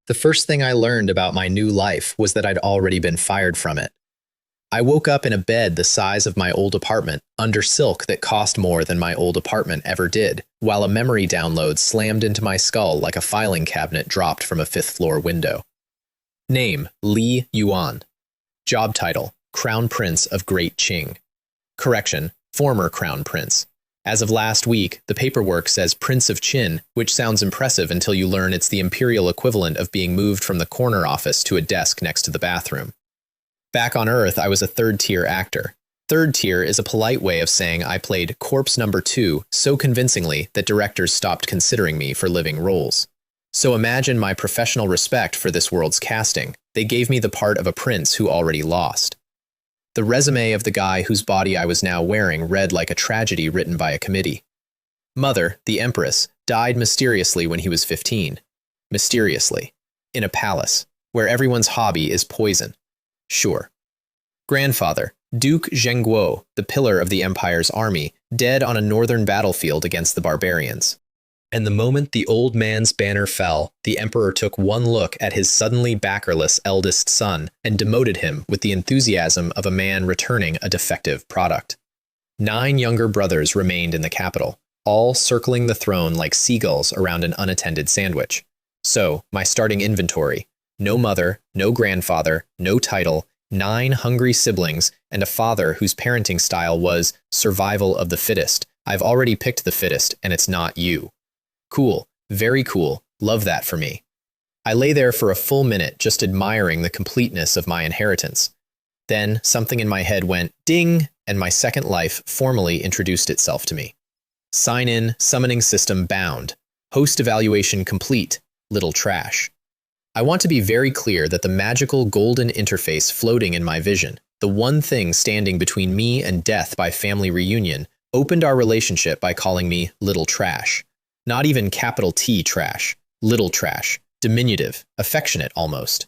The first thing I learned about my new life was that I'd already been fired from it. I woke up in a bed the size of my old apartment, under silk that cost more than my old apartment ever did, while a memory download slammed into my skull like a filing cabinet dropped from a fifth-floor window. Name: Li Yuan. Job title: Crown Prince of Great Qing. Correction: former Crown Prince. As of last week, the paperwork says Prince of Qin, which sounds impressive until you learn it's the imperial equivalent of being moved from the corner office to a desk next to the bathroom. Back on Earth, I was a third-tier actor. Third tier is a polite way of saying I played Corpse Number 2 so convincingly that directors stopped considering me for living roles. So imagine my professional respect for this world's casting. They gave me the part of a prince who already lost. The resume of the guy whose body I was now wearing read like a tragedy written by a committee. Mother, the Empress, died mysteriously when he was 15. Mysteriously. In a palace, where everyone's hobby is poison. Sure. Grandfather, Duke Zhengguo, the pillar of the Empire's army, dead on a northern battlefield against the barbarians. And the moment the old man's banner fell, the emperor took one look at his suddenly backerless eldest son and demoted him with the enthusiasm of a man returning a defective product. 9 younger brothers remained in the capital, all circling the throne like seagulls around an unattended sandwich. So, my starting inventory: no mother, no grandfather, no title, 9 hungry siblings, and a father whose parenting style was survival of the fittest. I've already picked the fittest, and it's not you. Cool. Very cool. Love that for me. I lay there for a full minute just admiring the completeness of my inheritance. Then something in my head went ding, and my second life formally introduced itself to me. Sign in, summoning system bound. Host evaluation complete. Little trash. I want to be very clear that the magical golden interface floating in my vision, the one thing standing between me and death by family reunion, opened our relationship by calling me Little Trash. Not even capital T trash. Little trash. Diminutive. Affectionate almost.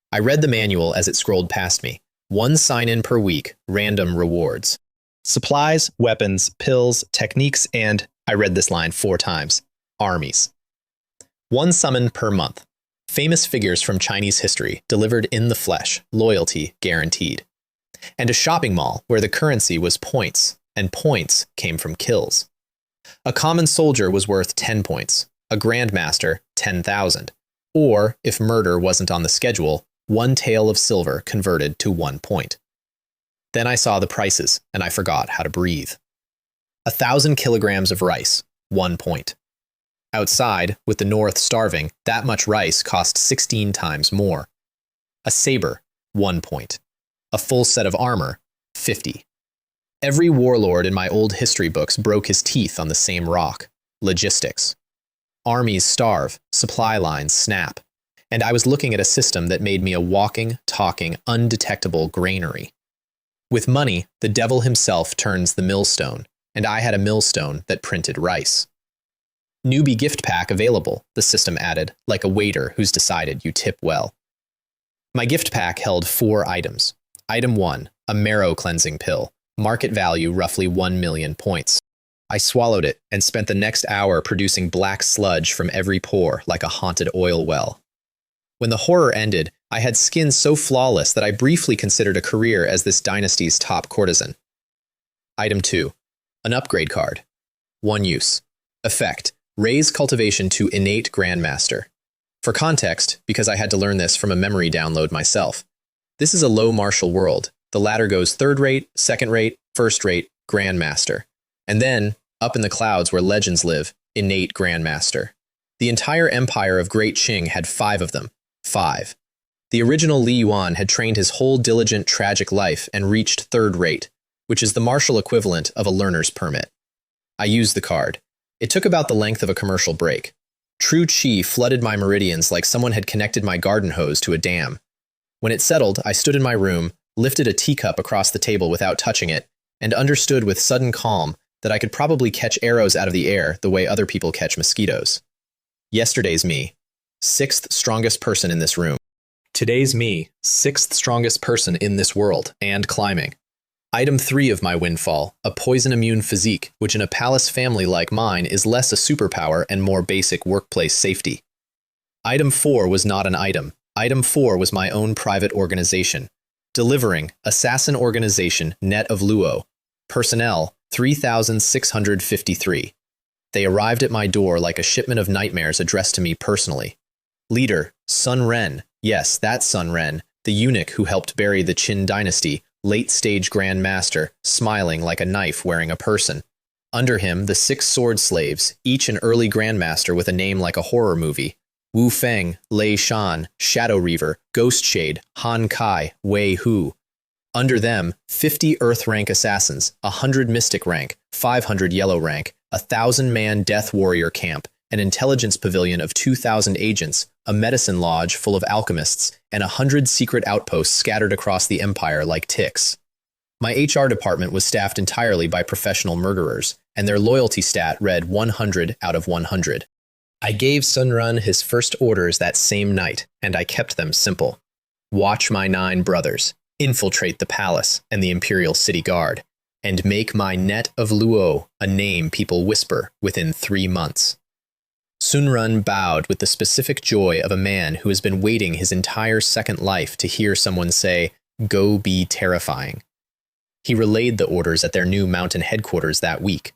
I read the manual as it scrolled past me. 1 sign-in per week. Random rewards. Supplies, weapons, pills, techniques, and, I read this line 4 times, armies. 1 summon per month. Famous figures from Chinese history, delivered in the flesh, loyalty guaranteed. And a shopping mall where the currency was points, and points came from kills. A common soldier was worth 10 points, a grandmaster 10,000, or, if murder wasn't on the schedule, 1 tael of silver converted to 1 point. Then I saw the prices, and I forgot how to breathe. 1,000 kilograms of rice, 1 point. Outside, with the north starving, that much rice cost 16 times more. A saber, 1 point. A full set of armor, 50. Every warlord in my old history books broke his teeth on the same rock: logistics. Armies starve, supply lines snap, and I was looking at a system that made me a walking, talking, undetectable granary. With money, the devil himself turns the millstone, and I had a millstone that printed rice. Newbie gift pack available, the system added, like a waiter who's decided you tip well. My gift pack held 4 items. Item 1, a marrow cleansing pill. Market value roughly 1 million points. I swallowed it and spent the next hour producing black sludge from every pore like a haunted oil well. When the horror ended, I had skin so flawless that I briefly considered a career as this dynasty's top courtesan. Item 2, an upgrade card. 1 use. Effect: raise cultivation to innate grandmaster. For context, because I had to learn this from a memory download myself, this is a low martial world. The ladder goes 3rd rate, 2nd rate, 1st rate, grandmaster. And then, up in the clouds where legends live, innate grandmaster. The entire empire of Great Qing had 5 of them. 5. The original Li Yuan had trained his whole diligent, tragic life and reached 3rd rate, which is the martial equivalent of a learner's permit. I used the card. It took about the length of a commercial break. True qi flooded my meridians like someone had connected my garden hose to a dam. When it settled, I stood in my room, lifted a teacup across the table without touching it, and understood with sudden calm that I could probably catch arrows out of the air the way other people catch mosquitoes. Yesterday's me, 6th strongest person in this room. Today's me, 6th strongest person in this world, and climbing. Item 3 of my windfall, a poison-immune physique, which in a palace family like mine is less a superpower and more basic workplace safety. Item 4 was not an item. Item 4 was my own private organization. Delivering, Assassin Organization, Net of Luo. Personnel, 3,653. They arrived at my door like a shipment of nightmares addressed to me personally. Leader, Sun Ren. Yes, that Sun Ren, the eunuch who helped bury the Qin dynasty, late-stage Grand Master, smiling like a knife wearing a person. Under him, the 6 sword slaves, each an early Grandmaster with a name like a horror movie. Wu Feng, Lei Shan, Shadow Reaver, Ghost Shade, Han Kai, Wei Hu. Under them, 50 Earth rank assassins, 100 Mystic rank, 500 Yellow rank, a 1,000-man Death Warrior camp, an intelligence pavilion of 2,000 agents, a medicine lodge full of alchemists, and 100 secret outposts scattered across the empire like ticks. My HR department was staffed entirely by professional murderers, and their loyalty stat read 100 out of 100. I gave Sun Run his first orders that same night, and I kept them simple. Watch my 9 brothers, infiltrate the palace and the Imperial City Guard, and make my Net of Luo a name people whisper within 3 months. Sun Run bowed with the specific joy of a man who has been waiting his entire second life to hear someone say, "Go be terrifying." He relayed the orders at their new mountain headquarters that week.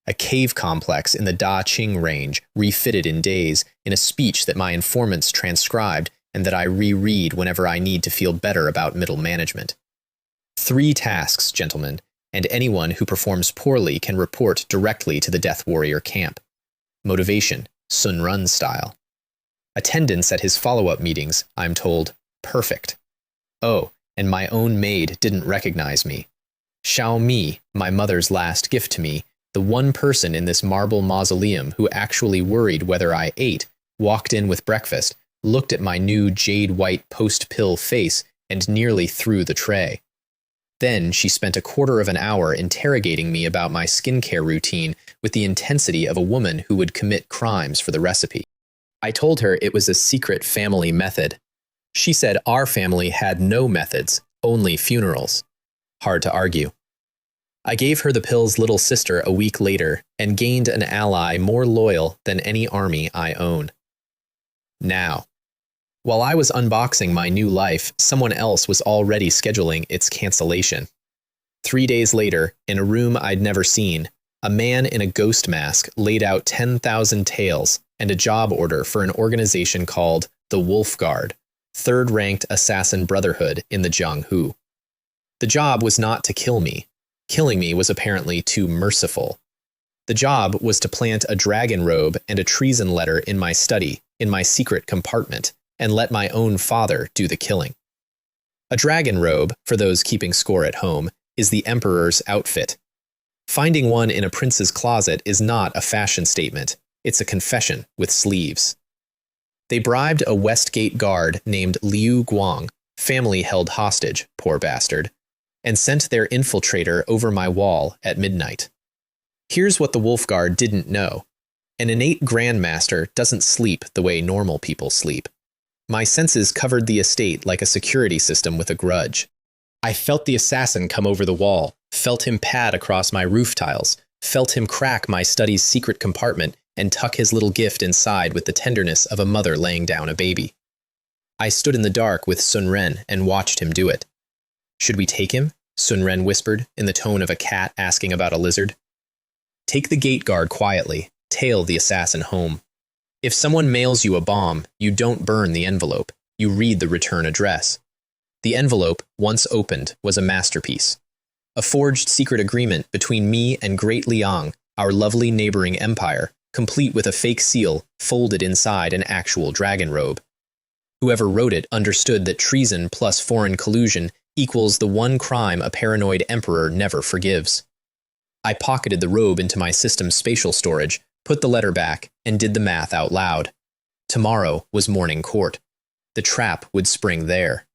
A cave complex in the Da Qing range, refitted in days, in a speech that my informants transcribed and that I reread whenever I need to feel better about middle management. 3 tasks, gentlemen, and anyone who performs poorly can report directly to the Death Warrior camp. Motivation, Sun Run style. Attendance at his follow-up meetings, I'm told, perfect. Oh, and my own maid didn't recognize me. Xiao Mi, my mother's last gift to me, the one person in this marble mausoleum who actually worried whether I ate, walked in with breakfast, looked at my new jade-white post-pill face, and nearly threw the tray. Then she spent a quarter of an hour interrogating me about my skincare routine with the intensity of a woman who would commit crimes for the recipe. I told her it was a secret family method. She said our family had no methods, only funerals. Hard to argue. I gave her the pill's little sister a week later and gained an ally more loyal than any army I own. Now, while I was unboxing my new life, someone else was already scheduling its cancellation. 3 days later, in a room I'd never seen, a man in a ghost mask laid out 10,000 taels and a job order for an organization called the Wolf Guard, 3rd-ranked assassin brotherhood in the Jianghu. The job was not to kill me. Killing me was apparently too merciful. The job was to plant a dragon robe and a treason letter in my study, in my secret compartment, and let my own father do the killing. A dragon robe, for those keeping score at home, is the emperor's outfit. Finding one in a prince's closet is not a fashion statement, it's a confession with sleeves. They bribed a Westgate guard named Liu Guang, family held hostage, poor bastard, and sent their infiltrator over my wall at midnight. Here's what the Wolf Guard didn't know. An innate Grandmaster doesn't sleep the way normal people sleep. My senses covered the estate like a security system with a grudge. I felt the assassin come over the wall, felt him pad across my roof tiles, felt him crack my study's secret compartment and tuck his little gift inside with the tenderness of a mother laying down a baby. I stood in the dark with Sun Ren and watched him do it. Should we take him? Sun Ren whispered, in the tone of a cat asking about a lizard. Take the gate guard quietly, tail the assassin home. If someone mails you a bomb, you don't burn the envelope, you read the return address. The envelope, once opened, was a masterpiece. A forged secret agreement between me and Great Liang, our lovely neighboring empire, complete with a fake seal folded inside an actual dragon robe. Whoever wrote it understood that treason plus foreign collusion equals the one crime a paranoid emperor never forgives. I pocketed the robe into my system's spatial storage, put the letter back, and did the math out loud. Tomorrow was morning court. The trap would spring there.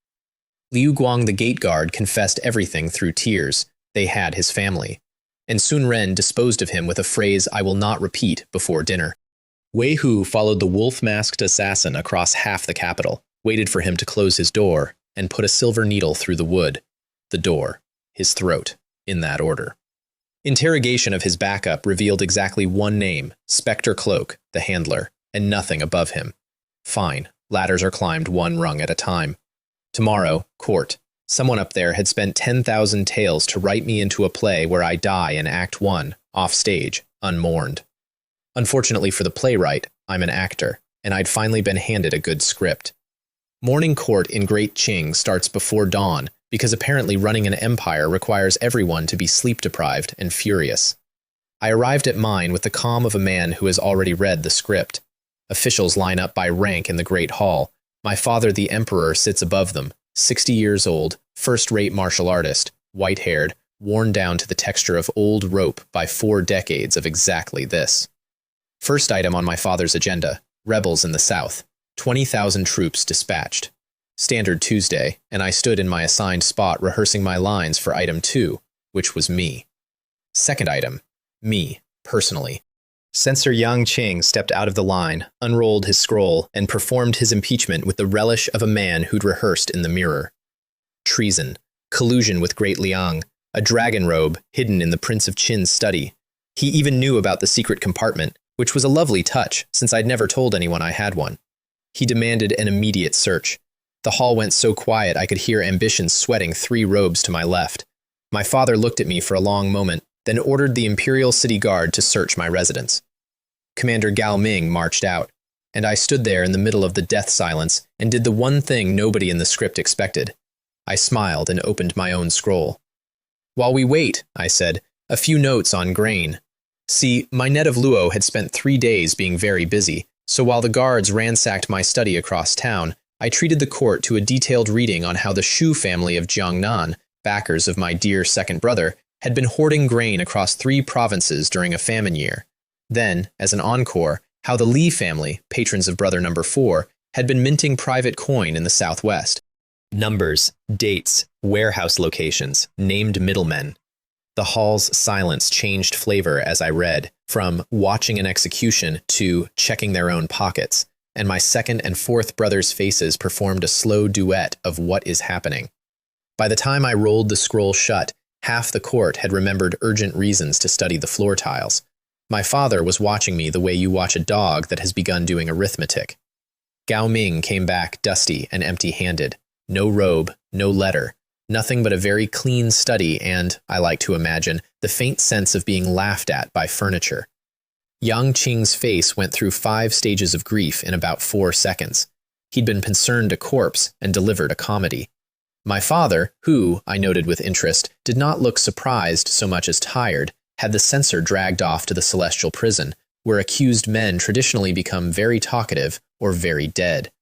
Liu Guang the gate guard confessed everything through tears. They had his family. And Sun Ren disposed of him with a phrase I will not repeat before dinner. Wei Hu followed the wolf-masked assassin across half the capital, waited for him to close his door, and put a silver needle through the wood, the door, his throat, in that order. Interrogation of his backup revealed exactly one name, Spectre Cloak, the handler, and nothing above him. Fine. Ladders are climbed one rung at a time. Tomorrow, court. Someone up there had spent 10,000 taels to write me into a play where I die in Act 1, off stage, unmourned. Unfortunately for the playwright, I'm an actor, and I'd finally been handed a good script. Morning court in Great Qing starts before dawn because apparently running an empire requires everyone to be sleep-deprived and furious. I arrived at mine with the calm of a man who has already read the script. Officials line up by rank in the Great Hall. My father, the Emperor, sits above them, 60 years old, first-rate martial artist, white-haired, worn down to the texture of old rope by 4 decades of exactly this. First item on my father's agenda, rebels in the south, 20,000 troops dispatched. Standard Tuesday, and I stood in my assigned spot rehearsing my lines for item 2, which was me. Second item, me, personally. Censor Yang Qing stepped out of the line, unrolled his scroll, and performed his impeachment with the relish of a man who'd rehearsed in the mirror. Treason, collusion with Great Liang, a dragon robe hidden in the Prince of Qin's study. He even knew about the secret compartment, which was a lovely touch since I'd never told anyone I had one. He demanded an immediate search. The hall went so quiet I could hear Ambition sweating 3 robes to my left. My father looked at me for a long moment, then ordered the Imperial City Guard to search my residence. Commander Gao Ming marched out, and I stood there in the middle of the death silence and did the one thing nobody in the script expected. I smiled and opened my own scroll. While we wait, I said, a few notes on grain. See, my net of Luo had spent 3 days being very busy, so while the guards ransacked my study across town, I treated the court to a detailed reading on how the Shu family of Jiangnan, backers of my dear second brother, had been hoarding grain across 3 provinces during a famine year. Then, as an encore, how the Li family, patrons of brother number 4, had been minting private coin in the southwest. Numbers, dates, warehouse locations, named middlemen. The hall's silence changed flavor as I read, from watching an execution to checking their own pockets, and my second and fourth brothers' faces performed a slow duet of what is happening. By the time I rolled the scroll shut, half the court had remembered urgent reasons to study the floor tiles. My father was watching me the way you watch a dog that has begun doing arithmetic. Gao Ming came back dusty and empty-handed. No robe, no letter, nothing but a very clean study and, I like to imagine, the faint sense of being laughed at by furniture. Yang Qing's face went through 5 stages of grief in about 4 seconds. He'd been concerned a corpse and delivered a comedy. My father, who, I noted with interest, did not look surprised so much as tired, had the censor dragged off to the celestial prison, where accused men traditionally become very talkative or very dead.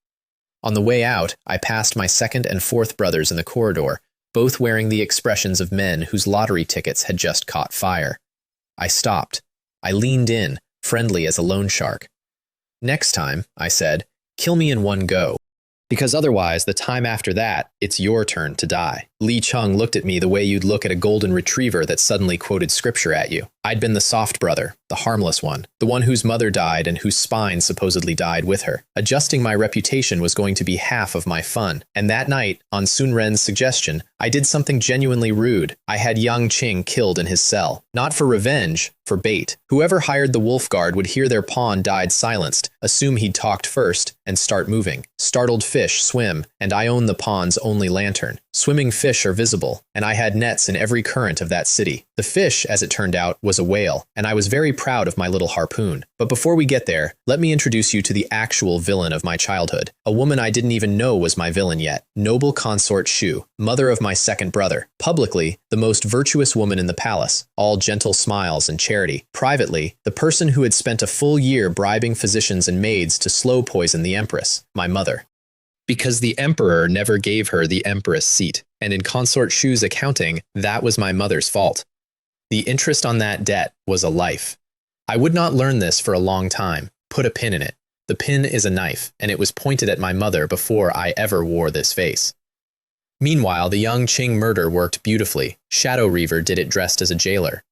On the way out, I passed my second and fourth brothers in the corridor, both wearing the expressions of men whose lottery tickets had just caught fire. I stopped. I leaned in, friendly as a loan shark. Next time, I said, kill me in one go. Because otherwise, the time after that, it's your turn to die. Li Cheng looked at me the way you'd look at a golden retriever that suddenly quoted scripture at you. I'd been the soft brother, the harmless one, the one whose mother died and whose spine supposedly died with her. Adjusting my reputation was going to be half of my fun. And that night, on Sun Ren's suggestion, I did something genuinely rude. I had Yang Qing killed in his cell. Not for revenge, for bait. Whoever hired the wolf guard would hear their pawn died silenced, assume he'd talked first, and start moving. Startled fish swim, and I own the pawn's only lantern. Swimming fish are visible, and I had nets in every current of that city. The fish, as it turned out, was a whale, and I was very proud of my little harpoon. But before we get there, let me introduce you to the actual villain of my childhood. A woman I didn't even know was my villain yet. Noble consort Shu, mother of my second brother. Publicly, the most virtuous woman in the palace, all gentle smiles and charity. Privately, the person who had spent a full year bribing physicians and maids to slow poison the empress, my mother. Because the emperor never gave her the empress seat, and in consort Shu's accounting, that was my mother's fault. The interest on that debt was a life. I would not learn this for a long time. Put a pin in it. The pin is a knife, and it was pointed at my mother before I ever wore this face. Meanwhile, the Yang Qing murder worked beautifully. Shadow Reaver did it dressed as a jailer.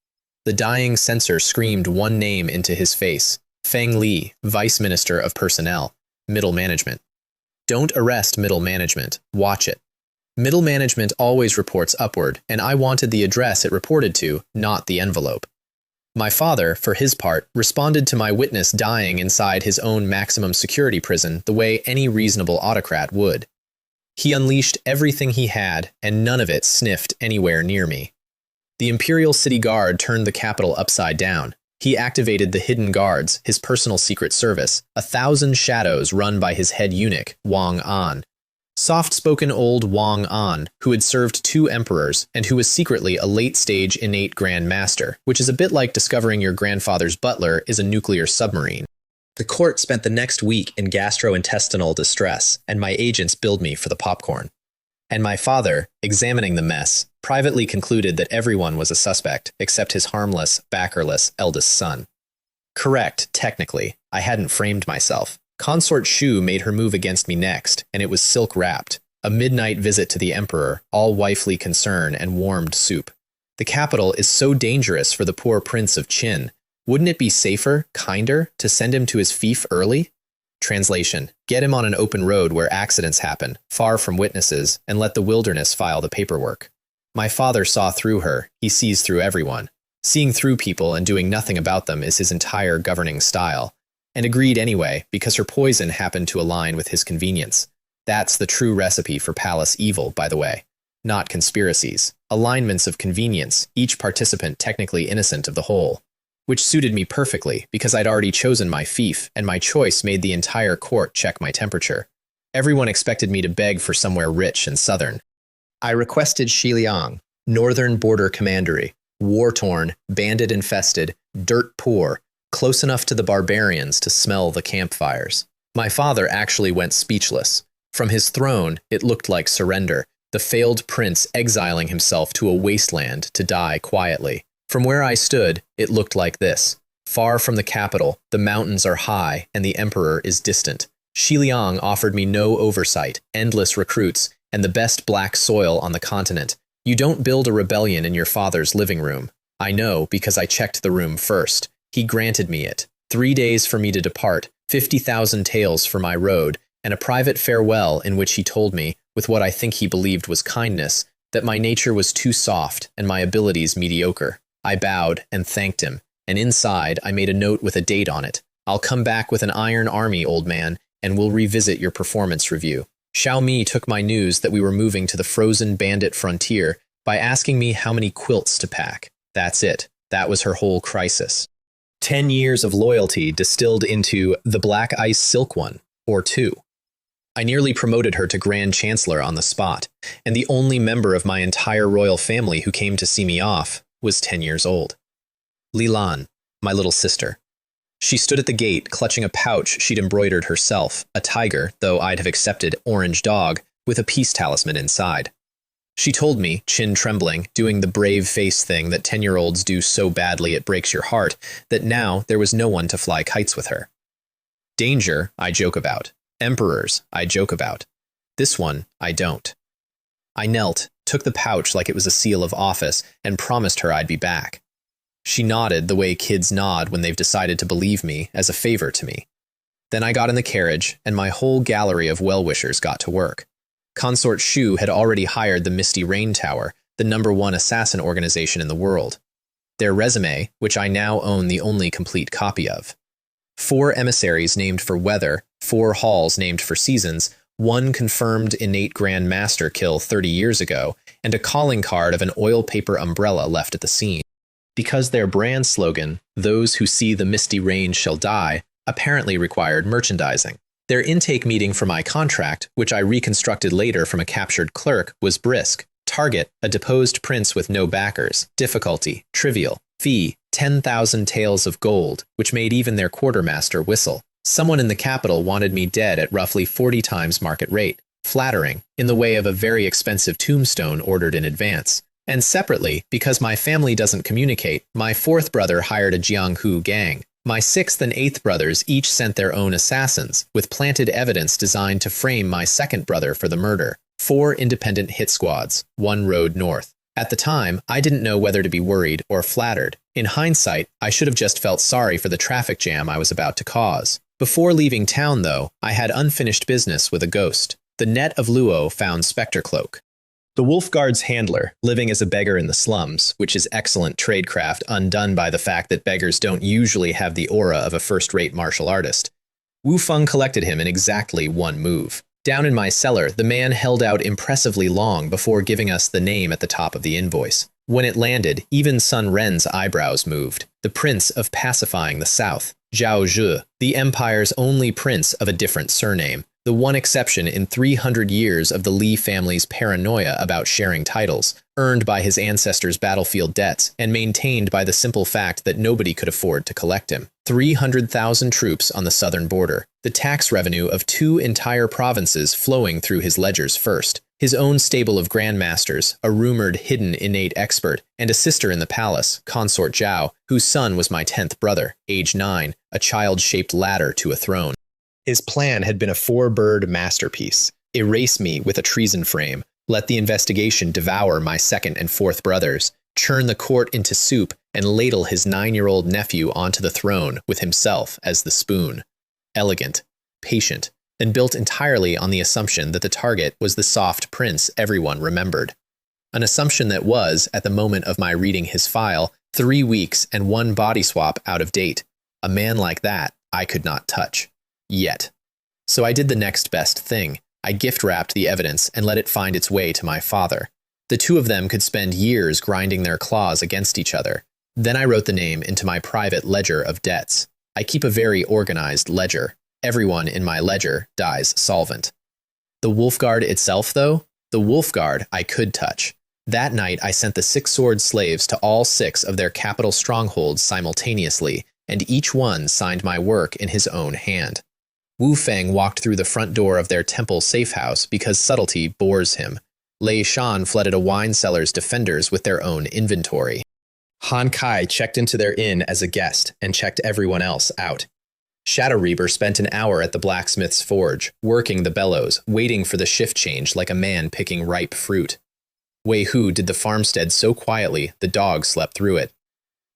The dying censor screamed one name into his face. Feng Li, Vice Minister of Personnel, Middle Management. Don't arrest middle management. Watch it. Middle management always reports upward, and I wanted the address it reported to, not the envelope. My father, for his part, responded to my witness dying inside his own maximum security prison the way any reasonable autocrat would. He unleashed everything he had, and none of it sniffed anywhere near me. The Imperial City Guard turned the capital upside down. He activated the Hidden Guards, his personal secret service, 1,000 shadows run by his head eunuch, Wang An. Soft-spoken old Wang An, who had served 2 emperors and who was secretly a late-stage innate Grand Master, which is a bit like discovering your grandfather's butler is a nuclear submarine. The court spent the next week in gastrointestinal distress, and my agents billed me for the popcorn. And my father, examining the mess, privately concluded that everyone was a suspect except his harmless, backerless eldest son. Correct, technically. I hadn't framed myself. Consort Shu made her move against me next, and it was silk-wrapped. A midnight visit to the emperor, all wifely concern and warmed soup. The capital is so dangerous for the poor prince of Qin. Wouldn't it be safer, kinder, to send him to his fief early? Translation: get him on an open road where accidents happen, far from witnesses, and let the wilderness file the paperwork. My father saw through her. He sees through everyone. Seeing through people and doing nothing about them is his entire governing style. And agreed anyway, because her poison happened to align with his convenience. That's the true recipe for palace evil, by the way. Not conspiracies. Alignments of convenience, each participant technically innocent of the whole. Which suited me perfectly, because I'd already chosen my fief, and my choice made the entire court check my temperature. Everyone expected me to beg for somewhere rich and southern. I requested Xiliang, northern border commandery, war-torn, bandit-infested, dirt-poor, close enough to the barbarians to smell the campfires. My father actually went speechless. From his throne, it looked like surrender, the failed prince exiling himself to a wasteland to die quietly. From where I stood, it looked like this. Far from the capital, the mountains are high and the emperor is distant. Xiliang offered me no oversight, endless recruits, and the best black soil on the continent. You don't build a rebellion in your father's living room. I know because I checked the room first. He granted me it. 3 days for me to depart, 50,000 taels for my road, and a private farewell in which he told me, with what I think he believed was kindness, that my nature was too soft and my abilities mediocre. I bowed and thanked him, and inside I made a note with a date on it. I'll come back with an iron army, old man, and we'll revisit your performance review. Xiao Mi took my news that we were moving to the frozen bandit frontier by asking me how many quilts to pack. That's it. That was her whole crisis. 10 years of loyalty distilled into the black ice silk one, or 2. I nearly promoted her to Grand Chancellor on the spot, and the only member of my entire royal family who came to see me off was 10 years old. Lilan, my little sister. She stood at the gate, clutching a pouch she'd embroidered herself, a tiger, though I'd have accepted orange dog, with a peace talisman inside. She told me, chin trembling, doing the brave face thing that 10-year-olds do so badly it breaks your heart, that now there was no one to fly kites with her. Danger, I joke about. Emperors, I joke about. This one, I don't. I knelt, took the pouch like it was a seal of office, and promised her I'd be back. She nodded the way kids nod when they've decided to believe me, as a favor to me. Then I got in the carriage, and my whole gallery of well-wishers got to work. Consort Shu had already hired the Misty Rain Tower, the #1 assassin organization in the world. Their resume, which I now own the only complete copy of. 4 emissaries named for weather, 4 halls named for seasons, 1 confirmed innate Grand Master kill 30 years ago, and a calling card of an oil paper umbrella left at the scene. Because their brand slogan, "Those who see the misty rain shall die," apparently required merchandising. Their intake meeting for my contract, which I reconstructed later from a captured clerk, was brisk. Target, a deposed prince with no backers. Difficulty, trivial. Fee, 10,000 taels of gold, which made even their quartermaster whistle. Someone in the capital wanted me dead at roughly 40 times market rate. Flattering, in the way of a very expensive tombstone ordered in advance. And separately, because my family doesn't communicate, my 4th brother hired a Jianghu gang. My 6th and 8th brothers each sent their own assassins, with planted evidence designed to frame my 2nd brother for the murder. 4 independent hit squads, 1 road north. At the time, I didn't know whether to be worried or flattered. In hindsight, I should have just felt sorry for the traffic jam I was about to cause. Before leaving town, though, I had unfinished business with a ghost. The net of Luo found Spectre Cloak. The wolf guard's handler, living as a beggar in the slums, which is excellent tradecraft undone by the fact that beggars don't usually have the aura of a first-rate martial artist. Wu Feng collected him in exactly one move. Down in my cellar, the man held out impressively long before giving us the name at the top of the invoice. When it landed, even Sun Ren's eyebrows moved. The Prince of Pacifying the South, Zhao Zhe, the Empire's only prince of a different surname, the one exception in 300 years of the Li family's paranoia about sharing titles, earned by his ancestors' battlefield debts and maintained by the simple fact that nobody could afford to collect him. 300,000 troops on the southern border, the tax revenue of 2 entire provinces flowing through his ledgers first, his own stable of grandmasters, a rumored hidden innate expert, and a sister in the palace, Consort Zhao, whose son was my 10th brother, age 9, a child-shaped ladder to a throne. His plan had been a 4-bird masterpiece. Erase me with a treason frame, let the investigation devour my 2nd and 4th brothers, churn the court into soup, and ladle his 9-year-old nephew onto the throne with himself as the spoon. Elegant, patient, and built entirely on the assumption that the target was the soft prince everyone remembered. An assumption that was, at the moment of my reading his file, 3 weeks and 1 body swap out of date. A man like that I could not touch. Yet. So I did the next best thing. I gift-wrapped the evidence and let it find its way to my father. The two of them could spend years grinding their claws against each other. Then I wrote the name into my private ledger of debts. I keep a very organized ledger. Everyone in my ledger dies solvent. The wolf guard itself, though? The wolf guard I could touch. That night I sent the 6-sword slaves to all 6 of their capital strongholds simultaneously, and each one signed my work in his own hand. Wu Feng walked through the front door of their temple safe house because subtlety bores him. Lei Shan flooded a wine cellar's defenders with their own inventory. Han Kai checked into their inn as a guest and checked everyone else out. Shadow Reaper spent an hour at the blacksmith's forge, working the bellows, waiting for the shift change like a man picking ripe fruit. Wei Hu did the farmstead so quietly the dog slept through it.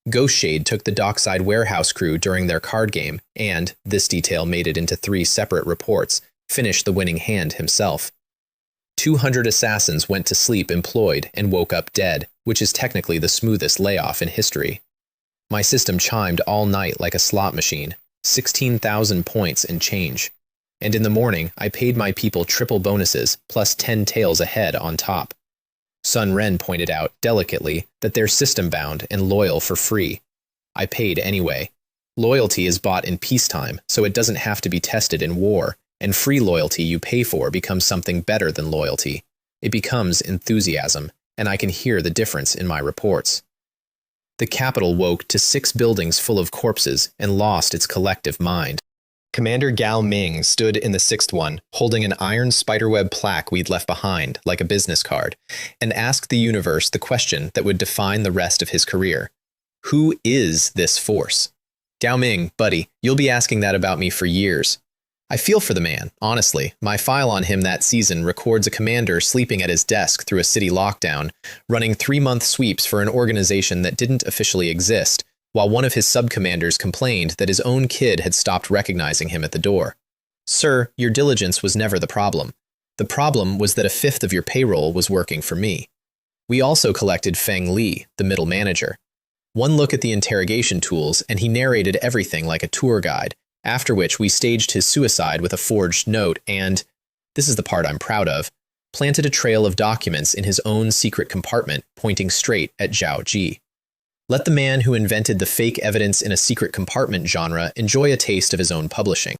Ghostshade took the dockside warehouse crew during their card game and, this detail made it into 3 separate reports, finished the winning hand himself. 200 assassins went to sleep employed and woke up dead, which is technically the smoothest layoff in history. My system chimed all night like a slot machine, 16,000 points and change. And in the morning, I paid my people triple bonuses, plus 10 tails ahead on top. Sun Ren pointed out, delicately, that they're system-bound and loyal for free. I paid anyway. Loyalty is bought in peacetime, so it doesn't have to be tested in war, and free loyalty you pay for becomes something better than loyalty. It becomes enthusiasm, and I can hear the difference in my reports. The capital woke to 6 buildings full of corpses and lost its collective mind. Commander Gao Ming stood in the 6th one, holding an iron spiderweb plaque we'd left behind, like a business card, and asked the universe the question that would define the rest of his career. Who is this force? Gao Ming, buddy, you'll be asking that about me for years. I feel for the man, honestly. My file on him that season records a commander sleeping at his desk through a city lockdown, running 3-month sweeps for an organization that didn't officially exist, while one of his sub-commanders complained that his own kid had stopped recognizing him at the door. Sir, your diligence was never the problem. The problem was that 1/5 of your payroll was working for me. We also collected Feng Li, the middle manager. One look at the interrogation tools, and he narrated everything like a tour guide, after which we staged his suicide with a forged note and, this is the part I'm proud of, planted a trail of documents in his own secret compartment pointing straight at Zhao Ji. Let the man who invented the fake evidence in a secret compartment genre enjoy a taste of his own publishing.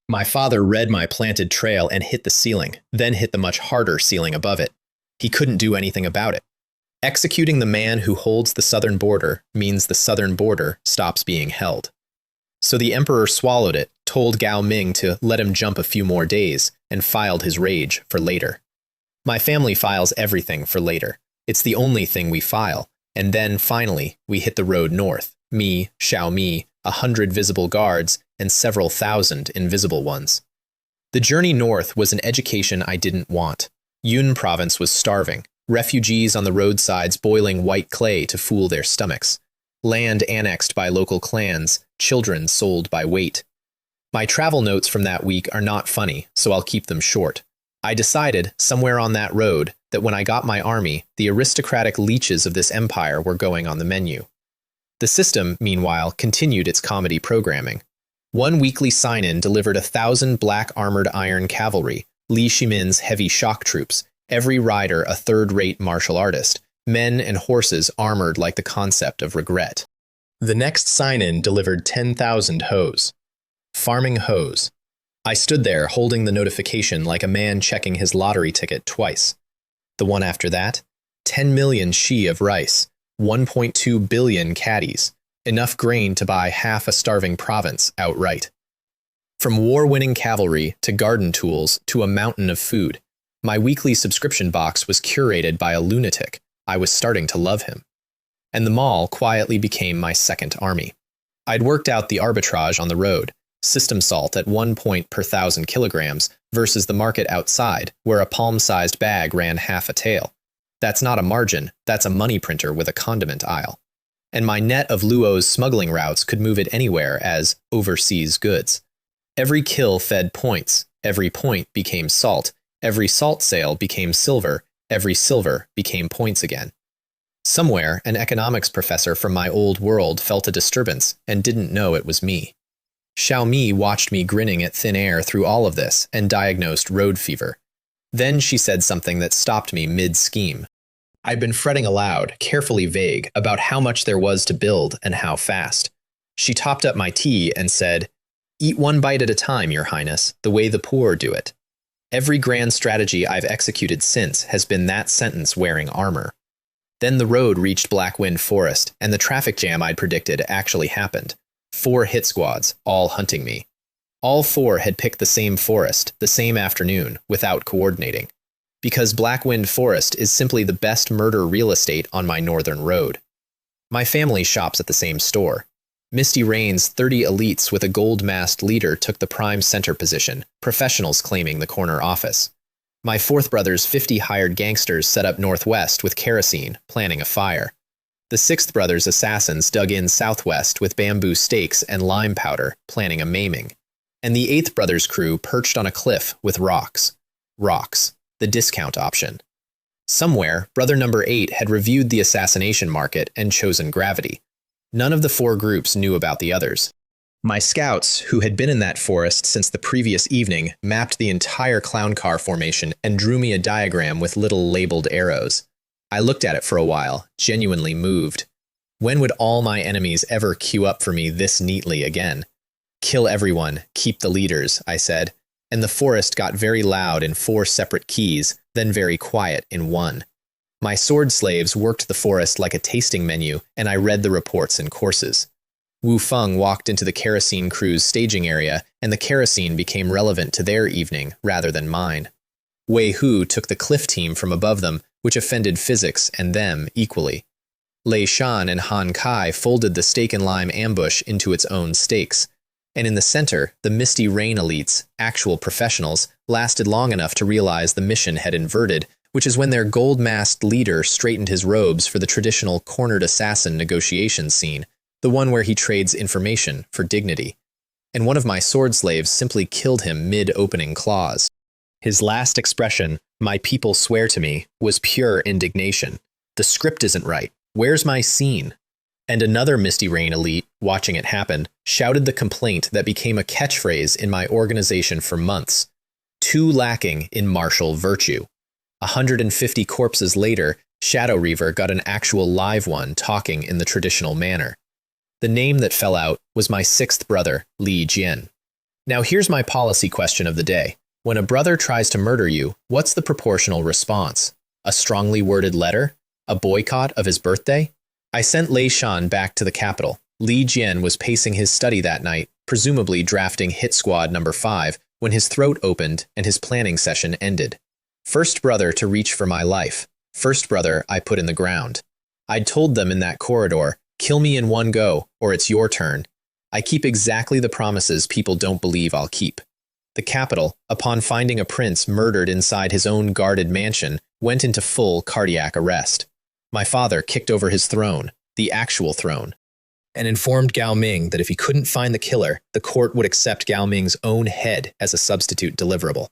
My father read my planted trail and hit the ceiling, then hit the much harder ceiling above it. He couldn't do anything about it. Executing the man who holds the southern border means the southern border stops being held. So the emperor swallowed it, told Gao Ming to let him jump a few more days, and filed his rage for later. My family files everything for later. It's the only thing we file. And then, finally, we hit the road north. Me, Xiao Mi, 100 visible guards, and several thousand invisible ones. The journey north was an education I didn't want. Yun province was starving. Refugees on the roadsides boiling white clay to fool their stomachs. Land annexed by local clans, children sold by weight. My travel notes from that week are not funny, so I'll keep them short. I decided, somewhere on that road, that when I got my army, the aristocratic leeches of this empire were going on the menu. The system, meanwhile, continued its comedy programming. One weekly sign-in delivered 1,000 black-armored iron cavalry, Li Shimin's heavy shock troops, every rider a third-rate martial artist, men and horses armored like the concept of regret. The next sign-in delivered 10,000 hoes. Farming hoes. I stood there holding the notification like a man checking his lottery ticket twice. The one after that, 10 million shi of rice, 1.2 billion caddies, enough grain to buy half a starving province outright. From war-winning cavalry to garden tools to a mountain of food, my weekly subscription box was curated by a lunatic. I was starting to love him. And the mall quietly became my second army. I'd worked out the arbitrage on the road, system salt at 1 point per 1,000 kilograms versus the market outside, where a palm-sized bag ran half a tael. That's not a margin, that's a money printer with a condiment aisle. And my net of Luo's smuggling routes could move it anywhere as overseas goods. Every kill fed points, every point became salt, every salt sale became silver, every silver became points again. Somewhere, an economics professor from my old world felt a disturbance and didn't know it was me. Xiaomi watched me grinning at thin air through all of this and diagnosed road fever. Then she said something that stopped me mid-scheme. I'd been fretting aloud, carefully vague, about how much there was to build and how fast. She topped up my tea and said, "Eat one bite at a time, Your Highness, the way the poor do it." Every grand strategy I've executed since has been that sentence wearing armor. Then the road reached Blackwind Forest, and the traffic jam I'd predicted actually happened. 4 hit squads, all hunting me. All 4 had picked the same forest, the same afternoon, without coordinating. Because Blackwind Forest is simply the best murder real estate on my northern road. My family shops at the same store. Misty Rain's 30 elites with a gold-masked leader took the prime center position, professionals claiming the corner office. My fourth brother's 50 hired gangsters set up northwest with kerosene, planning a fire. The sixth brother's assassins dug in southwest with bamboo stakes and lime powder, planning a maiming. And the eighth brother's crew perched on a cliff with rocks. Rocks, the discount option. Somewhere, brother number 8 had reviewed the assassination market and chosen gravity. None of the 4 groups knew about the others. My scouts, who had been in that forest since the previous evening, mapped the entire clown car formation and drew me a diagram with little labeled arrows. I looked at it for a while, genuinely moved. When would all my enemies ever queue up for me this neatly again? Kill everyone, keep the leaders, I said, and the forest got very loud in 4 separate keys, then very quiet in 1. My sword slaves worked the forest like a tasting menu, and I read the reports and courses. Wu Feng walked into the kerosene crew's staging area, and the kerosene became relevant to their evening rather than mine. Wei Hu took the cliff team from above them, which offended physics and them equally. Lei Shan and Han Kai folded the steak and lime ambush into its own stakes, and in the center, the Misty Rain elites, actual professionals, lasted long enough to realize the mission had inverted, which is when their gold-masked leader straightened his robes for the traditional cornered assassin negotiation scene, the one where he trades information for dignity. And one of my sword slaves simply killed him mid-opening clause. His last expression, "My people swear to me," was pure indignation. The script isn't right. Where's my scene? And another Misty Rain elite, watching it happen, shouted the complaint that became a catchphrase in my organization for months. Too lacking in martial virtue. 150 corpses later, Shadow Reaver got an actual live one talking in the traditional manner. The name that fell out was my 6th brother, Li Jian. Now here's my policy question of the day. When a brother tries to murder you, what's the proportional response? A strongly worded letter? A boycott of his birthday? I sent Lei Shan back to the capital. Li Jian was pacing his study that night, presumably drafting Hit Squad number 5, when his throat opened and his planning session ended. First brother to reach for my life. First brother I put in the ground. I'd told them in that corridor, kill me in one go, or it's your turn. I keep exactly the promises people don't believe I'll keep. The capital, upon finding a prince murdered inside his own guarded mansion, went into full cardiac arrest. My father kicked over his throne, the actual throne, and informed Gao Ming that if he couldn't find the killer, the court would accept Gao Ming's own head as a substitute deliverable.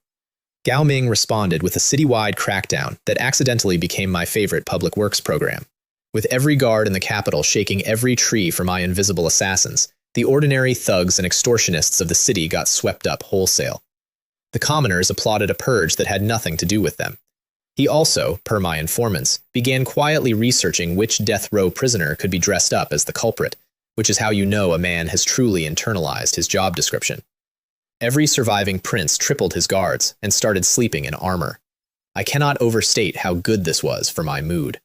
Gao Ming responded with a citywide crackdown that accidentally became my favorite public works program. With every guard in the capital shaking every tree for my invisible assassins, the ordinary thugs and extortionists of the city got swept up wholesale. The commoners applauded a purge that had nothing to do with them. He also, per my informants, began quietly researching which death row prisoner could be dressed up as the culprit, which is how you know a man has truly internalized his job description. Every surviving prince tripled his guards and started sleeping in armor. I cannot overstate how good this was for my mood.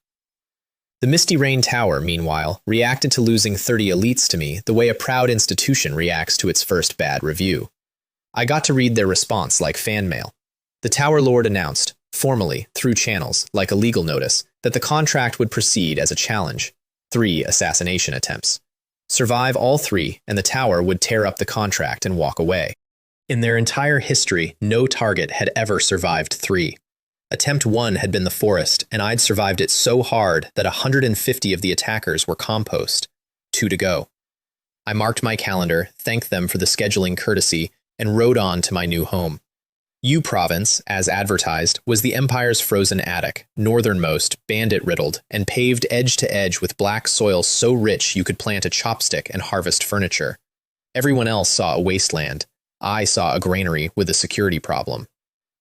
The Misty Rain Tower, meanwhile, reacted to losing 30 elites to me the way a proud institution reacts to its first bad review. I got to read their response like fan mail. The Tower Lord announced, formally, through channels, like a legal notice, that the contract would proceed as a challenge. 3 assassination attempts. Survive all 3, and the Tower would tear up the contract and walk away. In their entire history, no target had ever survived 3. Attempt 1 had been the forest, and I'd survived it so hard that 150 of the attackers were compost. 2 to go. I marked my calendar, thanked them for the scheduling courtesy, and rode on to my new home. U Province, as advertised, was the Empire's frozen attic, northernmost, bandit-riddled, and paved edge to edge with black soil so rich you could plant a chopstick and harvest furniture. Everyone else saw a wasteland. I saw a granary with a security problem.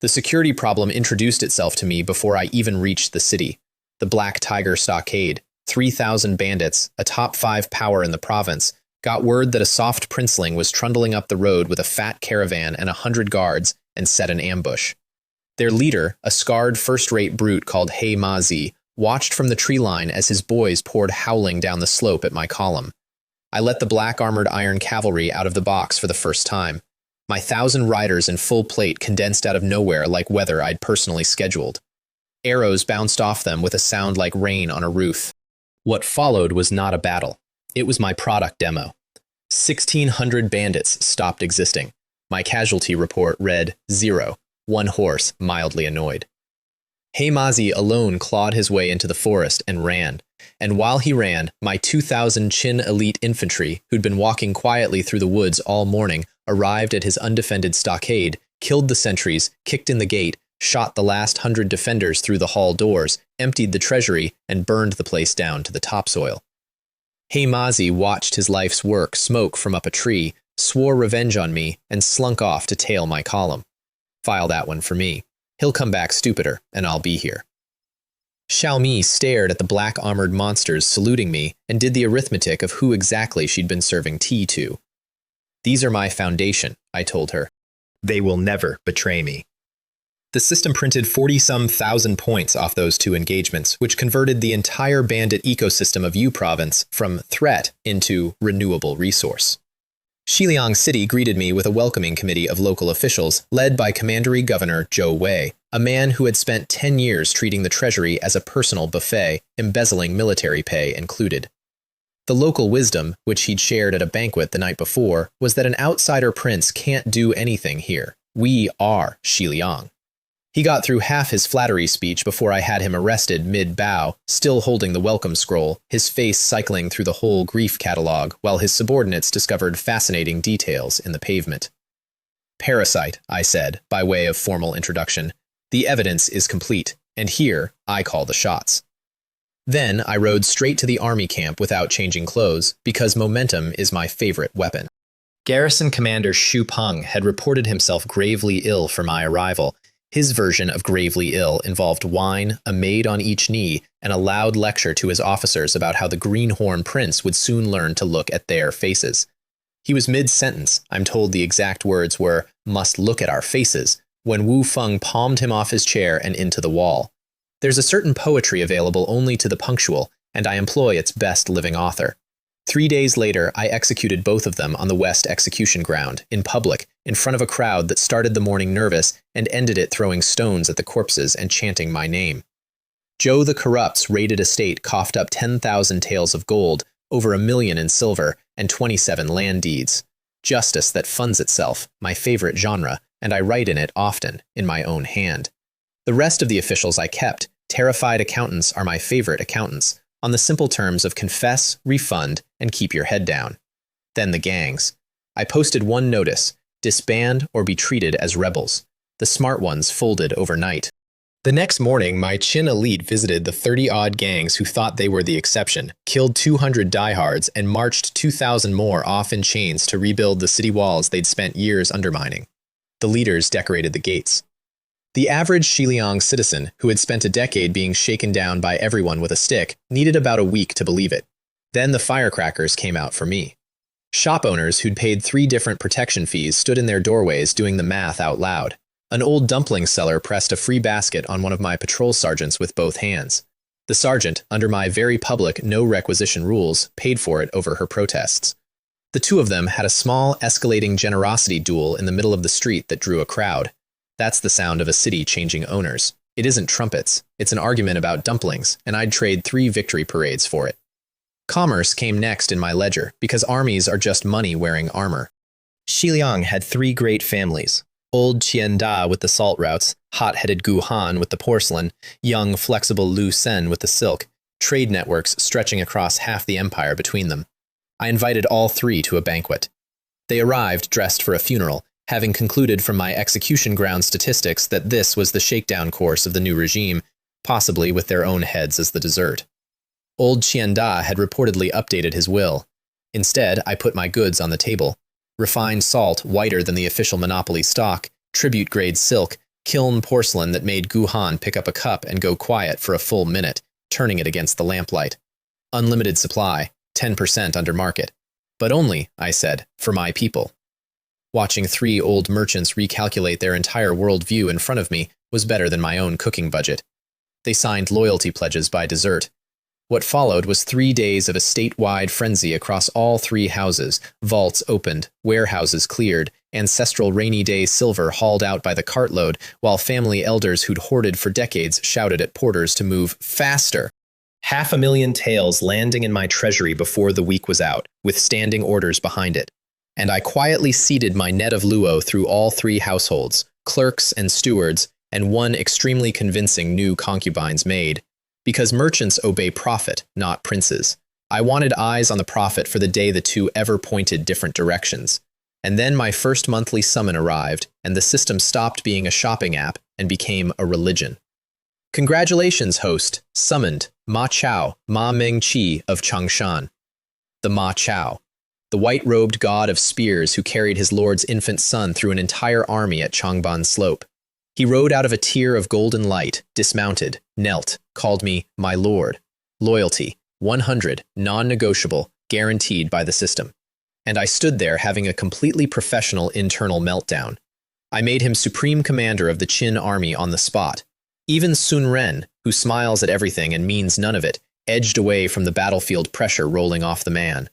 The security problem introduced itself to me before I even reached the city. The Black Tiger Stockade, 3,000 bandits, a top 5 power in the province, got word that a soft princeling was trundling up the road with a fat caravan and 100 guards and set an ambush. Their leader, a scarred first-rate brute called Hey Mazi, watched from the tree line as his boys poured howling down the slope at my column. I let the black-armored iron cavalry out of the box for the first time. My 1,000 riders in full plate condensed out of nowhere like weather I'd personally scheduled. Arrows bounced off them with a sound like rain on a roof. What followed was not a battle. It was my product demo. 1,600 bandits stopped existing. My casualty report read 0, 1 horse, mildly annoyed. Heimazi alone clawed his way into the forest and ran. And while he ran, my 2,000 Qin elite infantry, who'd been walking quietly through the woods all morning, arrived at his undefended stockade, killed the sentries, kicked in the gate, shot the last 100 defenders through the hall doors, emptied the treasury, and burned the place down to the topsoil. Heimazi watched his life's work smoke from up a tree, swore revenge on me, and slunk off to tail my column. File that one for me. He'll come back stupider, and I'll be here. Xiaomi stared at the black-armored monsters saluting me and did the arithmetic of who exactly she'd been serving tea to. These are my foundation, I told her. They will never betray me. The system printed 40-some thousand points off those 2 engagements, which converted the entire bandit ecosystem of U Province from threat into renewable resource. Xiliang City greeted me with a welcoming committee of local officials led by Commandery Governor Zhou Wei, a man who had spent 10 years treating the treasury as a personal buffet, embezzling military pay included. The local wisdom, which he'd shared at a banquet the night before, was that an outsider prince can't do anything here. We are Xiliang. He got through half his flattery speech before I had him arrested mid-bow, still holding the welcome scroll, his face cycling through the whole grief catalog, while his subordinates discovered fascinating details in the pavement. Parasite, I said, by way of formal introduction. The evidence is complete, and here I call the shots. Then I rode straight to the army camp without changing clothes, because momentum is my favorite weapon. Garrison Commander Xu Peng had reported himself gravely ill for my arrival. His version of gravely ill involved wine, a maid on each knee, and a loud lecture to his officers about how the Greenhorn Prince would soon learn to look at their faces. He was mid-sentence, I'm told the exact words were, "must look at our faces," when Wu Feng palmed him off his chair and into the wall. There's a certain poetry available only to the punctual, and I employ its best living author. 3 days later, I executed both of them on the West Execution Ground, in public, in front of a crowd that started the morning nervous and ended it throwing stones at the corpses and chanting my name. Joe the Corrupt's raided estate coughed up 10,000 taels of gold, over 1 million in silver, and 27 land deeds. Justice that funds itself, my favorite genre, and I write in it often, in my own hand. The rest of the officials I kept, terrified accountants are my favorite accountants, on the simple terms of confess, refund, and keep your head down. Then the gangs. I posted one notice, disband or be treated as rebels. The smart ones folded overnight. The next morning, my Qin elite visited the 30-odd gangs who thought they were the exception, killed 200 diehards, and marched 2,000 more off in chains to rebuild the city walls they'd spent years undermining. The leaders decorated the gates. The average Xiliang citizen, who had spent a decade being shaken down by everyone with a stick, needed about a week to believe it. Then the firecrackers came out for me. Shop owners who'd paid 3 different protection fees stood in their doorways doing the math out loud. An old dumpling seller pressed a free basket on one of my patrol sergeants with both hands. The sergeant, under my very public no-requisition rules, paid for it over her protests. The two of them had a small, escalating generosity duel in the middle of the street that drew a crowd. That's the sound of a city changing owners. It isn't trumpets. It's an argument about dumplings, and I'd trade 3 victory parades for it. Commerce came next in my ledger, because armies are just money wearing armor. Xiliang had 3 great families. Old Qianda with the salt routes, hot-headed Gu Han with the porcelain, young, flexible Lu Sen with the silk, trade networks stretching across half the empire between them. I invited all 3 to a banquet. They arrived dressed for a funeral, having concluded from my execution ground statistics that this was the shakedown course of the new regime, possibly with their own heads as the dessert. Old Qianda had reportedly updated his will. Instead, I put my goods on the table. Refined salt whiter than the official monopoly stock, tribute-grade silk, kiln porcelain that made Gu Han pick up a cup and go quiet for a full minute, turning it against the lamplight. Unlimited supply, 10% under market. But only, I said, for my people. Watching 3 old merchants recalculate their entire worldview in front of me was better than my own cooking budget. They signed loyalty pledges by dessert. What followed was 3 days of a statewide frenzy across all 3 houses, vaults opened, warehouses cleared, ancestral rainy day silver hauled out by the cartload, while family elders who'd hoarded for decades shouted at porters to move faster. 500,000 taels landing in my treasury before the week was out, with standing orders behind it. And I quietly seeded my net of luo through all 3 households, clerks and stewards, and 1 extremely convincing new concubine's maid. Because merchants obey profit, not princes. I wanted eyes on the profit for the day the 2 ever pointed different directions. And then my first monthly summon arrived, and the system stopped being a shopping app and became a religion. Congratulations, host, summoned, Ma Chao, Ma Ming Chi of Changshan. The Ma Chao, the white-robed god of spears who carried his lord's infant son through an entire army at Changban Slope. He rode out of a tier of golden light, dismounted, knelt, called me my lord. Loyalty, 100, non-negotiable, guaranteed by the system. And I stood there having a completely professional internal meltdown. I made him supreme commander of the Qin army on the spot. Even Sun Ren, who smiles at everything and means none of it, edged away from the battlefield pressure rolling off the man.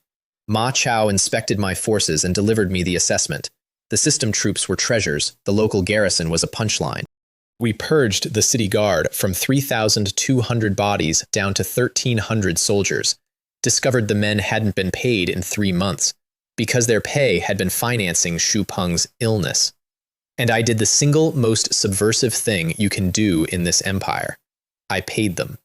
Ma Chao inspected my forces and delivered me the assessment. The system troops were treasures, the local garrison was a punchline. We purged the city guard from 3,200 bodies down to 1,300 soldiers, discovered the men hadn't been paid in 3 months, because their pay had been financing Xu Peng's illness. And I did the single most subversive thing you can do in this empire. I paid them.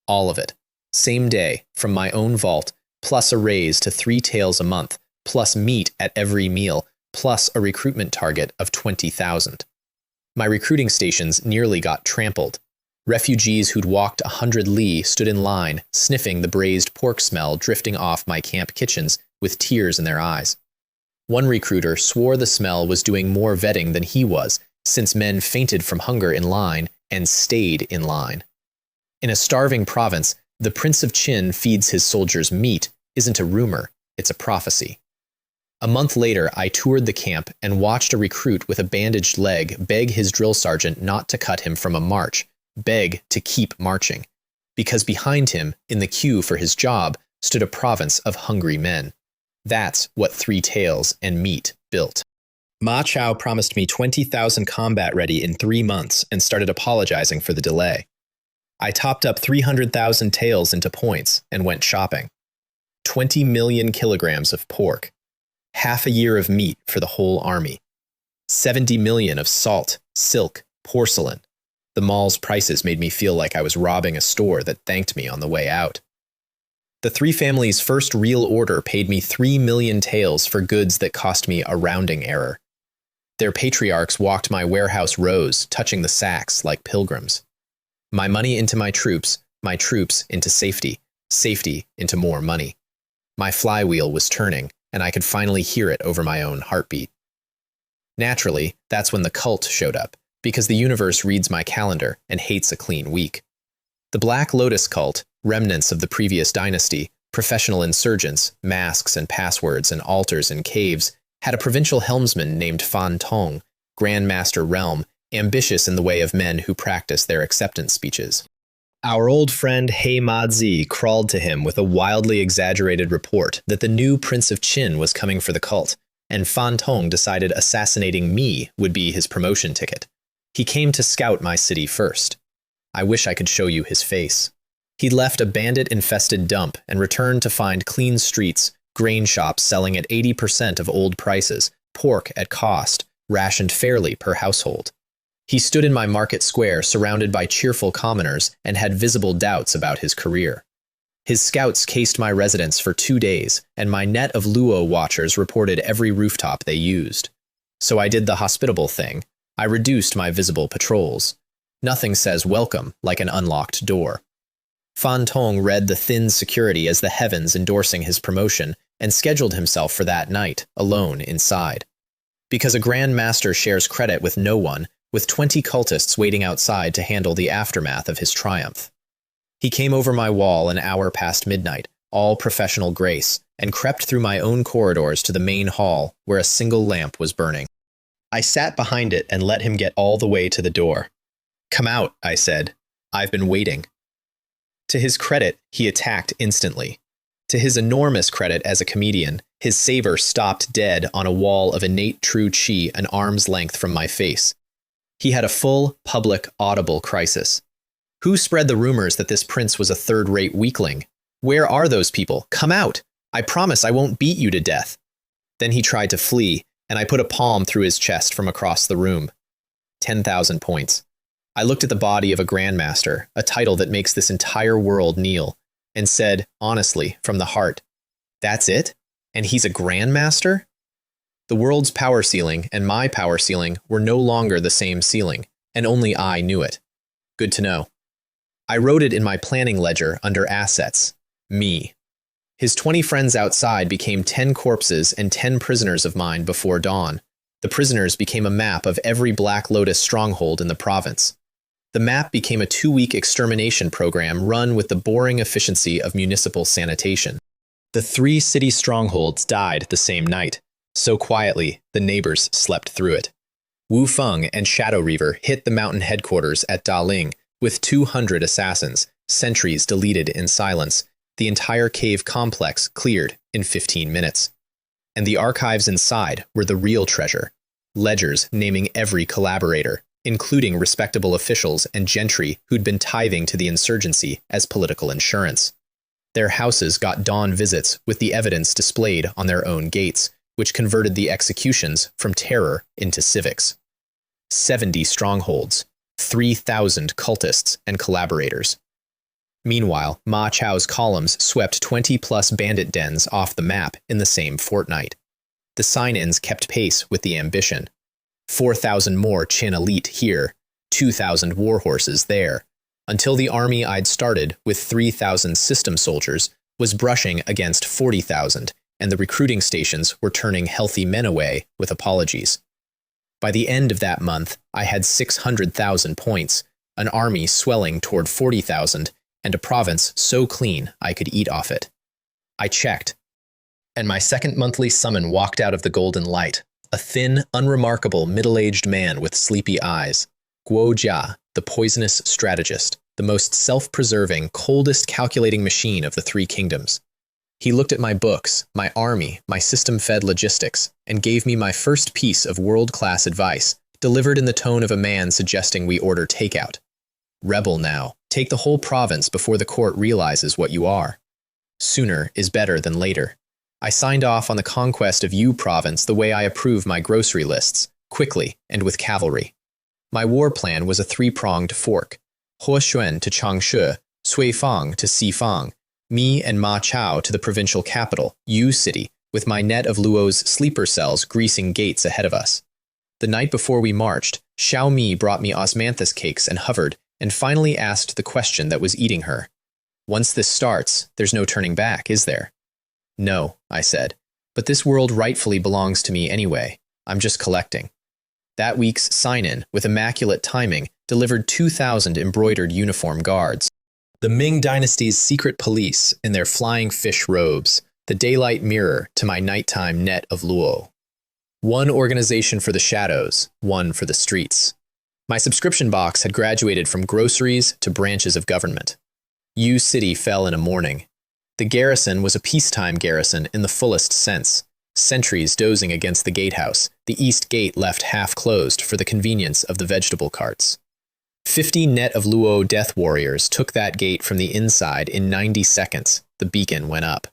All of it. Same day, from my own vault, plus a raise to 3 taels a month, plus meat at every meal, plus a recruitment target of 20,000. My recruiting stations nearly got trampled. Refugees who'd walked 100 li stood in line, sniffing the braised pork smell drifting off my camp kitchens with tears in their eyes. One recruiter swore the smell was doing more vetting than he was, since men fainted from hunger in line and stayed in line. In a starving province, the Prince of Qin feeds his soldiers meat isn't a rumor, it's a prophecy. A month later, I toured the camp and watched a recruit with a bandaged leg beg his drill sergeant not to cut him from a march, beg to keep marching, because behind him, in the queue for his job, stood a province of hungry men. That's what 3 taels and meat built. Ma Chao promised me 20,000 combat ready in 3 months and started apologizing for the delay. I topped up 300,000 taels into points and went shopping. 20 million kilograms of pork. Half a year of meat for the whole army. 70 million of salt, silk, porcelain. The mall's prices made me feel like I was robbing a store that thanked me on the way out. The 3 families' first real order paid me 3 million taels for goods that cost me a rounding error. Their patriarchs walked my warehouse rows, touching the sacks like pilgrims. My money into my troops into safety, safety into more money. My flywheel was turning, and I could finally hear it over my own heartbeat. Naturally, that's when the cult showed up, because the universe reads my calendar and hates a clean week. The Black Lotus cult, remnants of the previous dynasty, professional insurgents, masks and passwords and altars and caves, had a provincial helmsman named Fan Tong, Grand Master Realm, ambitious in the way of men who practice their acceptance speeches. Our old friend He Ma-zi crawled to him with a wildly exaggerated report that the new Prince of Qin was coming for the cult, and Fan Tong decided assassinating me would be his promotion ticket. He came to scout my city first. I wish I could show you his face. He'd left a bandit-infested dump and returned to find clean streets, grain shops selling at 80% of old prices, pork at cost, rationed fairly per household. He stood in my market square surrounded by cheerful commoners and had visible doubts about his career. His scouts cased my residence for 2 days, and my net of Luo watchers reported every rooftop they used. So I did the hospitable thing. I reduced my visible patrols. Nothing says welcome like an unlocked door. Fan Tong read the thin security as the heavens endorsing his promotion and scheduled himself for that night, alone inside. Because a Grand Master shares credit with no one, with 20 cultists waiting outside to handle the aftermath of his triumph. He came over my wall an hour past midnight, all professional grace, and crept through my own corridors to the main hall where a single lamp was burning. I sat behind it and let him get all the way to the door. "Come out," I said. "I've been waiting." To his credit, he attacked instantly. To his enormous credit as a comedian, his saber stopped dead on a wall of innate true chi an arm's length from my face. He had a full, public, audible crisis. Who spread the rumors that this prince was a third-rate weakling? Where are those people? Come out! I promise I won't beat you to death. Then he tried to flee, and I put a palm through his chest from across the room. 10,000 points. I looked at the body of a grandmaster, a title that makes this entire world kneel, and said, honestly, from the heart, "That's it? And he's a grandmaster?" The world's power ceiling and my power ceiling were no longer the same ceiling, and only I knew it. Good to know. I wrote it in my planning ledger under assets. Me. His 20 friends outside became 10 corpses and 10 prisoners of mine before dawn. The prisoners became a map of every Black Lotus stronghold in the province. The map became a 2-week extermination program run with the boring efficiency of municipal sanitation. The 3 city strongholds died the same night. So quietly, the neighbors slept through it. Wu Feng and Shadow Reaver hit the mountain headquarters at Daling with 200 assassins, sentries deleted in silence, the entire cave complex cleared in 15 minutes. And the archives inside were the real treasure. Ledgers naming every collaborator, including respectable officials and gentry who'd been tithing to the insurgency as political insurance. Their houses got dawn visits with the evidence displayed on their own gates, which converted the executions from terror into civics. 70 strongholds, 3,000 cultists and collaborators. Meanwhile, Ma Chao's columns swept 20-plus bandit dens off the map in the same fortnight. The sign-ins kept pace with the ambition. 4,000 more Qin elite here, 2,000 warhorses there, until the army I'd started with 3,000 system soldiers was brushing against 40,000, and the recruiting stations were turning healthy men away with apologies. By the end of that month, I had 600,000 points, an army swelling toward 40,000, and a province so clean I could eat off it. I checked, and my second monthly summon walked out of the golden light, a thin, unremarkable middle-aged man with sleepy eyes. Guo Jia, the poisonous strategist, the most self-preserving, coldest calculating machine of the 3 kingdoms. He looked at my books, my army, my system-fed logistics, and gave me my first piece of world-class advice, delivered in the tone of a man suggesting we order takeout. Rebel now. Take the whole province before the court realizes what you are. Sooner is better than later. I signed off on the conquest of Yu province the way I approve my grocery lists, quickly and with cavalry. My war plan was a 3-pronged fork. Huoxuan to Changshe, Suifang to Sifang, me and Ma Chao to the provincial capital, Yu City, with my net of Luo's sleeper cells greasing gates ahead of us. The night before we marched, Xiao Mi brought me osmanthus cakes and hovered, and finally asked the question that was eating her. Once this starts, there's no turning back, is there? No, I said, but this world rightfully belongs to me anyway. I'm just collecting. That week's sign-in, with immaculate timing, delivered 2,000 embroidered uniform guards. The Ming Dynasty's secret police in their flying fish robes, the daylight mirror to my nighttime net of Luo. One organization for the shadows, one for the streets. My subscription box had graduated from groceries to branches of government. Yu City fell in a mourning. The garrison was a peacetime garrison in the fullest sense. Sentries dozing against the gatehouse, the east gate left half closed for the convenience of the vegetable carts. 50 net of Luo death warriors took that gate from the inside in 90 seconds. The beacon went up.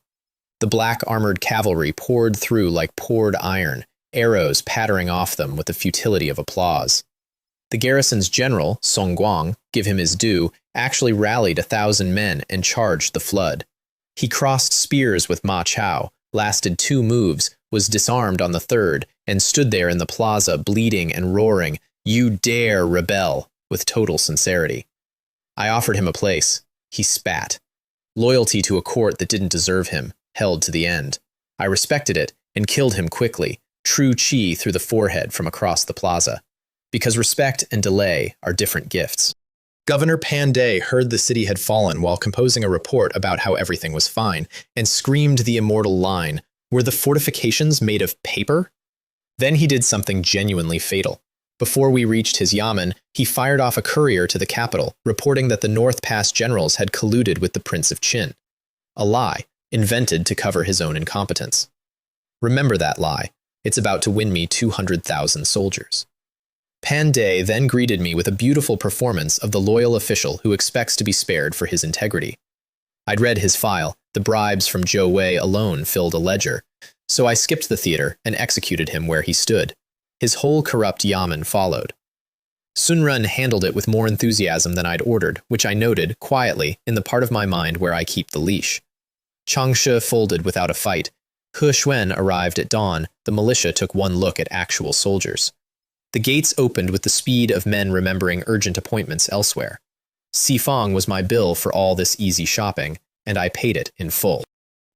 The black armored cavalry poured through like poured iron, arrows pattering off them with the futility of applause. The garrison's general, Song Guang, give him his due, actually rallied 1,000 men and charged the flood. He crossed spears with Ma Chao, lasted 2 moves, was disarmed on the 3rd, and stood there in the plaza bleeding and roaring, "You dare rebel," with total sincerity. I offered him a place. He spat. Loyalty to a court that didn't deserve him, held to the end. I respected it and killed him quickly, true chi through the forehead from across the plaza. Because respect and delay are different gifts. Governor Pandey heard the city had fallen while composing a report about how everything was fine, and screamed the immortal line, "Were the fortifications made of paper?" Then he did something genuinely fatal. Before we reached his yamen, he fired off a courier to the capital, reporting that the North Pass generals had colluded with the Prince of Qin. A lie, invented to cover his own incompetence. Remember that lie. It's about to win me 200,000 soldiers. Pandey then greeted me with a beautiful performance of the loyal official who expects to be spared for his integrity. I'd read his file. The bribes from Zhou Wei alone filled a ledger, so I skipped the theater and executed him where he stood. His whole corrupt yamen followed. Sun Ren handled it with more enthusiasm than I'd ordered, which I noted, quietly, in the part of my mind where I keep the leash. Changshe folded without a fight. He Xuan arrived at dawn. The militia took one look at actual soldiers. The gates opened with the speed of men remembering urgent appointments elsewhere. Sifang was my bill for all this easy shopping, and I paid it in full.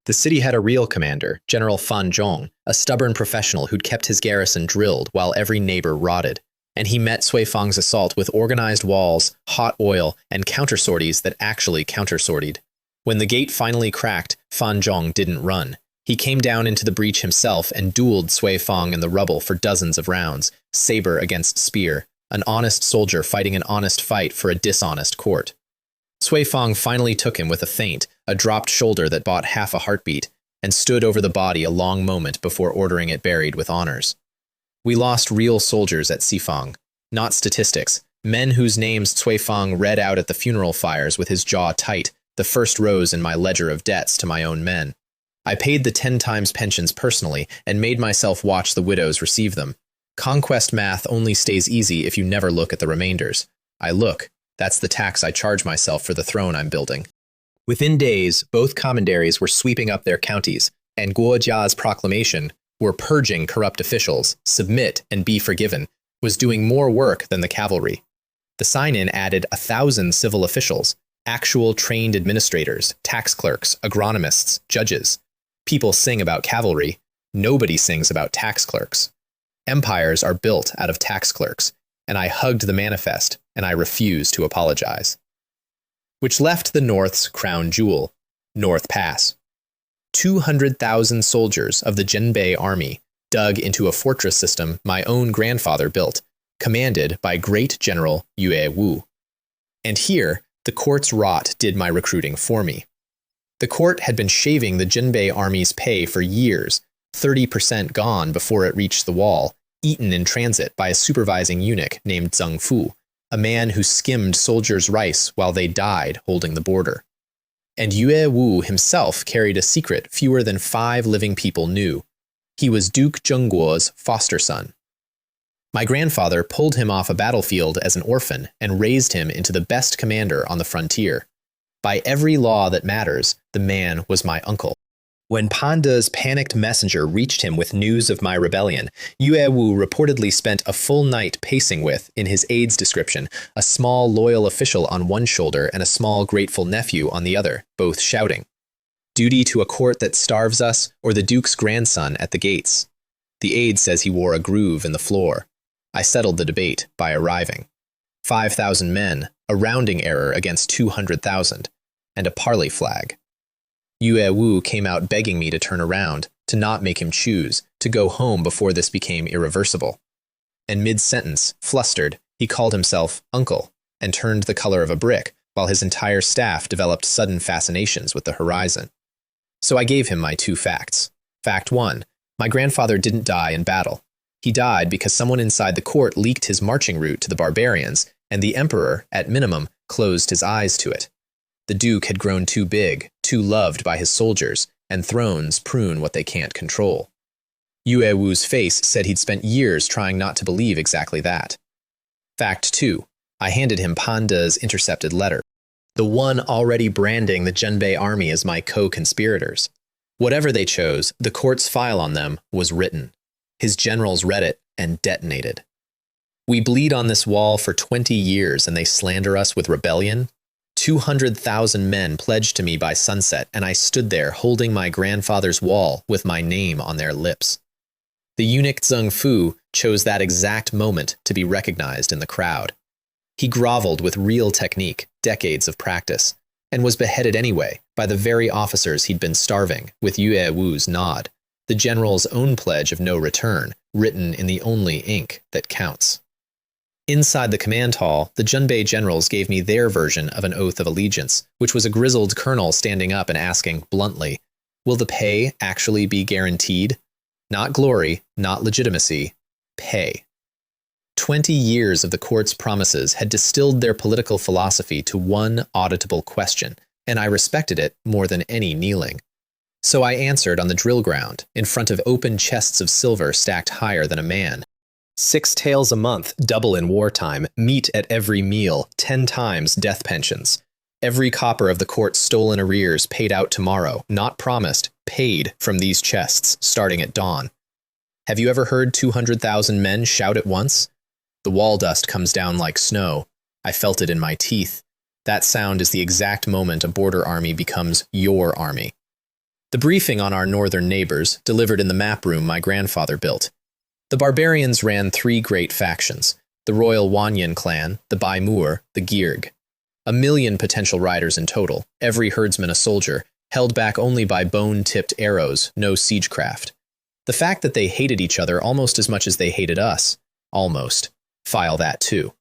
The city had a real commander, General Fan Zhong, a stubborn professional who'd kept his garrison drilled while every neighbor rotted, and he met Sui Fang's assault with organized walls, hot oil, and countersorties that actually countersortied. When the gate finally cracked, Fan Zhong didn't run. He came down into the breach himself and dueled Sui Fang in the rubble for dozens of rounds, saber against spear, an honest soldier fighting an honest fight for a dishonest court. Sui Fang finally took him with a feint, a dropped shoulder that bought half a heartbeat, and stood over the body a long moment before ordering it buried with honors. We lost real soldiers at Sifang, not statistics, men whose names Sui Fang read out at the funeral fires with his jaw tight, the first rows in my ledger of debts to my own men. I paid the 10 times pensions personally and made myself watch the widows receive them. Conquest math only stays easy if you never look at the remainders. I look. That's the tax I charge myself for the throne I'm building. Within days, both commanderies were sweeping up their counties, and Guo Jia's proclamation, "We're purging corrupt officials, submit and be forgiven," was doing more work than the cavalry. The sign-in added 1,000 civil officials, actual trained administrators, tax clerks, agronomists, judges. People sing about cavalry. Nobody sings about tax clerks. Empires are built out of tax clerks, and I hugged the manifest, and I refused to apologize. Which left the North's crown jewel, North Pass. 200,000 soldiers of the Jinbei army dug into a fortress system my own grandfather built, commanded by Great General Yue Wu. And here, the court's rot did my recruiting for me. The court had been shaving the Jinbei army's pay for years, 30% gone before it reached the wall, eaten in transit by a supervising eunuch named Zheng Fu, a man who skimmed soldiers' rice while they died holding the border. And Yue Wu himself carried a secret fewer than 5 living people knew. He was Duke Zhengguo's foster son. My grandfather pulled him off a battlefield as an orphan and raised him into the best commander on the frontier. By every law that matters, the man was my uncle. When Panda's panicked messenger reached him with news of my rebellion, Yue Wu reportedly spent a full night pacing with, in his aide's description, a small loyal official on one shoulder and a small grateful nephew on the other, both shouting, "Duty to a court that starves us, or the Duke's grandson at the gates." The aide says he wore a groove in the floor. I settled the debate by arriving. 5,000 men, a rounding error against 200,000, and a parley flag. Yue Wu came out begging me to turn around, to not make him choose, to go home before this became irreversible. And mid-sentence, flustered, he called himself uncle and turned the color of a brick, while his entire staff developed sudden fascinations with the horizon. So I gave him my 2 facts. Fact 1, my grandfather didn't die in battle. He died because someone inside the court leaked his marching route to the barbarians, and the emperor, at minimum, closed his eyes to it. The Duke had grown too big, too loved by his soldiers, and thrones prune what they can't control. Yue Wu's face said he'd spent years trying not to believe exactly that. Fact 2, I handed him Panda's intercepted letter, the one already branding the Junbei army as my co-conspirators. Whatever they chose, the court's file on them was written. His generals read it and detonated. We bleed on this wall for 20 years and they slander us with rebellion? 200,000 men pledged to me by sunset, and I stood there holding my grandfather's wall with my name on their lips. The eunuch Zheng Fu chose that exact moment to be recognized in the crowd. He groveled with real technique, decades of practice, and was beheaded anyway by the very officers he'd been starving with Yue Wu's nod, the general's own pledge of no return, written in the only ink that counts. Inside the command hall, the Junbei generals gave me their version of an oath of allegiance, which was a grizzled colonel standing up and asking bluntly, "Will the pay actually be guaranteed? Not glory, not legitimacy, pay." 20 years of the court's promises had distilled their political philosophy to one auditable question, and I respected it more than any kneeling. So I answered on the drill ground, in front of open chests of silver stacked higher than a man. 6 taels a month, double in wartime, meat at every meal, 10 times death pensions. Every copper of the court's stolen arrears paid out tomorrow, not promised, paid from these chests, starting at dawn. Have you ever heard 200,000 men shout at once? The wall dust comes down like snow. I felt it in my teeth. That sound is the exact moment a border army becomes your army. The briefing on our northern neighbors, delivered in the map room my grandfather built. The barbarians ran 3 great factions, the Royal Wanyan clan, the Bai Moor, the Girg. 1 million potential riders in total, every herdsman a soldier, held back only by bone-tipped arrows, no siegecraft. The fact that they hated each other almost as much as they hated us. Almost. File that too.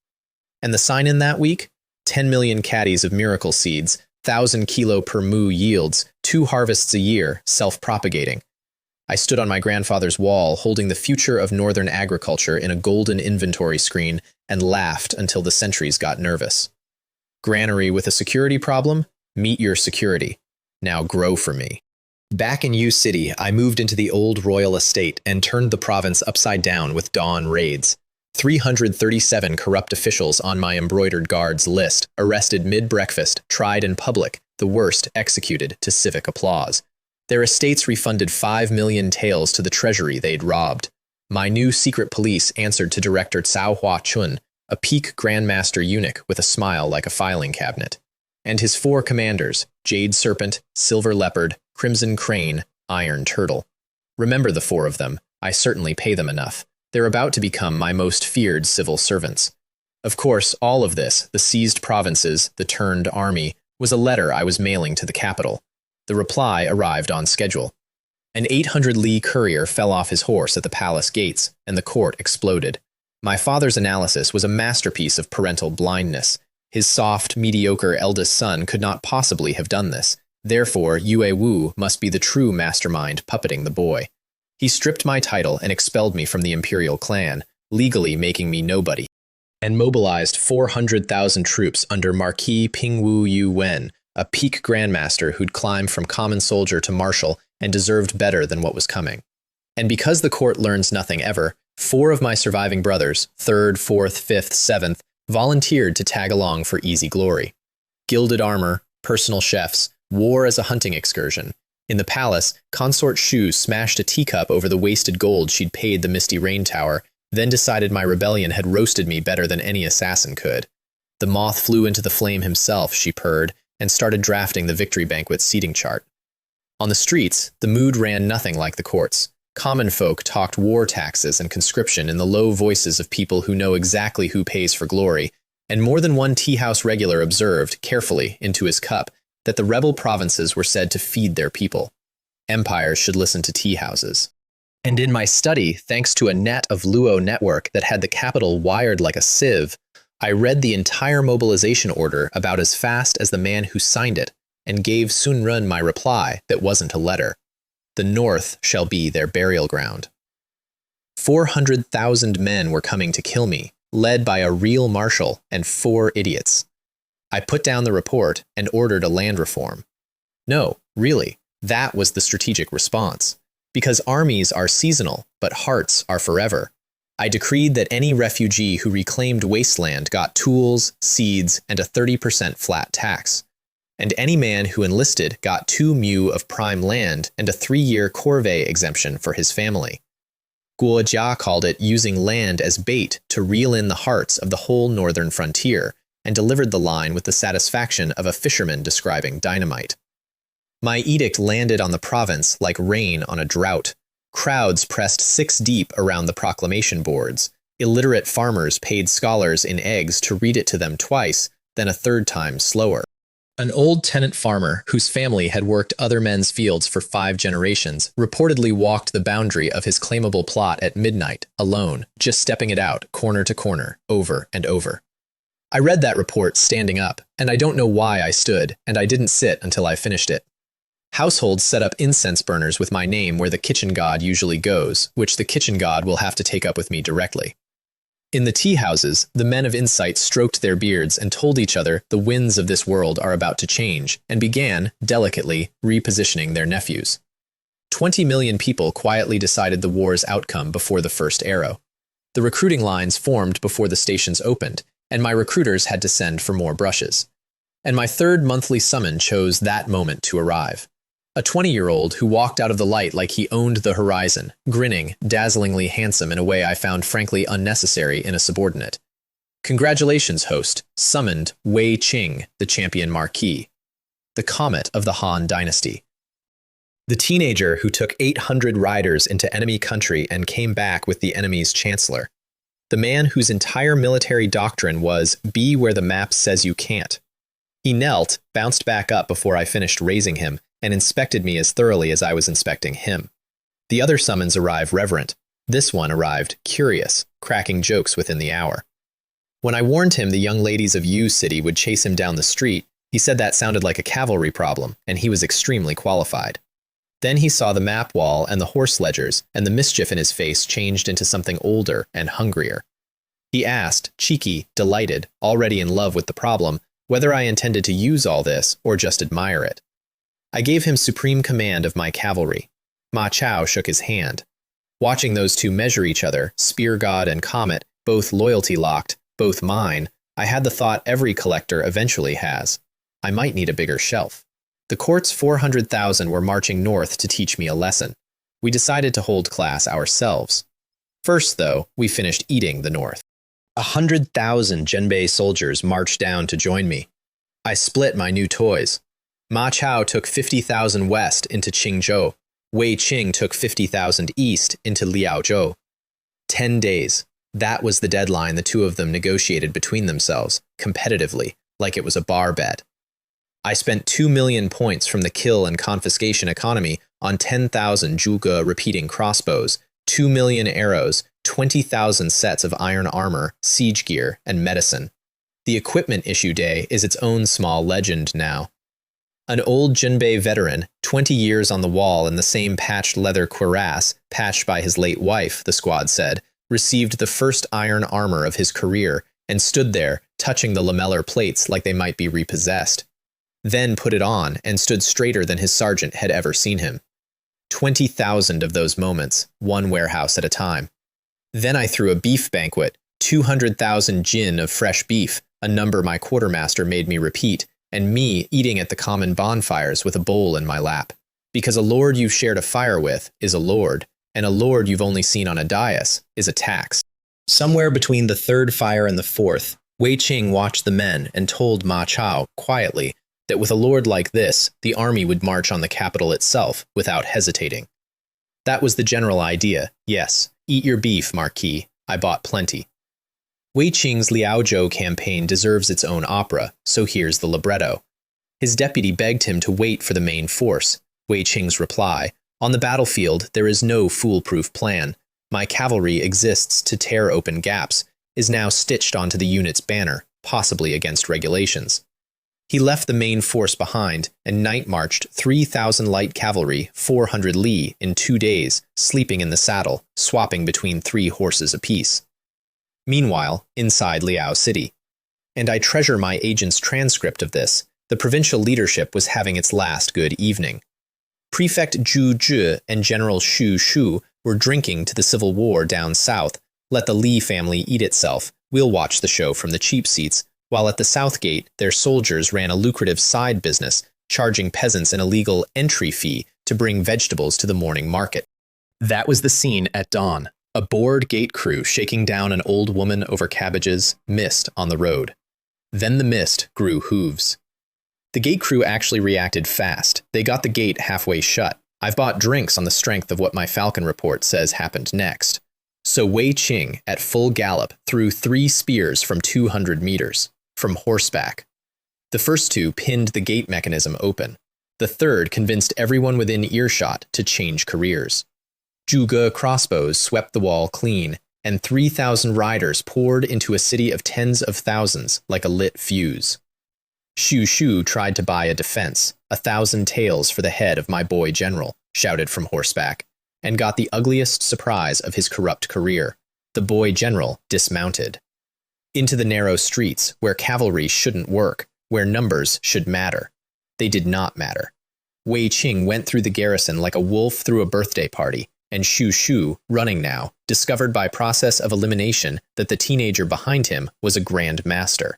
And the sign-in that week? 10 million caddies of miracle seeds, 1,000 kilo per moo yields, 2 harvests a year, self-propagating. I stood on my grandfather's wall, holding the future of northern agriculture in a golden inventory screen, and laughed until the sentries got nervous. Granary with a security problem? Meet your security. Now grow for me. Back in U City, I moved into the old royal estate and turned the province upside down with dawn raids. 337 corrupt officials on my embroidered guards list, arrested mid-breakfast, tried in public, the worst executed to civic applause. Their estates refunded 5 million taels to the treasury they'd robbed. My new secret police answered to Director Cao Hua Chun, a peak grandmaster eunuch with a smile like a filing cabinet. And his 4 commanders, Jade Serpent, Silver Leopard, Crimson Crane, Iron Turtle. Remember the 4 of them. I certainly pay them enough. They're about to become my most feared civil servants. Of course, all of this, the seized provinces, the turned army, was a letter I was mailing to the capital. The reply arrived on schedule. An 800-li courier fell off his horse at the palace gates, and the court exploded. My father's analysis was a masterpiece of parental blindness. His soft, mediocre eldest son could not possibly have done this. Therefore, Yue Wu must be the true mastermind puppeting the boy. He stripped my title and expelled me from the imperial clan, legally making me nobody, and mobilized 400,000 troops under Marquis Pingwu Yu Wen, a peak grandmaster who'd climbed from common soldier to marshal and deserved better than what was coming. And because the court learns nothing ever, 4 of my surviving brothers, 3rd, 4th, 5th, 7th, volunteered to tag along for easy glory. Gilded armor, personal chefs, war as a hunting excursion. In the palace, Consort Shu smashed a teacup over the wasted gold she'd paid the Misty Rain Tower, then decided my rebellion had roasted me better than any assassin could. The moth flew into the flame himself, she purred, and started drafting the victory banquet seating chart. On the streets, the mood ran nothing like the courts. Common folk talked war taxes and conscription in the low voices of people who know exactly who pays for glory, and more than one tea-house regular observed, carefully, into his cup, that the rebel provinces were said to feed their people. Empires should listen to tea-houses. And in my study, thanks to a net of Luo network that had the capital wired like a sieve, I read the entire mobilization order about as fast as the man who signed it, and gave Sun Run my reply that wasn't a letter. The North shall be their burial ground. 400,000 men were coming to kill me, led by a real marshal and 4 idiots. I put down the report and ordered a land reform. No, really, that was the strategic response. Because armies are seasonal, but hearts are forever. I decreed that any refugee who reclaimed wasteland got tools, seeds, and a 30% flat tax. And any man who enlisted got 2 mu of prime land and a 3-year corvée exemption for his family. Guo Jia called it using land as bait to reel in the hearts of the whole northern frontier, and delivered the line with the satisfaction of a fisherman describing dynamite. My edict landed on the province like rain on a drought. Crowds pressed 6 deep around the proclamation boards. Illiterate farmers paid scholars in eggs to read it to them twice, then a 3rd time slower. An old tenant farmer, whose family had worked other men's fields for 5 generations, reportedly walked the boundary of his claimable plot at midnight, alone, just stepping it out, corner to corner, over and over. I read that report standing up, and I don't know why I stood, and I didn't sit until I finished it. Households set up incense burners with my name where the kitchen god usually goes, which the kitchen god will have to take up with me directly. In the tea houses, the men of insight stroked their beards and told each other the winds of this world are about to change, and began, delicately, repositioning their nephews. 20 million people quietly decided the war's outcome before the first arrow. The recruiting lines formed before the stations opened, and my recruiters had to send for more brushes. And my 3rd monthly summon chose that moment to arrive. A 20-year-old who walked out of the light like he owned the horizon, grinning, dazzlingly handsome in a way I found frankly unnecessary in a subordinate. Congratulations, host, summoned Wei Qing, the champion marquis, the comet of the Han dynasty. The teenager who took 800 riders into enemy country and came back with the enemy's chancellor. The man whose entire military doctrine was, be where the map says you can't. He knelt, bounced back up before I finished raising him, and inspected me as thoroughly as I was inspecting him. The other summons arrived reverent. This one arrived curious, cracking jokes within the hour. When I warned him the young ladies of Yu City would chase him down the street, he said that sounded like a cavalry problem, and he was extremely qualified. Then he saw the map wall and the horse ledgers, and the mischief in his face changed into something older and hungrier. He asked, cheeky, delighted, already in love with the problem, whether I intended to use all this or just admire it. I gave him supreme command of my cavalry. Ma Chao shook his hand. Watching those two measure each other, spear god and comet, both loyalty locked, both mine, I had the thought every collector eventually has. I might need a bigger shelf. The court's 400,000 were marching north to teach me a lesson. We decided to hold class ourselves. First, though, we finished eating the north. 100,000 Genbei soldiers marched down to join me. I split my new toys. Ma Chao took 50,000 west into Qingzhou. Wei Qing took 50,000 east into Liaozhou. 10 days. That was the deadline the two of them negotiated between themselves, competitively, like it was a bar bet. I spent 2 million points from the kill and confiscation economy on 10,000 Zhuge repeating crossbows, 2 million arrows, 20,000 sets of iron armor, siege gear, and medicine. The equipment issue day is its own small legend now. An old Jinbei veteran, 20 years on the wall in the same patched leather cuirass, patched by his late wife, the squad said, received the first iron armor of his career and stood there, touching the lamellar plates like they might be repossessed. Then put it on and stood straighter than his sergeant had ever seen him. 20,000 of those moments, one warehouse at a time. Then I threw a beef banquet, 200,000 jin of fresh beef, a number my quartermaster made me repeat, and me eating at the common bonfires with a bowl in my lap. because a lord you've shared a fire with is a lord, and a lord you've only seen on a dais is a tax. Somewhere between the third fire and the fourth, Wei Qing watched the men and told Ma Chao quietly that with a lord like this, the army would march on the capital itself without hesitating. That was the general idea, yes. Eat your beef, Marquis. I bought plenty. Wei Qing's Liaozhou campaign deserves its own opera, so here's the libretto. His deputy begged him to wait for the main force. Wei Qing's reply, on the battlefield, there is no foolproof plan. My cavalry exists to tear open gaps, is now stitched onto the unit's banner, possibly against regulations. He left the main force behind and night-marched 3,000 light cavalry 400 li in 2 days, sleeping in the saddle, swapping between 3 horses apiece. Meanwhile, inside Liao City. And I treasure my agent's transcript of this, the provincial leadership was having its last good evening. Prefect Zhu Zhi and General Xu Shu were drinking to the civil war down south. Let the Li family eat itself, we'll watch the show from the cheap seats, while at the south gate, their soldiers ran a lucrative side business, charging peasants an illegal entry fee to bring vegetables to the morning market. That was the scene at dawn. A bored gate crew shaking down an old woman over cabbages, mist on the road. Then the mist grew hooves. The gate crew actually reacted fast. They got the gate halfway shut. I've bought drinks on the strength of what my Falcon report says happened next. So Wei Qing, at full gallop, threw 3 spears from 200 meters, from horseback. The first 2 pinned the gate mechanism open. The third convinced everyone within earshot to change careers. Zhuge crossbows swept the wall clean, and 3,000 riders poured into a city of tens of thousands like a lit fuse. Xu Shu tried to buy a defense, 1,000 taels for the head of my boy general, shouted from horseback, and got the ugliest surprise of his corrupt career. The boy general dismounted. Into the narrow streets, where cavalry shouldn't work, where numbers should matter. They did not matter. Wei Qing went through the garrison like a wolf through a birthday party, and Xu Shu, running now, discovered by process of elimination that the teenager behind him was a grand master.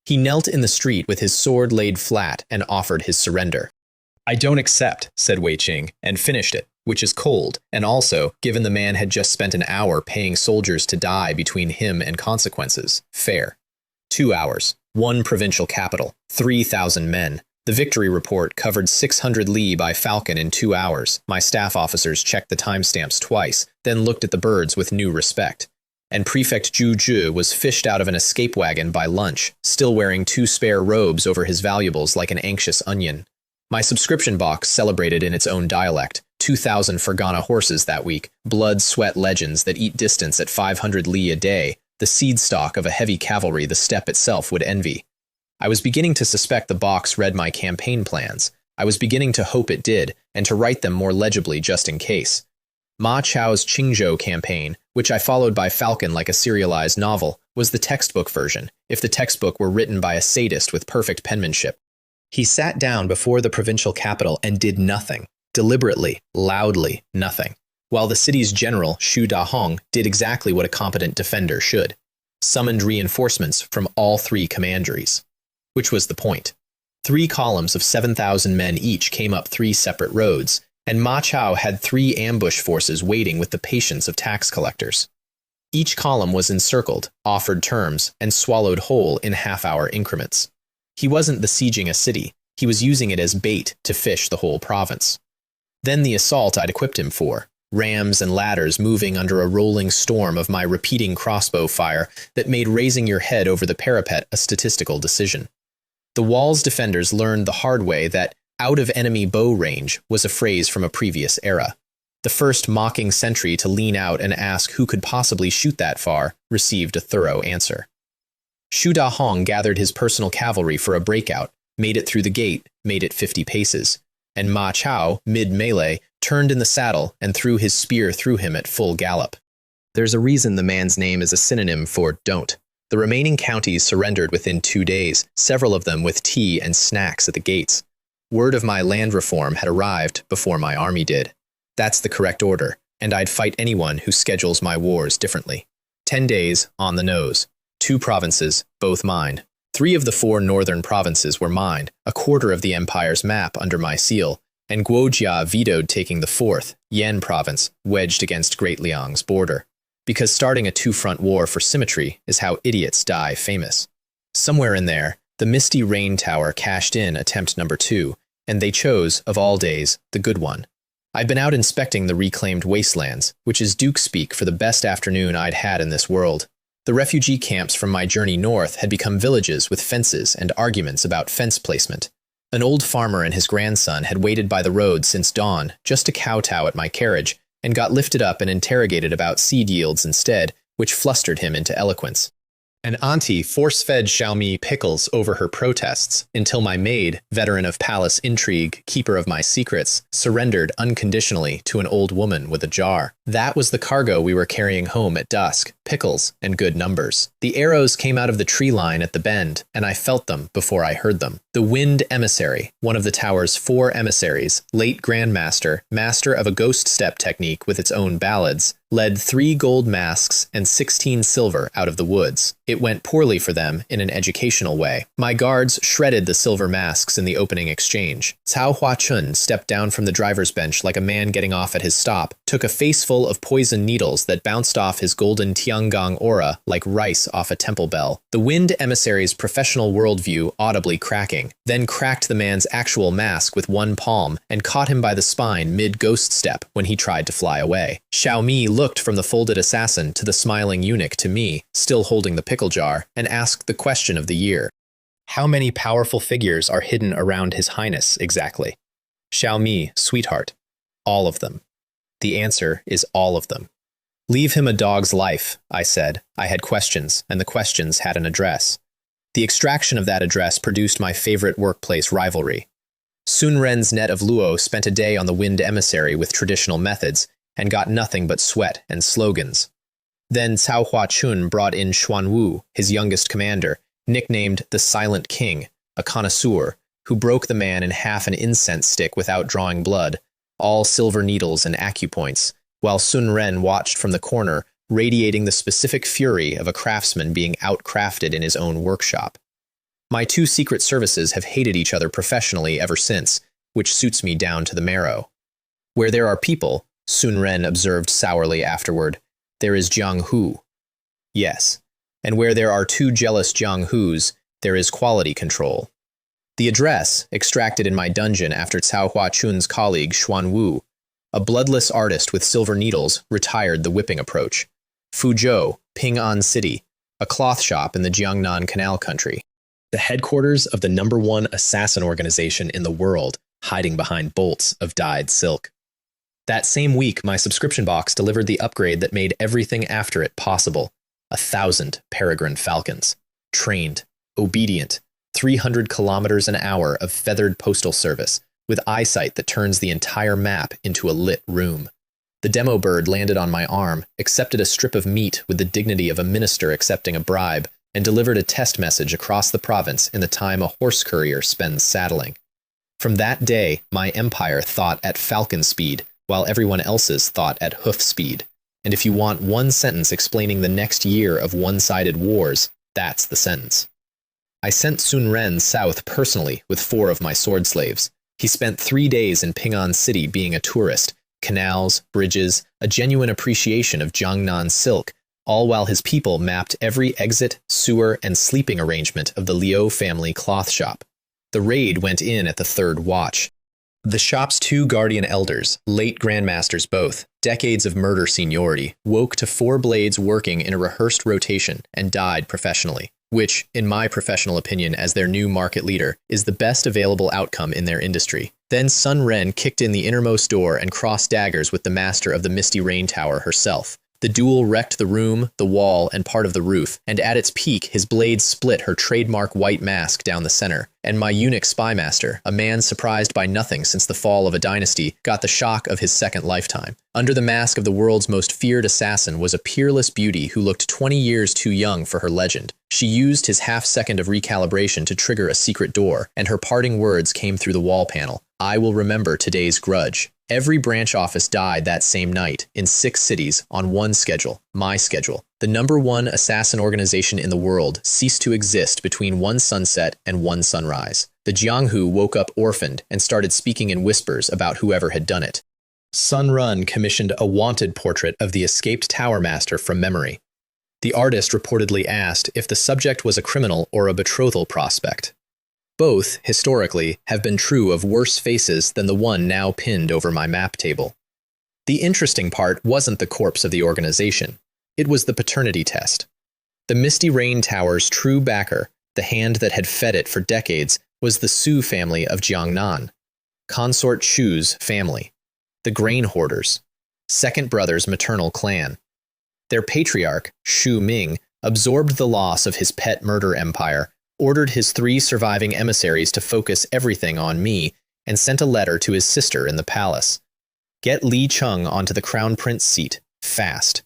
He knelt in the street with his sword laid flat and offered his surrender. I don't accept, said Wei Qing, and finished it, which is cold, and also, given the man had just spent an hour paying soldiers to die between him and consequences, fair. 2 hours, 1 provincial capital, 3,000 men. The victory report covered 600 li by Falcon in 2 hours. My staff officers checked the timestamps twice, then looked at the birds with new respect. And Prefect Zhu Zhi was fished out of an escape wagon by lunch, still wearing 2 spare robes over his valuables like an anxious onion. My subscription box celebrated in its own dialect, 2,000 Fergana horses that week, blood sweat legends that eat distance at 500 li a day, the seed stock of a heavy cavalry the steppe itself would envy. I was beginning to suspect the box read my campaign plans. I was beginning to hope it did, and to write them more legibly just in case. Ma Chao's Qingzhou campaign, which I followed by Falcon like a serialized novel, was the textbook version, if the textbook were written by a sadist with perfect penmanship. He sat down before the provincial capital and did nothing, deliberately, loudly, nothing, while the city's general, Xu Dahong, did exactly what a competent defender should. Summoned reinforcements from all 3 commanderies. Which was the point. 3 columns of 7,000 men each came up 3 separate roads, and Ma Chao had 3 ambush forces waiting with the patience of tax collectors. Each column was encircled, offered terms, and swallowed whole in half-hour increments. He wasn't besieging a city, he was using it as bait to fish the whole province. Then the assault I'd equipped him for, rams and ladders moving under a rolling storm of my repeating crossbow fire that made raising your head over the parapet a statistical decision. The wall's defenders learned the hard way that out of enemy bow range was a phrase from a previous era. The first mocking sentry to lean out and ask who could possibly shoot that far received a thorough answer. Xu Dahong gathered his personal cavalry for a breakout, made it through the gate, made it 50 paces, and Ma Chao, mid-melee, turned in the saddle and threw his spear through him at full gallop. There's a reason the man's name is a synonym for don't. The remaining counties surrendered within 2 days, several of them with tea and snacks at the gates. Word of my land reform had arrived before my army did. That's the correct order, and I'd fight anyone who schedules my wars differently. 10 days, on the nose. 2 provinces, both mine. 3 of the 4 northern provinces were mine, a quarter of the empire's map under my seal, and Guojia vetoed taking the 4th, Yan province, wedged against Great Liang's border. Because starting a two-front war for symmetry is how idiots die famous. Somewhere in there, the Misty Rain Tower cashed in attempt number 2, and they chose, of all days, the good one. I'd been out inspecting the reclaimed wastelands, which is Duke speak for the best afternoon I'd had in this world. The refugee camps from my journey north had become villages with fences and arguments about fence placement. An old farmer and his grandson had waited by the road since dawn just to kowtow at my carriage, and got lifted up and interrogated about seed yields instead, which flustered him into eloquence. An auntie force-fed Xiaomi pickles over her protests until my maid, veteran of palace intrigue, keeper of my secrets, surrendered unconditionally to an old woman with a jar. That was the cargo we were carrying home at dusk, pickles and good numbers. The arrows came out of the tree line at the bend, and I felt them before I heard them. The Wind Emissary, one of the tower's 4 emissaries, late Grandmaster, master of a ghost step technique with its own ballads, led 3 gold masks and 16 silver out of the woods. It went poorly for them in an educational way. My guards shredded the silver masks in the opening exchange. Cao Huachun stepped down from the driver's bench like a man getting off at his stop, took a face full of poison needles that bounced off his golden Tiangong aura like rice off a temple bell. The Wind Emissary's professional worldview audibly cracking, then cracked the man's actual mask with one palm and caught him by the spine mid-ghost step when he tried to fly away. Xiaomi looked from the folded assassin to the smiling eunuch to me, still holding the pickle jar, and asked the question of the year. How many powerful figures are hidden around His Highness exactly? Xiaomi, sweetheart. All of them. The answer is all of them. Leave him a dog's life, I said. I had questions, and the questions had an address. The extraction of that address produced my favorite workplace rivalry. Sun Ren's net of Luo spent a day on the Wind Emissary with traditional methods, and got nothing but sweat and slogans. Then Cao Huachun brought in Xuan Wu, his youngest commander, nicknamed the Silent King, a connoisseur, who broke the man in half an incense stick without drawing blood, all silver needles and acupoints, while Sun Ren watched from the corner, radiating the specific fury of a craftsman being outcrafted in his own workshop. My 2 secret services have hated each other professionally ever since, which suits me down to the marrow. Where there are people, Sun Ren observed sourly afterward, there is Jiang Hu. Yes, and where there are 2 jealous Jiang Hus, there is quality control. The address, extracted in my dungeon after Cao Huachun's colleague Xuan Wu, a bloodless artist with silver needles, retired the whipping approach. Fuzhou, Ping'an City, a cloth shop in the Jiangnan Canal country. The headquarters of the #1 assassin organization in the world, hiding behind bolts of dyed silk. That same week, my subscription box delivered the upgrade that made everything after it possible. 1,000 peregrine falcons. Trained, obedient, 300 kilometers an hour of feathered postal service, with eyesight that turns the entire map into a lit room. The demo bird landed on my arm, accepted a strip of meat with the dignity of a minister accepting a bribe, and delivered a test message across the province in the time a horse courier spends saddling. From that day, my empire thought at falcon speed, while everyone else's thought at hoof speed. And if you want one sentence explaining the next year of one-sided wars, that's the sentence. I sent Sun Ren south personally with 4 of my sword slaves. He spent 3 days in Ping'an City being a tourist, canals, bridges, a genuine appreciation of Jiangnan silk, all while his people mapped every exit, sewer, and sleeping arrangement of the Liu family cloth shop. The raid went in at the 3rd watch. The shop's 2 guardian elders, late grandmasters both, decades of murder seniority, woke to 4 blades working in a rehearsed rotation and died professionally, which, in my professional opinion as their new market leader, is the best available outcome in their industry. Then Sun Ren kicked in the innermost door and crossed daggers with the master of the Misty Rain Tower herself. The duel wrecked the room, the wall, and part of the roof, and at its peak his blade split her trademark white mask down the center. And my eunuch spymaster, a man surprised by nothing since the fall of a dynasty, got the shock of his second lifetime. Under the mask of the world's most feared assassin was a peerless beauty who looked 20 years too young for her legend. She used his half-second of recalibration to trigger a secret door, and her parting words came through the wall panel. I will remember today's grudge. Every branch office died that same night, in 6 cities, on one schedule, my schedule. The #1 assassin organization in the world ceased to exist between one sunset and one sunrise. The Jianghu woke up orphaned and started speaking in whispers about whoever had done it. Sun Run commissioned a wanted portrait of the escaped Tower Master from memory. The artist reportedly asked if the subject was a criminal or a betrothal prospect. Both, historically, have been true of worse faces than the one now pinned over my map table. The interesting part wasn't the corpse of the organization. It was the paternity test. The Misty Rain Tower's true backer, the hand that had fed it for decades, was the Su family of Jiangnan, Consort Chu's family, the Grain Hoarders, second brother's maternal clan. Their patriarch, Shu Ming, absorbed the loss of his pet murder empire, ordered his 3 surviving emissaries to focus everything on me, and sent a letter to his sister in the palace. Get Li Cheng onto the crown prince seat, fast.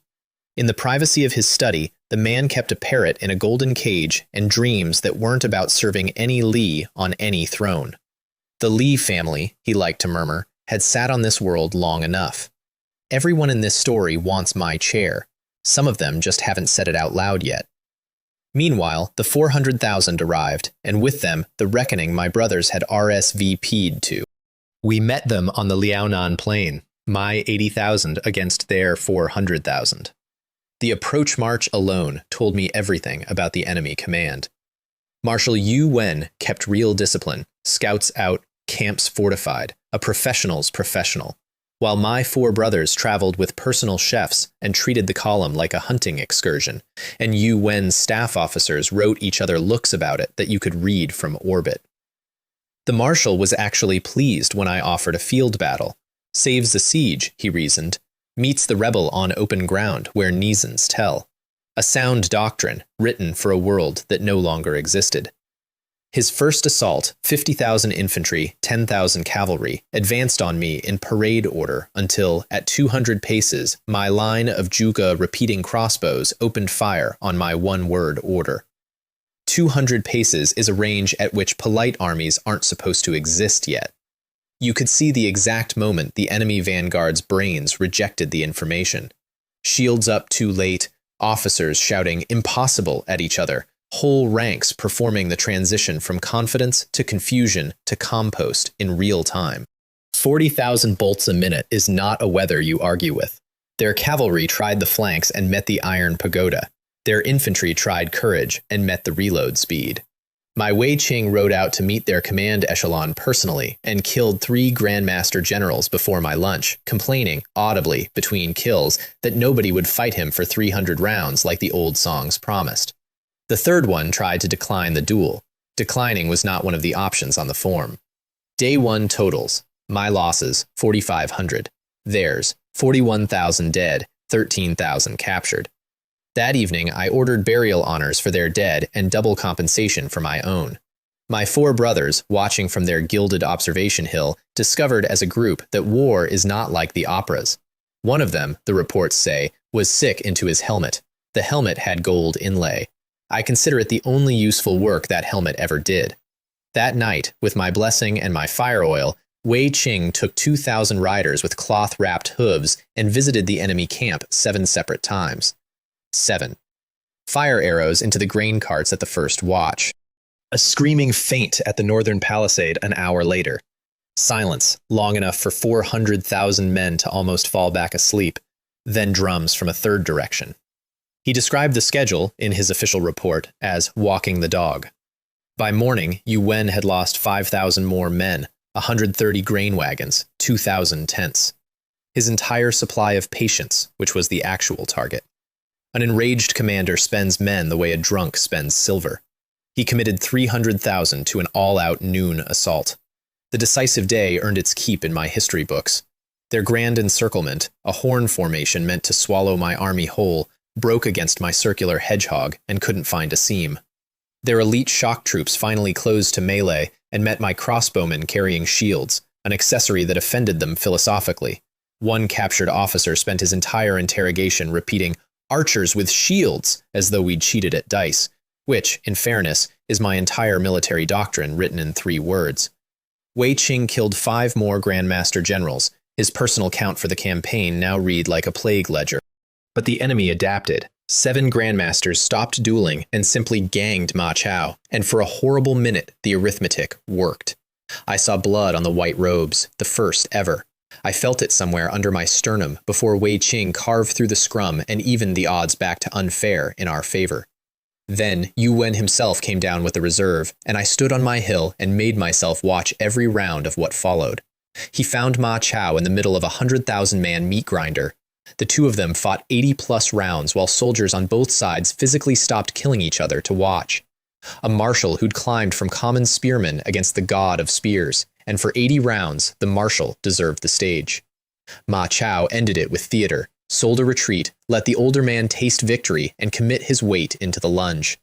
In the privacy of his study, the man kept a parrot in a golden cage and dreams that weren't about serving any Li on any throne. The Li family, he liked to murmur, had sat on this world long enough. Everyone in this story wants my chair. Some of them just haven't said it out loud yet. Meanwhile, the 400,000 arrived, and with them, the reckoning my brothers had RSVP'd to. We met them on the Liaonan plain, my 80,000 against their 400,000. The approach march alone told me everything about the enemy command. Marshal Yu Wen kept real discipline, scouts out, camps fortified, a professional's professional, while my 4 brothers traveled with personal chefs and treated the column like a hunting excursion, and Yu Wen's staff officers wrote each other looks about it that you could read from orbit. The marshal was actually pleased when I offered a field battle. Saves the siege, he reasoned. Meets the rebel on open ground where Nizans tell. A sound doctrine, written for a world that no longer existed. His first assault, 50,000 infantry, 10,000 cavalry, advanced on me in parade order until, at 200 paces, my line of Juga repeating crossbows opened fire on my one-word order. 200 paces is a range at which polite armies aren't supposed to exist yet. You could see the exact moment the enemy vanguard's brains rejected the information. Shields up too late, officers shouting "impossible" at each other, whole ranks performing the transition from confidence to confusion to compost in real time. 40,000 bolts a minute is not a weather you argue with. Their cavalry tried the flanks and met the iron pagoda. Their infantry tried courage and met the reload speed. My Wei Qing rode out to meet their command echelon personally and killed 3 Grandmaster generals before my lunch, complaining, audibly, between kills, that nobody would fight him for 300 rounds like the old songs promised. The third one tried to decline the duel. Declining was not one of the options on the form. Day 1 totals. My losses, 4,500. Theirs, 41,000 dead, 13,000 captured. That evening, I ordered burial honors for their dead and double compensation for my own. My 4 brothers, watching from their gilded observation hill, discovered as a group that war is not like the operas. One of them, the reports say, was sick into his helmet. The helmet had gold inlay. I consider it the only useful work that helmet ever did. That night, with my blessing and my fire oil, Wei Qing took 2,000 riders with cloth-wrapped hooves and visited the enemy camp 7 separate times. 7. Fire arrows into the grain carts at the first watch. A screaming feint at the northern palisade an hour later. Silence, long enough for 400,000 men to almost fall back asleep. Then drums from a third direction. He described the schedule, in his official report, as walking the dog. By morning, Yu Wen had lost 5,000 more men, 130 grain wagons, 2,000 tents. His entire supply of patience, which was the actual target. An enraged commander spends men the way a drunk spends silver. He committed 300,000 to an all-out noon assault. The decisive day earned its keep in my history books. Their grand encirclement, a horn formation meant to swallow my army whole, broke against my circular hedgehog and couldn't find a seam. Their elite shock troops finally closed to melee and met my crossbowmen carrying shields, an accessory that offended them philosophically. One captured officer spent his entire interrogation repeating, "Archers with shields," as though we'd cheated at dice, which, in fairness, is my entire military doctrine written in 3 words. Wei Qing killed 5 more Grandmaster generals. His personal count for the campaign now read like a plague ledger. But the enemy adapted, 7 grandmasters stopped dueling and simply ganged Ma Chao, and for a horrible minute the arithmetic worked. I saw blood on the white robes, the first ever. I felt it somewhere under my sternum before Wei Qing carved through the scrum and evened the odds back to unfair in our favor. Then Yu Wen himself came down with the reserve, and I stood on my hill and made myself watch every round of what followed. He found Ma Chao in the middle of a 100,000-man meat grinder. The two of them fought 80-plus rounds while soldiers on both sides physically stopped killing each other to watch. A marshal who'd climbed from common spearman against the god of spears, and for 80 rounds, the marshal deserved the stage. Ma Chao ended it with theater, sold a retreat, let the older man taste victory and commit his weight into the lunge.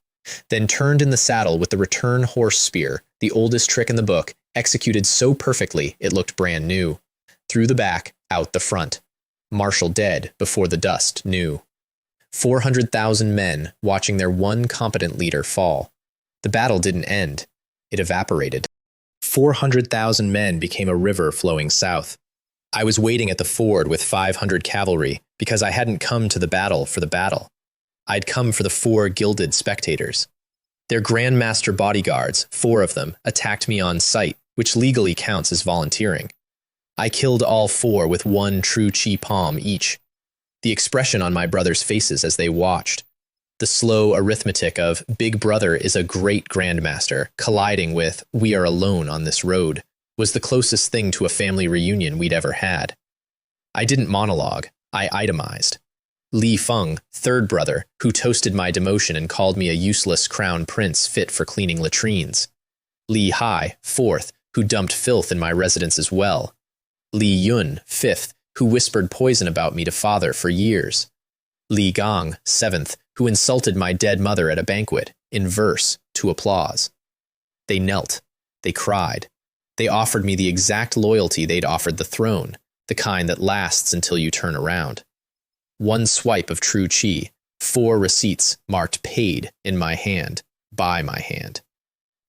Then turned in the saddle with the return horse spear, the oldest trick in the book, executed so perfectly it looked brand new. Through the back, out the front. Marshal dead before the dust knew. 400,000 men watching their one competent leader fall. The battle didn't end. It evaporated. 400,000 men became a river flowing south. I was waiting at the ford with 500 cavalry because I hadn't come to the battle for the battle. I'd come for the 4 gilded spectators. Their grandmaster bodyguards, 4 of them, attacked me on sight, which legally counts as volunteering. I killed all 4 with 1 true chi palm each. The expression on my brothers' faces as they watched. The slow arithmetic of Big Brother is a great grandmaster colliding with we are alone on this road was the closest thing to a family reunion we'd ever had. I didn't monologue, I itemized. Li Feng, 3rd brother, who toasted my demotion and called me a useless crown prince fit for cleaning latrines. Li Hai, 4th, who dumped filth in my residence as well. Li Yun, 5th, who whispered poison about me to father for years. Li Gang, 7th, who insulted my dead mother at a banquet, in verse, to applause. They knelt. They cried. They offered me the exact loyalty they'd offered the throne, the kind that lasts until you turn around. 1 swipe of true chi, 4 receipts marked paid in my hand, by my hand.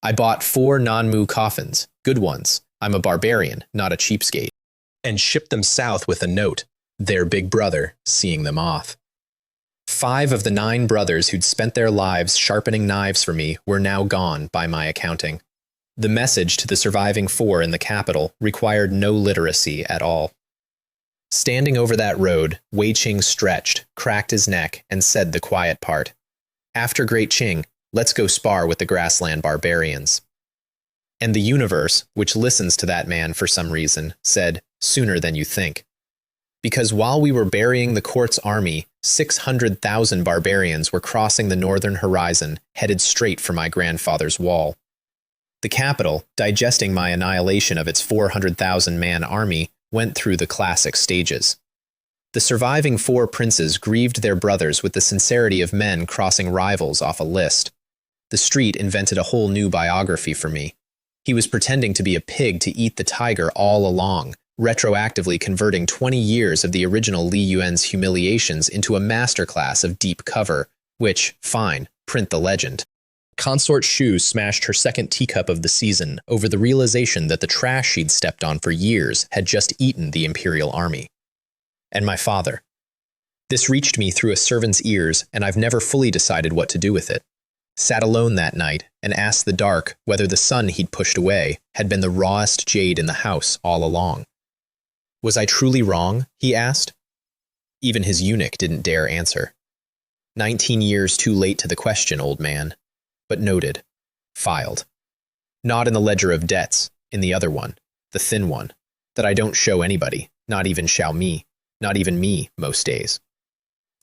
I bought 4 non-mu coffins, good ones. I'm a barbarian, not a cheapskate. And shipped them south with a note, their big brother seeing them off. 5 of the 9 brothers who'd spent their lives sharpening knives for me were now gone by my accounting. The message to the surviving 4 in the capital required no literacy at all. Standing over that road, Wei Qing stretched, cracked his neck, and said the quiet part. After Great Qing, let's go spar with the grassland barbarians. And the universe, which listens to that man for some reason, said, sooner than you think. Because while we were burying the court's army, 600,000 barbarians were crossing the northern horizon, headed straight for my grandfather's wall. The capital, digesting my annihilation of its 400,000-man army, went through the classic stages. The surviving 4 princes grieved their brothers with the sincerity of men crossing rivals off a list. The street invented a whole new biography for me. He was pretending to be a pig to eat the tiger all along, retroactively converting 20 years of the original Li Yuan's humiliations into a masterclass of deep cover, which, fine, print the legend. Consort Shu smashed her 2nd teacup of the season over the realization that the trash she'd stepped on for years had just eaten the Imperial Army. And my father. This reached me through a servant's ears, and I've never fully decided what to do with it. Sat alone that night and asked the dark whether the sun he'd pushed away had been the rawest jade in the house all along. Was I truly wrong? He asked. Even his eunuch didn't dare answer. 19 years too late to the question, old man. But noted. Filed. Not in the ledger of debts, in the other one, the thin one, that I don't show anybody, not even Xiaomi, not even me most days.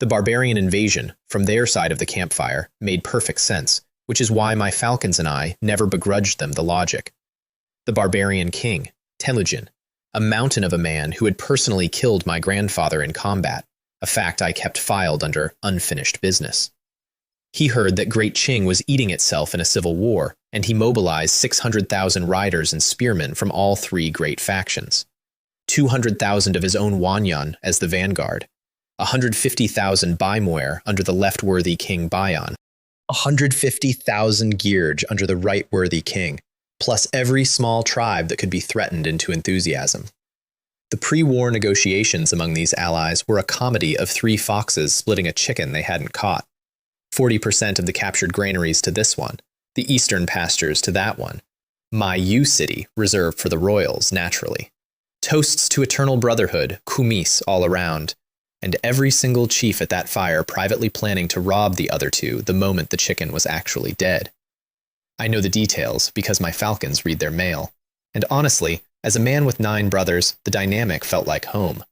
The barbarian invasion, from their side of the campfire, made perfect sense, which is why my falcons and I never begrudged them the logic. The barbarian king, Temujin, a mountain of a man who had personally killed my grandfather in combat, a fact I kept filed under unfinished business. He heard that Great Qing was eating itself in a civil war, and he mobilized 600,000 riders and spearmen from all 3 great factions. 200,000 of his own Wanyan as the vanguard, 150,000 Baimoer under the left-worthy King Bayan, 150,000 Gyurge under the right-worthy king, plus every small tribe that could be threatened into enthusiasm. The pre-war negotiations among these allies were a comedy of three foxes splitting a chicken they hadn't caught. 40% of the captured granaries to this one, the eastern pastures to that one. My U-city reserved for the royals, naturally. Toasts to eternal brotherhood, kumis all around, and every single chief at that fire privately planning to rob the other two the moment the chicken was actually dead. I know the details because my falcons read their mail, and honestly, as a man with 9 brothers, the dynamic felt like home.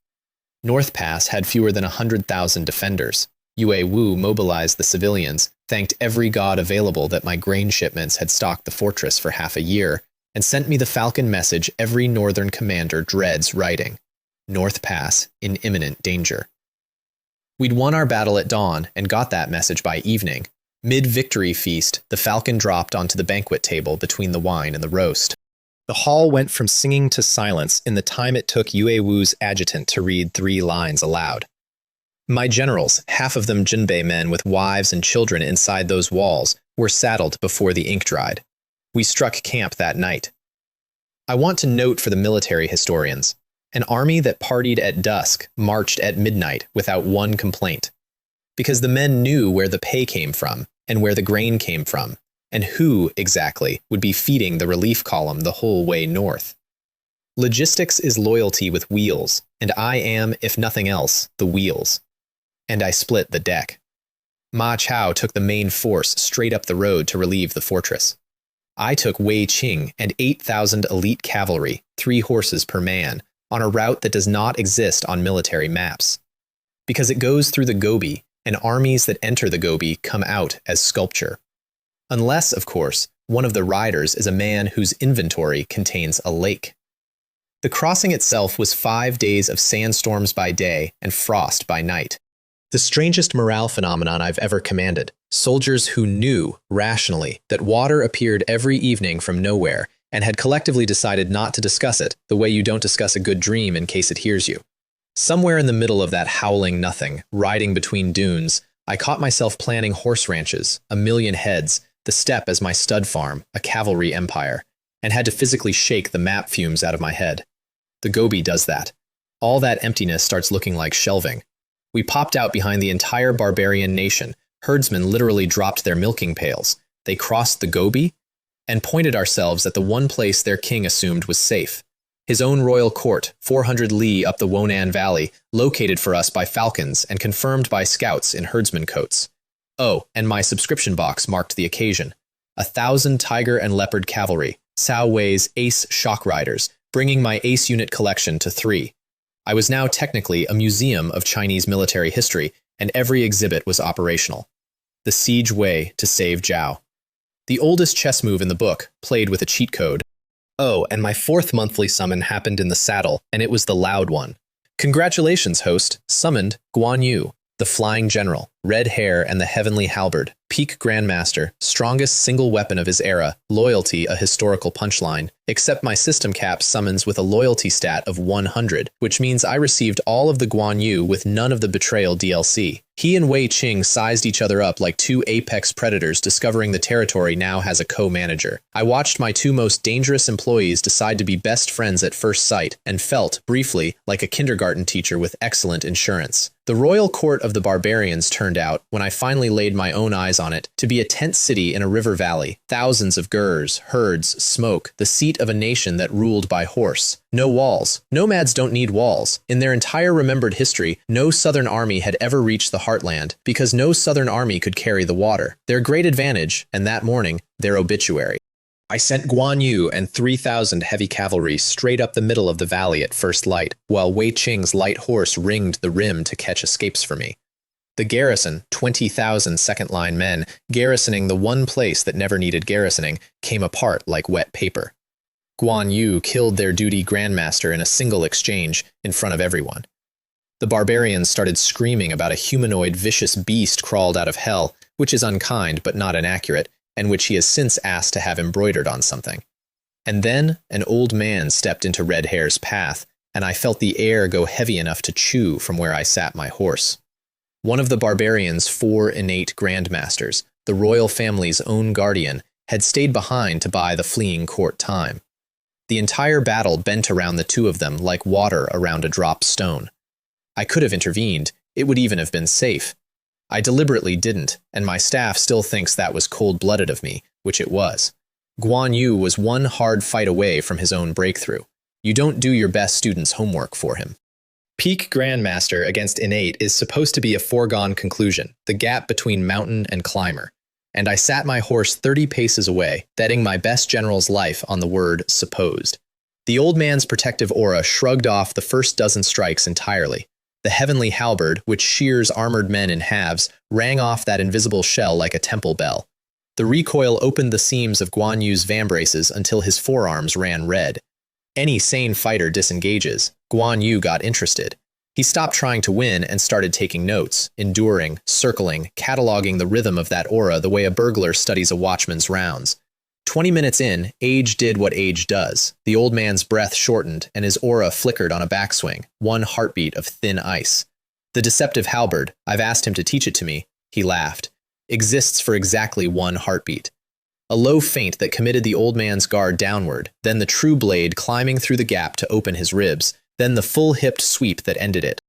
North Pass had fewer than 100,000 defenders. Yue Wu mobilized the civilians, thanked every god available that my grain shipments had stocked the fortress for half a year, and sent me the falcon message every northern commander dreads writing: North Pass in imminent danger. We'd won our battle at dawn and got that message by evening. Mid-victory feast, the falcon dropped onto the banquet table between the wine and the roast. The hall went from singing to silence in the time it took Yue Wu's adjutant to read 3 lines aloud. My generals, half of them Jinbei men with wives and children inside those walls, were saddled before the ink dried. We struck camp that night. I want to note for the military historians, an army that partied at dusk marched at midnight without one complaint. Because the men knew where the pay came from, and where the grain came from, and who, exactly, would be feeding the relief column the whole way north. Logistics is loyalty with wheels, and I am, if nothing else, the wheels. And I split the deck. Ma Chao took the main force straight up the road to relieve the fortress. I took Wei Qing and 8,000 elite cavalry, 3 horses per man, on a route that does not exist on military maps. Because it goes through the Gobi, and armies that enter the Gobi come out as sculpture. Unless, of course, one of the riders is a man whose inventory contains a lake. The crossing itself was 5 days of sandstorms by day and frost by night. The strangest morale phenomenon I've ever commanded. Soldiers who knew, rationally, that water appeared every evening from nowhere and had collectively decided not to discuss it the way you don't discuss a good dream in case it hears you. Somewhere in the middle of that howling nothing, riding between dunes, I caught myself planning horse ranches, 1,000,000 heads, the steppe as my stud farm, a cavalry empire, and had to physically shake the map fumes out of my head. The Gobi does that. All that emptiness starts looking like shelving. We popped out behind the entire barbarian nation. Herdsmen literally dropped their milking pails. They crossed the Gobi and pointed ourselves at the one place their king assumed was safe. His own royal court, 400 li up the Wonan Valley, located for us by falcons and confirmed by scouts in herdsman coats. Oh, and my subscription box marked the occasion. 1,000 tiger and leopard cavalry, Cao Wei's ace shock riders, bringing my ace unit collection to 3. I was now technically a museum of Chinese military history, and every exhibit was operational. The Siege Wei to save Zhao. The oldest chess move in the book, played with a cheat code. Oh, and my 4th monthly summon happened in the saddle, and it was the loud one. Congratulations, host. Summoned Guan Yu, the flying general, red hair and the heavenly halberd, peak grandmaster, strongest single weapon of his era, loyalty a historical punchline, except my system cap summons with a loyalty stat of 100, which means I received all of the Guan Yu with none of the betrayal DLC. He and Wei Qing sized each other up like 2 apex predators discovering the territory now has a co-manager. I watched my 2 most dangerous employees decide to be best friends at first sight and felt, briefly, like a kindergarten teacher with excellent insurance. The royal court of the barbarians turned out, when I finally laid my own eyes on it, to be a tent city in a river valley, thousands of gurs, herds, smoke, the seat of a nation that ruled by horse. No walls. Nomads don't need walls. In their entire remembered history, no southern army had ever reached the heartland because no southern army could carry the water. Their great advantage, and that morning, their obituary. I sent Guan Yu and 3,000 heavy cavalry straight up the middle of the valley at first light, while Wei Qing's light horse ringed the rim to catch escapes for me. The garrison, 20,000 second-line men, garrisoning the one place that never needed garrisoning, came apart like wet paper. Guan Yu killed their duty grandmaster in a single exchange in front of everyone. The barbarians started screaming about a humanoid vicious beast crawled out of hell, which is unkind but not inaccurate, and which he has since asked to have embroidered on something. And then an old man stepped into Red Hair's path, and I felt the air go heavy enough to chew from where I sat my horse. One of the barbarians' 4 innate grandmasters, the royal family's own guardian, had stayed behind to buy the fleeing court time. The entire battle bent around the two of them like water around a dropped stone. I could have intervened. It would even have been safe. I deliberately didn't, and my staff still thinks that was cold-blooded of me, which it was. Guan Yu was one hard fight away from his own breakthrough. You don't do your best student's homework for him. Peak Grandmaster against Innate is supposed to be a foregone conclusion, the gap between mountain and climber. And I sat my horse 30 paces away, betting my best general's life on the word supposed. The old man's protective aura shrugged off the first dozen strikes entirely. The heavenly halberd, which shears armored men in halves, rang off that invisible shell like a temple bell. The recoil opened the seams of Guan Yu's vambraces until his forearms ran red. Any sane fighter disengages. Guan Yu got interested. He stopped trying to win and started taking notes, enduring, circling, cataloging the rhythm of that aura the way a burglar studies a watchman's rounds. 20 minutes in, age did what age does. The old man's breath shortened, and his aura flickered on a backswing, one heartbeat of thin ice. The deceptive halberd, I've asked him to teach it to me, he laughed, exists for exactly one heartbeat. A low feint that committed the old man's guard downward, then the true blade climbing through the gap to open his ribs, then the full-hipped sweep that ended it.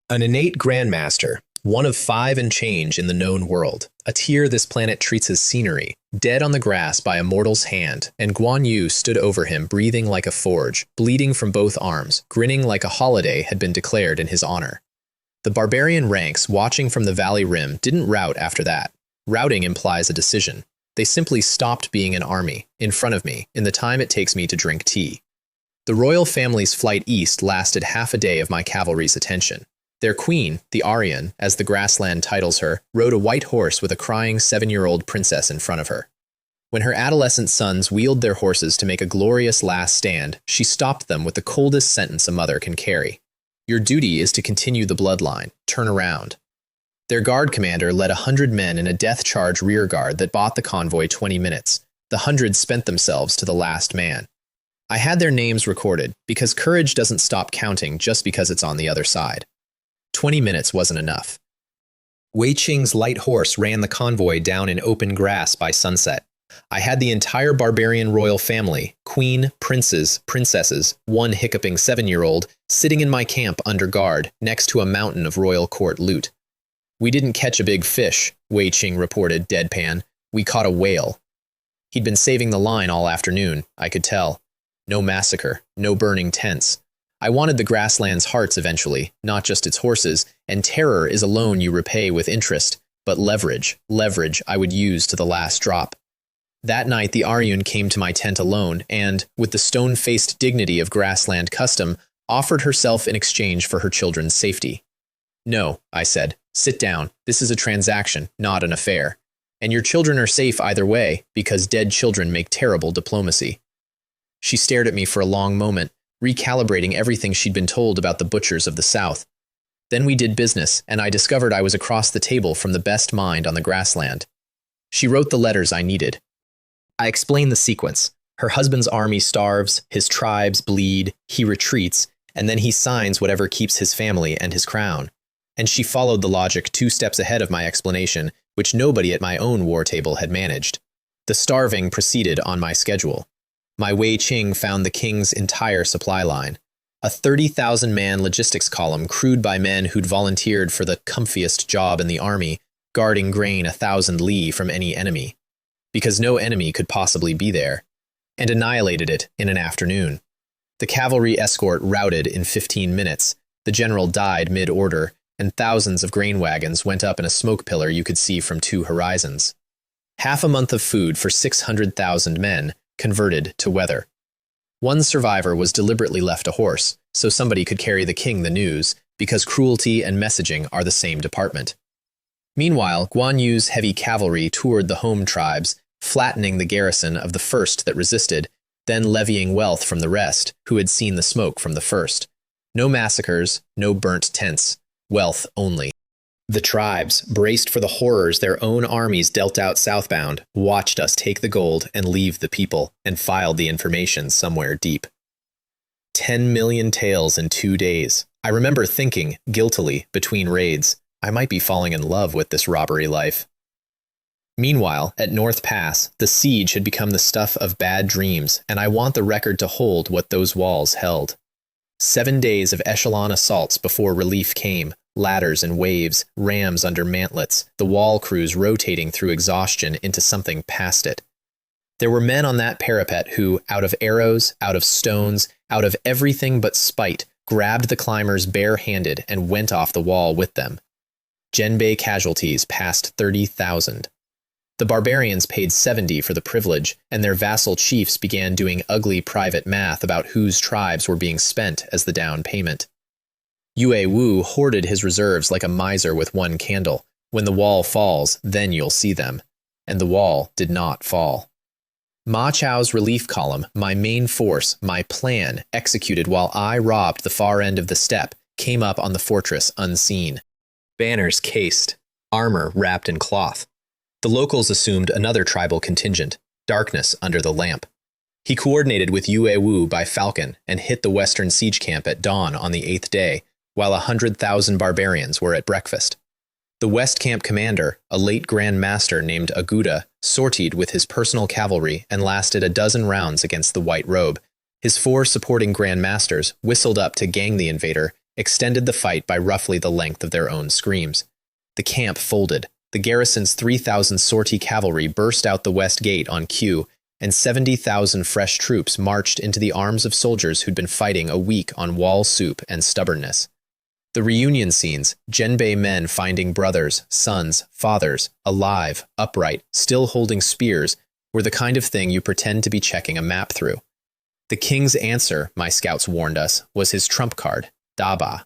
An innate grandmaster, one of 5 and change in the known world, a tier this planet treats as scenery, dead on the grass by a mortal's hand, and Guan Yu stood over him breathing like a forge, bleeding from both arms, grinning like a holiday had been declared in his honor. The barbarian ranks watching from the valley rim didn't rout after that. Routing implies a decision. They simply stopped being an army, in front of me, in the time it takes me to drink tea. The royal family's flight east lasted half a day of my cavalry's attention. Their queen, the Aryan, as the grassland titles her, rode a white horse with a crying 7-year-old princess in front of her. When her adolescent sons wheeled their horses to make a glorious last stand, she stopped them with the coldest sentence a mother can carry. Your duty is to continue the bloodline. Turn around. Their guard commander led 100 men in a death charge rearguard that bought the convoy 20 minutes. The 100 spent themselves to the last man. I had their names recorded, because courage doesn't stop counting just because it's on the other side. 20 minutes wasn't enough. Wei Qing's light horse ran the convoy down in open grass by sunset. I had the entire barbarian royal family, queen, princes, princesses, one hiccuping 7-year-old, sitting in my camp under guard, next to a mountain of royal court loot. We didn't catch a big fish, Wei Qing reported, deadpan. We caught a whale. He'd been saving the line all afternoon, I could tell. No massacre, no burning tents. I wanted the grassland's hearts eventually, not just its horses, and terror is a loan you repay with interest, but leverage I would use to the last drop. That night the Aryan came to my tent alone and, with the stone-faced dignity of grassland custom, offered herself in exchange for her children's safety. No, I said. Sit down. This is a transaction, not an affair. And your children are safe either way, because dead children make terrible diplomacy. She stared at me for a long moment, recalibrating everything she'd been told about the butchers of the South. Then we did business, and I discovered I was across the table from the best mind on the grassland. She wrote the letters I needed. I explained the sequence. Her husband's army starves, his tribes bleed, he retreats, and then he signs whatever keeps his family and his crown. And she followed the logic 2 steps ahead of my explanation, which nobody at my own war table had managed. The starving proceeded on my schedule. My Wei Qing found the king's entire supply line. A 30,000-man logistics column crewed by men who'd volunteered for the comfiest job in the army, guarding grain 1,000 li from any enemy. Because no enemy could possibly be there. And annihilated it in an afternoon. The cavalry escort routed in 15 minutes. The general died mid-order, and thousands of grain wagons went up in a smoke pillar you could see from 2 horizons. Half a month of food for 600,000 men converted to weather. One survivor was deliberately left a horse, so somebody could carry the king the news, because cruelty and messaging are the same department. Meanwhile, Guan Yu's heavy cavalry toured the home tribes, flattening the garrison of the first that resisted, then levying wealth from the rest, who had seen the smoke from the first. No massacres, no burnt tents. Wealth only. The tribes, braced for the horrors their own armies dealt out southbound, watched us take the gold and leave the people, and filed the information somewhere deep. 10 million taels in 2 days. I remember thinking, guiltily, between raids, I might be falling in love with this robbery life. Meanwhile, at North Pass, the siege had become the stuff of bad dreams, and I want the record to hold what those walls held. 7 days of echelon assaults before relief came, ladders and waves, rams under mantlets, the wall crews rotating through exhaustion into something past it. There were men on that parapet who, out of arrows, out of stones, out of everything but spite, grabbed the climbers bare-handed and went off the wall with them. Genbei casualties passed 30,000. The barbarians paid 70 for the privilege, and their vassal chiefs began doing ugly private math about whose tribes were being spent as the down payment. Yue Wu hoarded his reserves like a miser with one candle. When the wall falls, then you'll see them. And the wall did not fall. Ma Chao's relief column, my main force, my plan, executed while I robbed the far end of the steppe, came up on the fortress unseen. Banners cased, armor wrapped in cloth. The locals assumed another tribal contingent, darkness under the lamp. He coordinated with Yue Wu by falcon and hit the western siege camp at dawn on the 8th day, while 100,000 barbarians were at breakfast. The West Camp commander, a late Grand Master named Aguda, sortied with his personal cavalry and lasted a dozen rounds against the White Robe. His 4 supporting Grand Masters, whistled up to gang the invader, extended the fight by roughly the length of their own screams. The camp folded. The garrison's 3,000 sortie cavalry burst out the west gate on cue, and 70,000 fresh troops marched into the arms of soldiers who'd been fighting a week on wall soup and stubbornness. The reunion scenes, Genbei men finding brothers, sons, fathers, alive, upright, still holding spears, were the kind of thing you pretend to be checking a map through. The king's answer, my scouts warned us, was his trump card, Daba.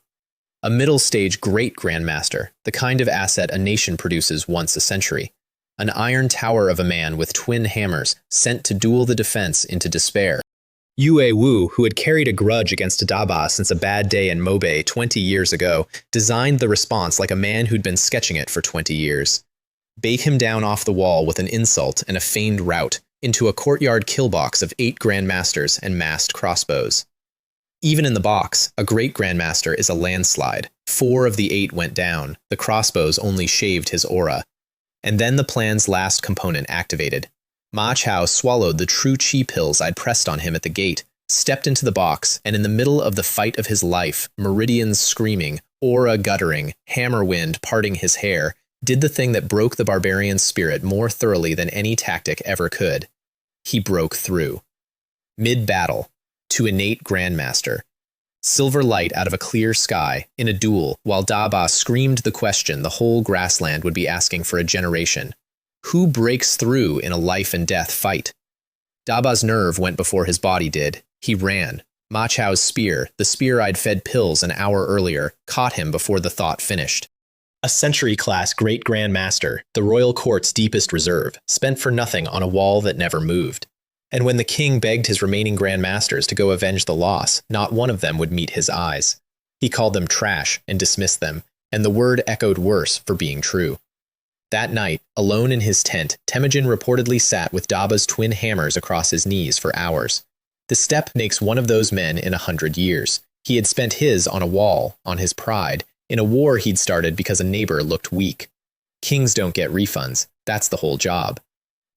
A middle-stage great grandmaster, the kind of asset a nation produces once a century. An iron tower of a man with twin hammers, sent to duel the defense into despair. Yue Wu, who had carried a grudge against Daba since a bad day in Mobe 20 years ago, designed the response like a man who'd been sketching it for 20 years. Bake him down off the wall with an insult and a feigned rout, into a courtyard killbox of 8 grandmasters and massed crossbows. Even in the box, a great grandmaster is a landslide. 4 of the 8 went down, the crossbows only shaved his aura. And then the plan's last component activated. Ma Chao swallowed the true chi pills I'd pressed on him at the gate, stepped into the box, and in the middle of the fight of his life, meridians screaming, aura guttering, hammer wind parting his hair, did the thing that broke the barbarian's spirit more thoroughly than any tactic ever could. He broke through. Mid-battle, to innate grandmaster. Silver light out of a clear sky, in a duel, while Daba screamed the question the whole grassland would be asking for a generation. Who breaks through in a life-and-death fight? Daba's nerve went before his body did. He ran. Ma Chao's spear, the spear I'd fed pills an hour earlier, caught him before the thought finished. A century-class great grandmaster, the royal court's deepest reserve, spent for nothing on a wall that never moved. And when the king begged his remaining grandmasters to go avenge the loss, not one of them would meet his eyes. He called them trash and dismissed them, and the word echoed worse for being true. That night, alone in his tent, Temujin reportedly sat with Daba's twin hammers across his knees for hours. The steppe makes one of those men in 100 years. He had spent his on a wall, on his pride, in a war he'd started because a neighbor looked weak. Kings don't get refunds. That's the whole job.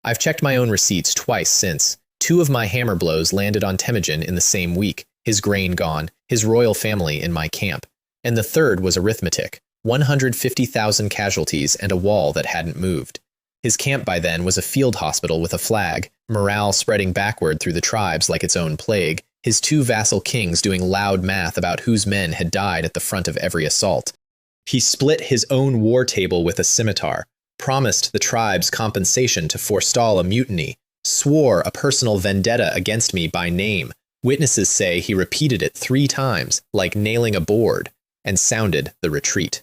I've checked my own receipts twice since. 2 of my hammer blows landed on Temujin in the same week, his grain gone, his royal family in my camp. And the third was arithmetic, 150,000 casualties and a wall that hadn't moved. His camp by then was a field hospital with a flag, morale spreading backward through the tribes like its own plague, his 2 vassal kings doing loud math about whose men had died at the front of every assault. He split his own war table with a scimitar, promised the tribes compensation to forestall a mutiny, swore a personal vendetta against me by name. Witnesses say he repeated it 3 times, like nailing a board, and sounded the retreat.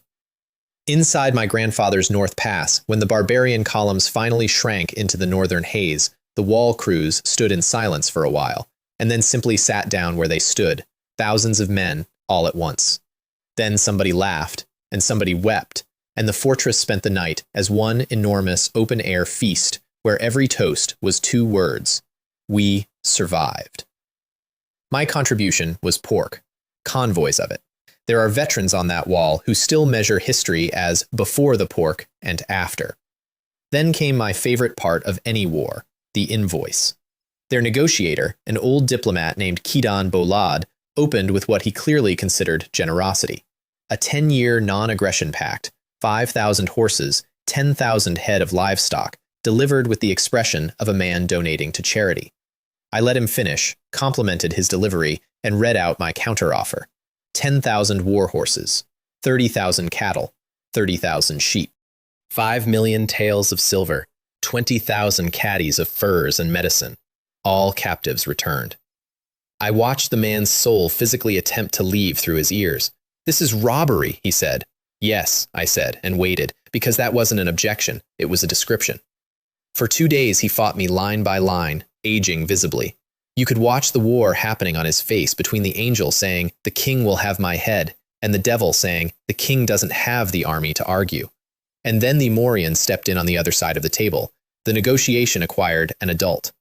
Inside my grandfather's North Pass, when the barbarian columns finally shrank into the northern haze, the wall crews stood in silence for a while, and then simply sat down where they stood, thousands of men, all at once. Then somebody laughed, and somebody wept, and the fortress spent the night as one enormous open-air feast where every toast was 2 words: we survived. My contribution was pork, convoys of it. There are veterans on that wall who still measure history as before the pork and after. Then came my favorite part of any war, the invoice. Their negotiator, an old diplomat named Kidan Bolad, opened with what he clearly considered generosity. A 10-year non-aggression pact, 5,000 horses, 10,000 head of livestock, delivered with the expression of a man donating to charity. I let him finish, complimented his delivery, and read out my counteroffer. 10,000 war horses, 30,000 cattle, 30,000 sheep, 5 million taels of silver, 20,000 caddies of furs and medicine, all captives returned. I watched the man's soul physically attempt to leave through his ears. "This is robbery," he said. "Yes," I said, and waited, because that wasn't an objection, it was a description. For 2 days he fought me line by line, aging visibly. You could watch the war happening on his face between the angel saying, "The king will have my head," and the devil saying, "The king doesn't have the army to argue." And then the Morian stepped in on the other side of the table. The negotiation acquired an adult.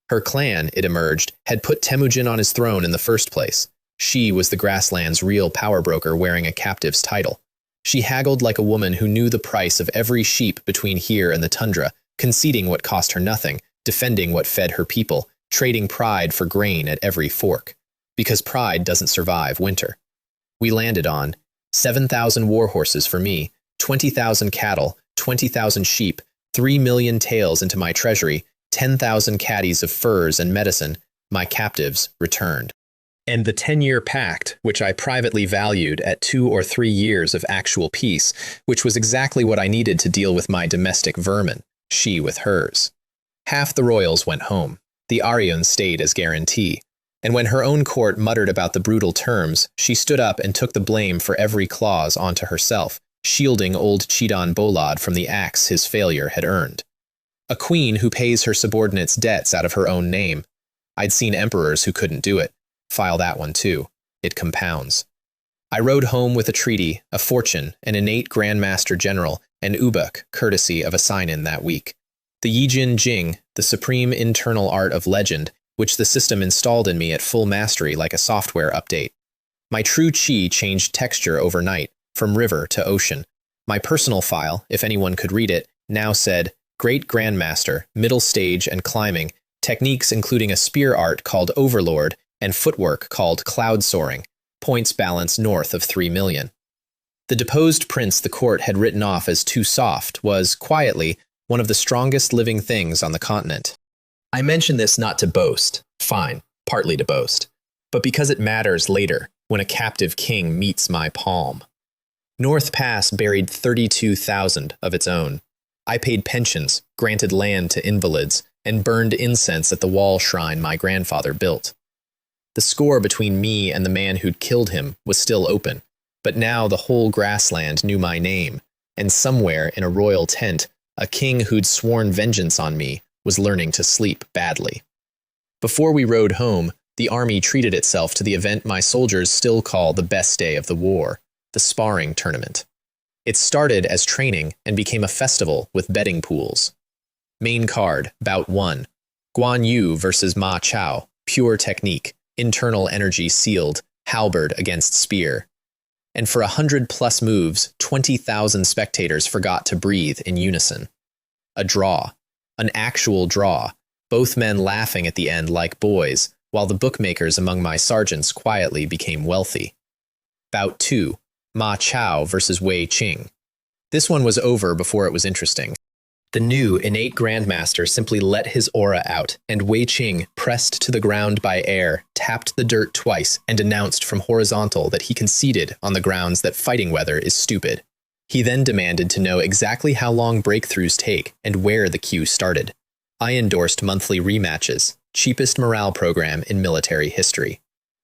Her clan, it emerged, had put Temujin on his throne in the first place. She was the grassland's real power broker wearing a captive's title. She haggled like a woman who knew the price of every sheep between here and the tundra, conceding what cost her nothing, defending what fed her people, trading pride for grain at every fork. Because pride doesn't survive winter. We landed on 7,000 war horses for me, 20,000 cattle, 20,000 sheep, 3 million taels into my treasury, 10,000 caddies of furs and medicine, my captives returned. And the 10-year pact, which I privately valued at 2 or 3 years of actual peace, which was exactly what I needed to deal with my domestic vermin, she with hers. Half the royals went home. The Arion stayed as guarantee. And when her own court muttered about the brutal terms, she stood up and took the blame for every clause onto herself, shielding old Chidan Bolad from the axe his failure had earned. A queen who pays her subordinates' debts out of her own name. I'd seen emperors who couldn't do it. File that one too. It compounds. I rode home with a treaty, a fortune, an innate Grandmaster General, and ubuk, courtesy of a sign-in that week. The Yijin Jing, the supreme internal art of legend, which the system installed in me at full mastery like a software update. My true chi changed texture overnight, from river to ocean. My personal file, if anyone could read it, now said, Great Grandmaster, middle stage and climbing, techniques including a spear art called Overlord, and footwork called Cloud Soaring, points balance north of 3 million. The deposed prince the court had written off as too soft was, quietly, one of the strongest living things on the continent. I mention this not to boast, fine, partly to boast, but because it matters later, when a captive king meets my palm. North Pass buried 32,000 of its own. I paid pensions, granted land to invalids, and burned incense at the wall shrine my grandfather built. The score between me and the man who'd killed him was still open, but now the whole grassland knew my name, and somewhere in a royal tent, a king who'd sworn vengeance on me was learning to sleep badly. Before we rode home, the army treated itself to the event my soldiers still call the best day of the war, the sparring tournament. It started as training and became a festival with betting pools. Main card, Bout 1. Guan Yu versus Ma Chao, pure technique, internal energy sealed, halberd against spear. And for 100+ moves, 20,000 spectators forgot to breathe in unison. A draw. An actual draw, both men laughing at the end like boys, while the bookmakers among my sergeants quietly became wealthy. Bout 2. Ma Chao versus Wei Qing. This one was over before it was interesting. The new innate grandmaster simply let his aura out, and Wei Qing, pressed to the ground by air, tapped the dirt twice and announced from horizontal that he conceded on the grounds that fighting weather is stupid. He then demanded to know exactly how long breakthroughs take and where the queue started. I endorsed monthly rematches, cheapest morale program in military history.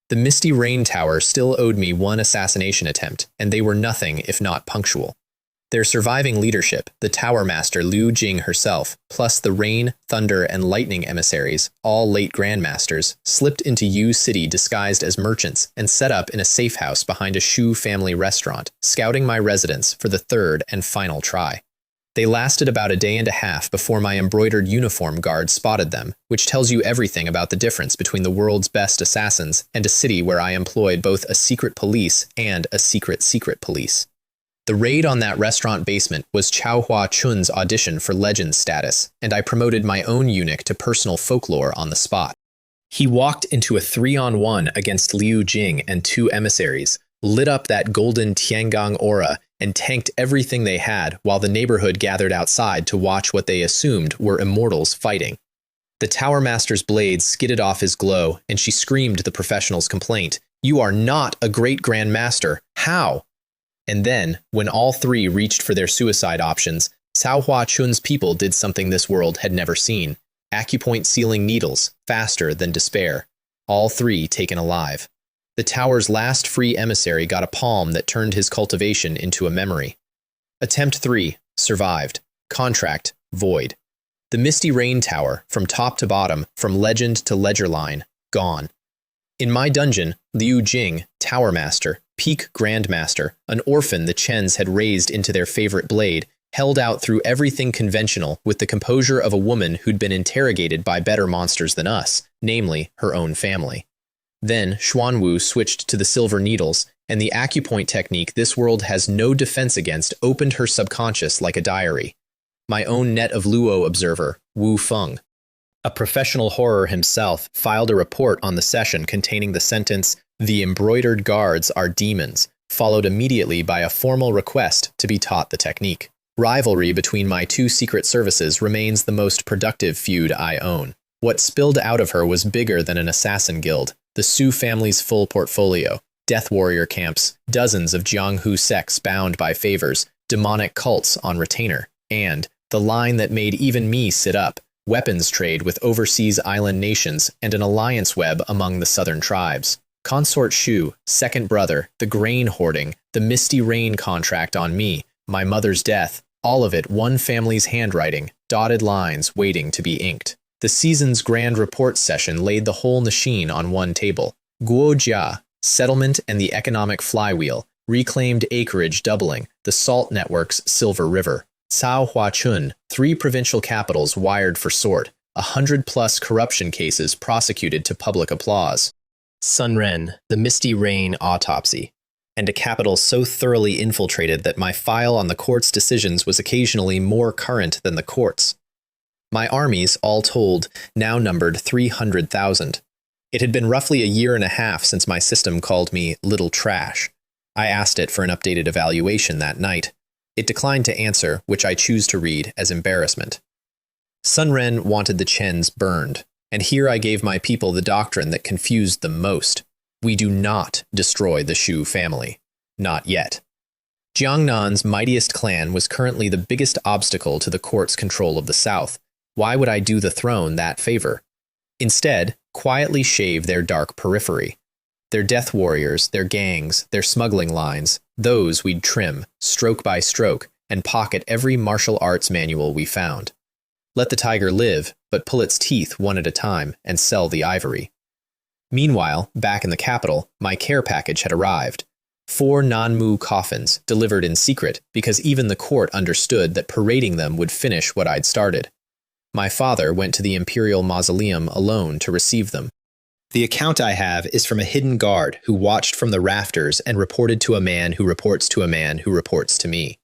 The Misty Rain Tower still owed me one assassination attempt, and they were nothing if not punctual. Their surviving leadership, the Tower Master Liu Jing herself, plus the Rain, Thunder, and Lightning emissaries, all late grandmasters, slipped into Yu City disguised as merchants and set up in a safe house behind a Shu family restaurant, scouting my residence for the third and final try. They lasted about a day and a half before my embroidered uniform guard spotted them, which tells you everything about the difference between the world's best assassins and a city where I employed both a secret police and a secret police. The raid on that restaurant basement was Chao Hua Chun's audition for legend status, and I promoted my own eunuch to personal folklore on the spot. He walked into a 3-on-1 against Liu Jing and 2 emissaries, lit up that golden Tiangang aura, and tanked everything they had while the neighborhood gathered outside to watch what they assumed were immortals fighting. The Tower Master's blades skidded off his glow, and she screamed the professional's complaint, "You are not a great Grand Master. How?" And then, when all 3 reached for their suicide options, Cao Hua Chun's people did something this world had never seen. Acupoint sealing needles, faster than despair. All 3 taken alive. The tower's last free emissary got a palm that turned his cultivation into a memory. Attempt 3, survived. Contract, void. The Misty Rain Tower, from top to bottom, from legend to ledger line, gone. In my dungeon, Liu Jing, Tower Master, peak Grandmaster, an orphan the Chens had raised into their favorite blade, held out through everything conventional with the composure of a woman who'd been interrogated by better monsters than us, namely her own family. Then Xuanwu switched to the silver needles, and the acupoint technique this world has no defense against opened her subconscious like a diary. My own net of Luo observer, Wu Feng, a professional horror himself, filed a report on the session containing the sentence, "The embroidered guards are demons," followed immediately by a formal request to be taught the technique. Rivalry between my 2 secret services remains the most productive feud I own. What spilled out of her was bigger than an assassin guild, the Su family's full portfolio, death warrior camps, dozens of Jianghu sects bound by favors, demonic cults on retainer, and the line that made even me sit up, weapons trade with overseas island nations, and an alliance web among the southern tribes. Consort Shu, second brother, the grain hoarding, the Misty Rain contract on me, my mother's death, all of it one family's handwriting, dotted lines waiting to be inked. The season's grand report session laid the whole machine on one table. Guojia, settlement and the economic flywheel, reclaimed acreage doubling, the salt network's silver river. Cao Huachun, 3 provincial capitals wired for sort, 100+ corruption cases prosecuted to public applause. Sunren, the Misty Rain autopsy, and a capital so thoroughly infiltrated that my file on the court's decisions was occasionally more current than the court's. My armies, all told, now numbered 300,000. It had been roughly a year and a half since my system called me Little Trash. I asked it for an updated evaluation that night. It declined to answer, which I choose to read as embarrassment. Sunren wanted the Chens burned, and here I gave my people the doctrine that confused them most. We do not destroy the Shu family. Not yet. Jiangnan's mightiest clan was currently the biggest obstacle to the court's control of the south. Why would I do the throne that favor? Instead, quietly shave their dark periphery. Their death warriors, their gangs, their smuggling lines, those we'd trim, stroke by stroke, and pocket every martial arts manual we found. Let the tiger live, but pull its teeth one at a time and sell the ivory. Meanwhile, back in the capital, my care package had arrived. 4 Nanmu coffins, delivered in secret because even the court understood that parading them would finish what I'd started. My father went to the Imperial Mausoleum alone to receive them. The account I have is from a hidden guard who watched from the rafters and reported to a man who reports to a man who reports to me.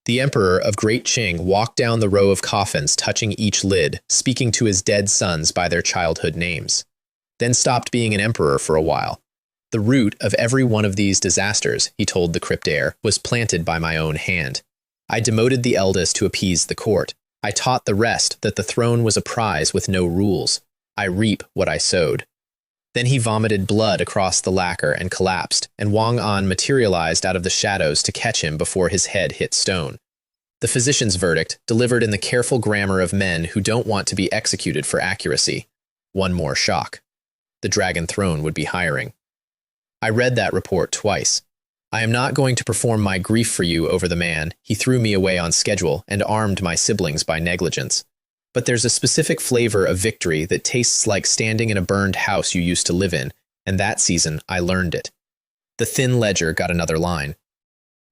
The Emperor of Great Qing walked down the row of coffins touching each lid, speaking to his dead sons by their childhood names. Then stopped being an emperor for a while. The root of every one of these disasters, he told the cryptair, was planted by my own hand. I demoted the eldest to appease the court. I taught the rest that the throne was a prize with no rules. I reap what I sowed. Then he vomited blood across the lacquer and collapsed, and Wang An materialized out of the shadows to catch him before his head hit stone. The physician's verdict, delivered in the careful grammar of men who don't want to be executed for accuracy. One more shock. The Dragon Throne would be hiring. I read that report twice. I am not going to perform my grief for you over the man. He threw me away on schedule and armed my siblings by negligence. But there's a specific flavor of victory that tastes like standing in a burned house you used to live in, and that season I learned it. The thin ledger got another line.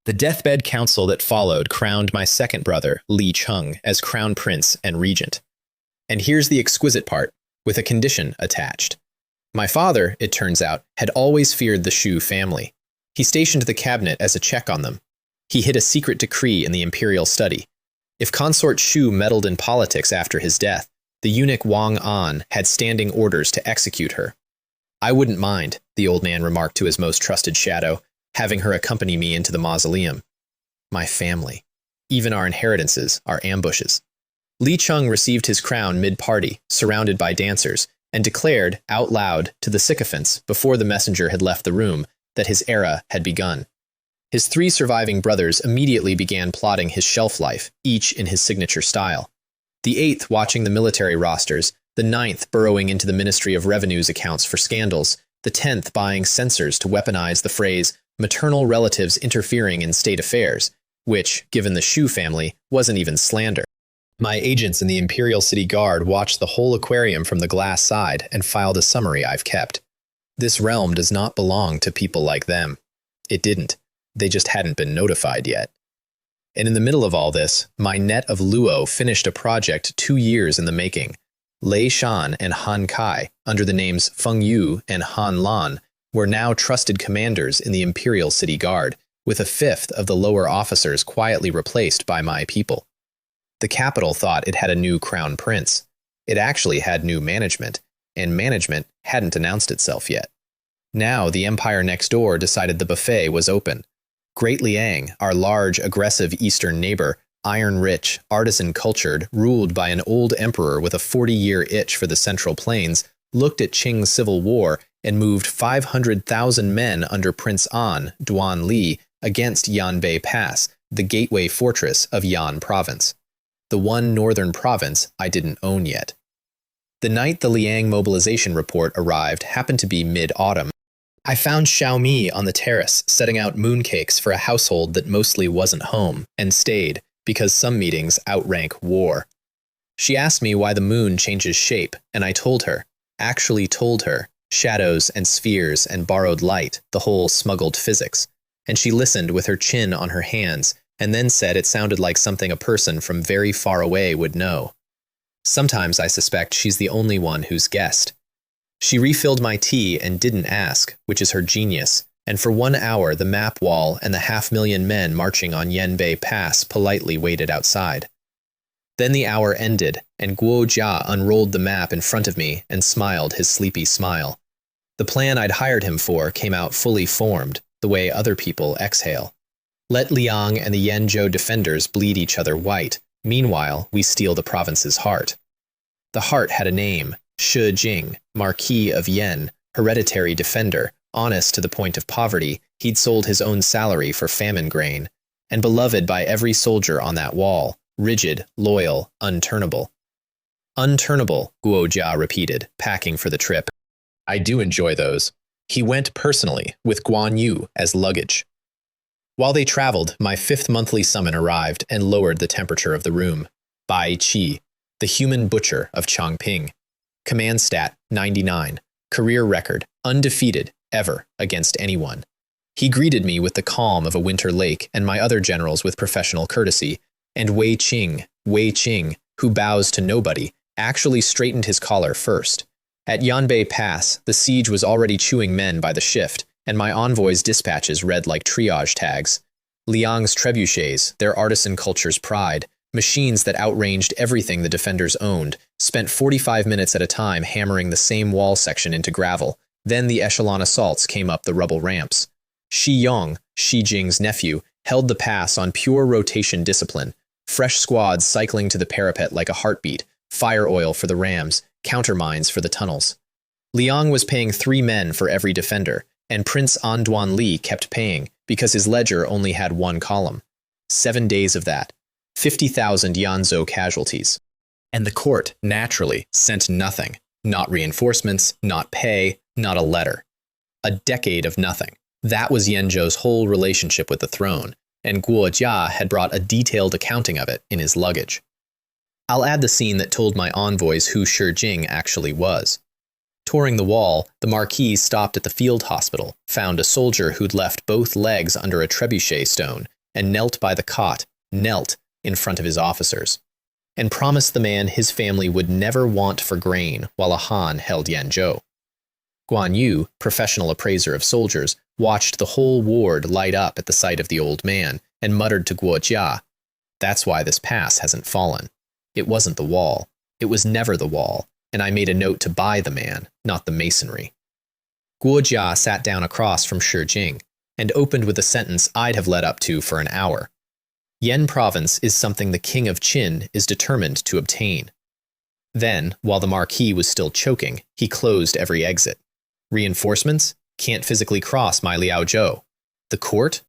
The deathbed council that followed crowned my second brother, Li Cheng, as crown prince and regent. And here's the exquisite part, with a condition attached. My father, it turns out, had always feared the Shu family. He stationed the cabinet as a check on them. He hid a secret decree in the imperial study. If Consort Shu meddled in politics after his death, the eunuch Wang An had standing orders to execute her. I wouldn't mind, the old man remarked to his most trusted shadow, having her accompany me into the mausoleum. My family. Even our inheritances are ambushes. Li Cheng received his crown mid-party, surrounded by dancers, and declared, out loud, to the sycophants, before the messenger had left the room, that his era had begun. His 3 surviving brothers immediately began plotting his shelf life, each in his signature style. The 8th watching the military rosters, the 9th burrowing into the Ministry of Revenue's accounts for scandals, the 10th buying censors to weaponize the phrase maternal relatives interfering in state affairs, which, given the Shu family, wasn't even slander. My agents in the Imperial City Guard watched the whole aquarium from the glass side and filed a summary I've kept. This realm does not belong to people like them. It didn't. They just hadn't been notified yet. And in the middle of all this, my net of Luo finished a project 2 years in the making. Lei Shan and Han Kai, under the names Feng Yu and Han Lan, were now trusted commanders in the Imperial City Guard, with a 5th of the lower officers quietly replaced by my people. The capital thought it had a new crown prince. It actually had new management, and management hadn't announced itself yet. Now the empire next door decided the buffet was open. Great Liang, our large, aggressive eastern neighbor, iron-rich, artisan-cultured, ruled by an old emperor with a 40-year itch for the Central Plains, looked at Qing's civil war and moved 500,000 men under Prince An, Duan Li, against Yanbei Pass, the gateway fortress of Yan Province. The one northern province I didn't own yet. The night the Liang mobilization report arrived happened to be mid-autumn. I found Xiaomi on the terrace setting out mooncakes for a household that mostly wasn't home, and stayed, because some meetings outrank war. She asked me why the moon changes shape, and I told her, actually told her, shadows and spheres and borrowed light, the whole smuggled physics. And she listened with her chin on her hands, and then said it sounded like something a person from very far away would know. Sometimes I suspect she's the only one who's guessed. She refilled my tea and didn't ask, which is her genius, and for 1 hour the map wall and the 500,000 men marching on Yanbei Pass politely waited outside. Then the hour ended, and Guo Jia unrolled the map in front of me and smiled his sleepy smile. The plan I'd hired him for came out fully formed, the way other people exhale. Let Liang and the Yanzhou defenders bleed each other white. Meanwhile, we steal the province's heart. The heart had a name, Shi Jing, Marquis of Yen, hereditary defender, honest to the point of poverty. He'd sold his own salary for famine grain, and beloved by every soldier on that wall, rigid, loyal, unturnable. Unturnable, Guo Jia repeated, packing for the trip. I do enjoy those. He went personally, with Guan Yu as luggage. While they traveled, my 5th monthly summon arrived and lowered the temperature of the room. Bai Qi, the human butcher of Chongping. Command stat, 99. Career record, undefeated, ever, against anyone. He greeted me with the calm of a winter lake and my other generals with professional courtesy, and Wei Qing, who bows to nobody, actually straightened his collar first. At Yanbei Pass, the siege was already chewing men by the shift, and my envoy's dispatches read like triage tags. Liang's trebuchets, their artisan culture's pride, machines that outranged everything the defenders owned, spent 45 minutes at a time hammering the same wall section into gravel. Then the echelon assaults came up the rubble ramps. Shi Yong, Shi Jing's nephew, held the pass on pure rotation discipline, fresh squads cycling to the parapet like a heartbeat, fire oil for the rams, countermines for the tunnels. Liang was paying 3 men for every defender, and Prince Anduan Li kept paying because his ledger only had 1 column. 7 days of that. 50,000 Yanzhou casualties. And the court, naturally, sent nothing. Not reinforcements, not pay, not a letter. A decade of nothing. That was Yanzhou's whole relationship with the throne, and Guo Jia had brought a detailed accounting of it in his luggage. I'll add the scene that told my envoys who Shi Jing actually was. Touring the wall, the Marquis stopped at the field hospital, found a soldier who'd left both legs under a trebuchet stone, and knelt by the cot, knelt in front of his officers, and promised the man his family would never want for grain while a Han held Yanzhou. Guan Yu, professional appraiser of soldiers, watched the whole ward light up at the sight of the old man, and muttered to Guo Jia, "That's why this pass hasn't fallen. It wasn't the wall. It was never the wall, and I made a note to buy the man, not the masonry." Guo Jia sat down across from Shi Jing, and opened with a sentence I'd have led up to for an hour. Yen province is something the king of Qin is determined to obtain. Then, while the marquis was still choking, he closed every exit. Reinforcements? Can't physically cross my Liaozhou. The court?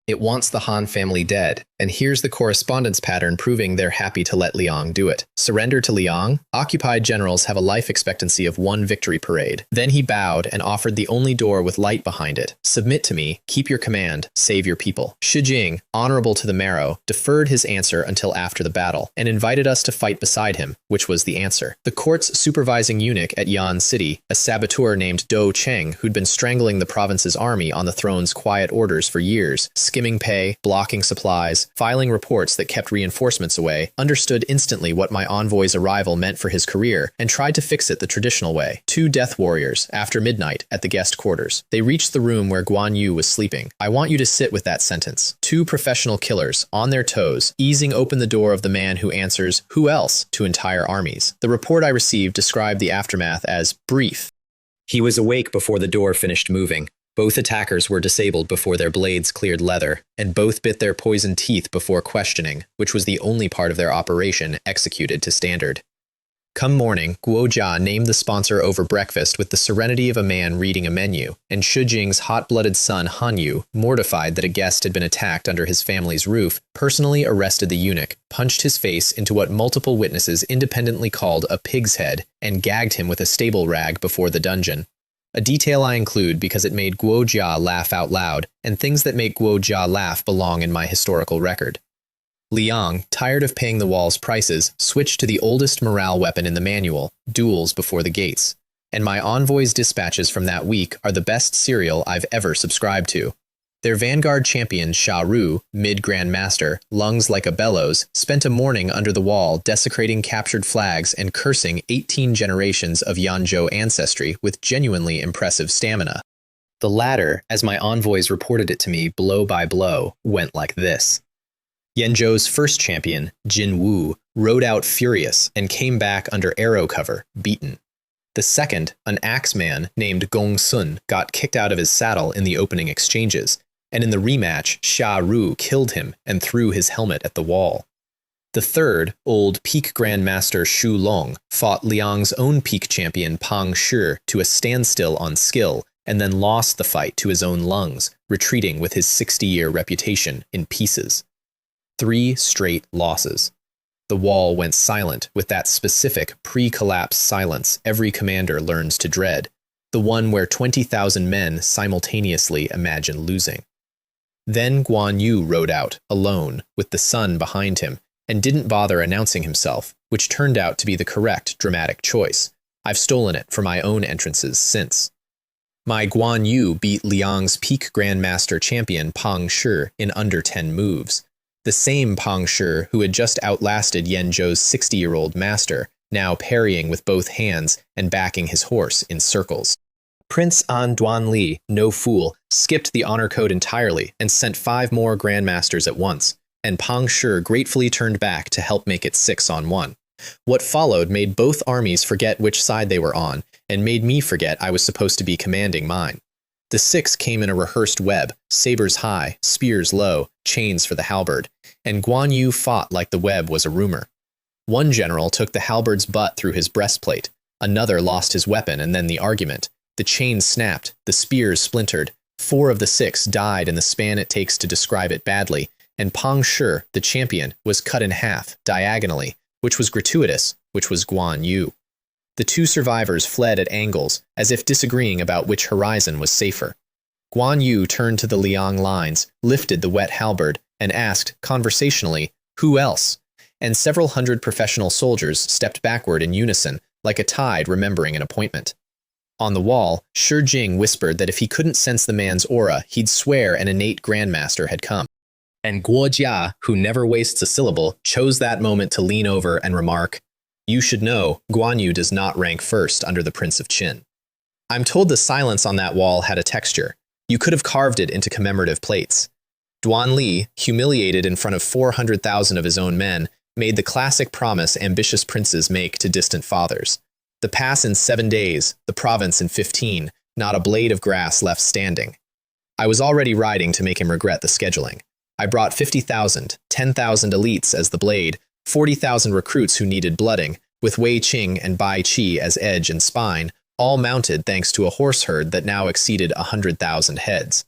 It wants the Han family dead, and here's the correspondence pattern proving they're happy to let Liang do it. Surrender to Liang? Occupied generals have a life expectancy of 1 victory parade. Then he bowed and offered the only door with light behind it. Submit to me, keep your command, save your people. Shi Jing, honorable to the marrow, deferred his answer until after the battle, and invited us to fight beside him, which was the answer. The court's supervising eunuch at Yan City, a saboteur named Dou Cheng, who'd been strangling the province's army on the throne's quiet orders for years, skimming pay, blocking supplies, filing reports that kept reinforcements away, understood instantly what my envoy's arrival meant for his career, and tried to fix it the traditional way. 2 death warriors, after midnight, at the guest quarters. They reached the room where Guan Yu was sleeping. I want you to sit with that sentence. 2 professional killers, on their toes, easing open the door of the man who answers, "Who else?" to entire armies. The report I received described the aftermath as brief. He was awake before the door finished moving. Both attackers were disabled before their blades cleared leather, and both bit their poisoned teeth before questioning, which was the only part of their operation executed to standard. Come morning, Guo Jia named the sponsor over breakfast with the serenity of a man reading a menu, and Shi Jing's hot-blooded son Han Yu, mortified that a guest had been attacked under his family's roof, personally arrested the eunuch, punched his face into what multiple witnesses independently called a pig's head, and gagged him with a stable rag before the dungeon. A detail I include because it made Guo Jia laugh out loud, and things that make Guo Jia laugh belong in my historical record. Liang, tired of paying the wall's prices, switched to the oldest morale weapon in the manual, duels before the gates. And my envoy's dispatches from that week are the best serial I've ever subscribed to. Their vanguard champion, Sha Ru, mid-Grand Master, lungs like a bellows, spent a morning under the wall desecrating captured flags and cursing 18 generations of Yanzhou ancestry with genuinely impressive stamina. The latter, as my envoys reported it to me blow by blow, went like this. Yanzhou's first champion, Jin Wu, rode out furious and came back under arrow cover, beaten. The second, an axeman named Gong Sun, got kicked out of his saddle in the opening exchanges, and in the rematch, Sha Ru killed him and threw his helmet at the wall. The third, old peak Grandmaster Shu Long, fought Liang's own peak champion Pang Shi to a standstill on skill, and then lost the fight to his own lungs, retreating with his 60-year reputation in pieces. 3 straight losses. The wall went silent with that specific pre-collapse silence every commander learns to dread, the one where 20,000 men simultaneously imagine losing. Then Guan Yu rode out, alone, with the sun behind him, and didn't bother announcing himself, which turned out to be the correct dramatic choice. I've stolen it for my own entrances since. My Guan Yu beat Liang's peak Grandmaster champion Pang Shi in under 10 moves. The same Pang Shi who had just outlasted Yanzhou's 60-year-old master, now parrying with both hands and backing his horse in circles. Prince An Duanli, no fool, skipped the honor code entirely and sent 5 more grandmasters at once, and Pang Shi gratefully turned back to help make it 6-on-1. What followed made both armies forget which side they were on, and made me forget I was supposed to be commanding mine. The 6 came in a rehearsed web, sabers high, spears low, chains for the halberd, and Guan Yu fought like the web was a rumor. One general took the halberd's butt through his breastplate, another lost his weapon and then the argument. The chains snapped, the spears splintered, 4 of the 6 died in the span it takes to describe it badly, and Pang Shi, the champion, was cut in half, diagonally, which was gratuitous, which was Guan Yu. The 2 survivors fled at angles, as if disagreeing about which horizon was safer. Guan Yu turned to the Liang lines, lifted the wet halberd, and asked, conversationally, "Who else?" And several hundred professional soldiers stepped backward in unison, like a tide remembering an appointment. On the wall, Shi Jing whispered that if he couldn't sense the man's aura, he'd swear an innate grandmaster had come. And Guo Jia, who never wastes a syllable, chose that moment to lean over and remark, "You should know, Guan Yu does not rank first under the Prince of Qin." I'm told the silence on that wall had a texture. You could have carved it into commemorative plates. Duan Li, humiliated in front of 400,000 of his own men, made the classic promise ambitious princes make to distant fathers. The pass in 7 days, the province in 15, not a blade of grass left standing. I was already riding to make him regret the scheduling. I brought 50,000, 10,000 elites as the blade, 40,000 recruits who needed blooding, with Wei Qing and Bai Qi as edge and spine, all mounted thanks to a horse herd that now exceeded 100,000 heads.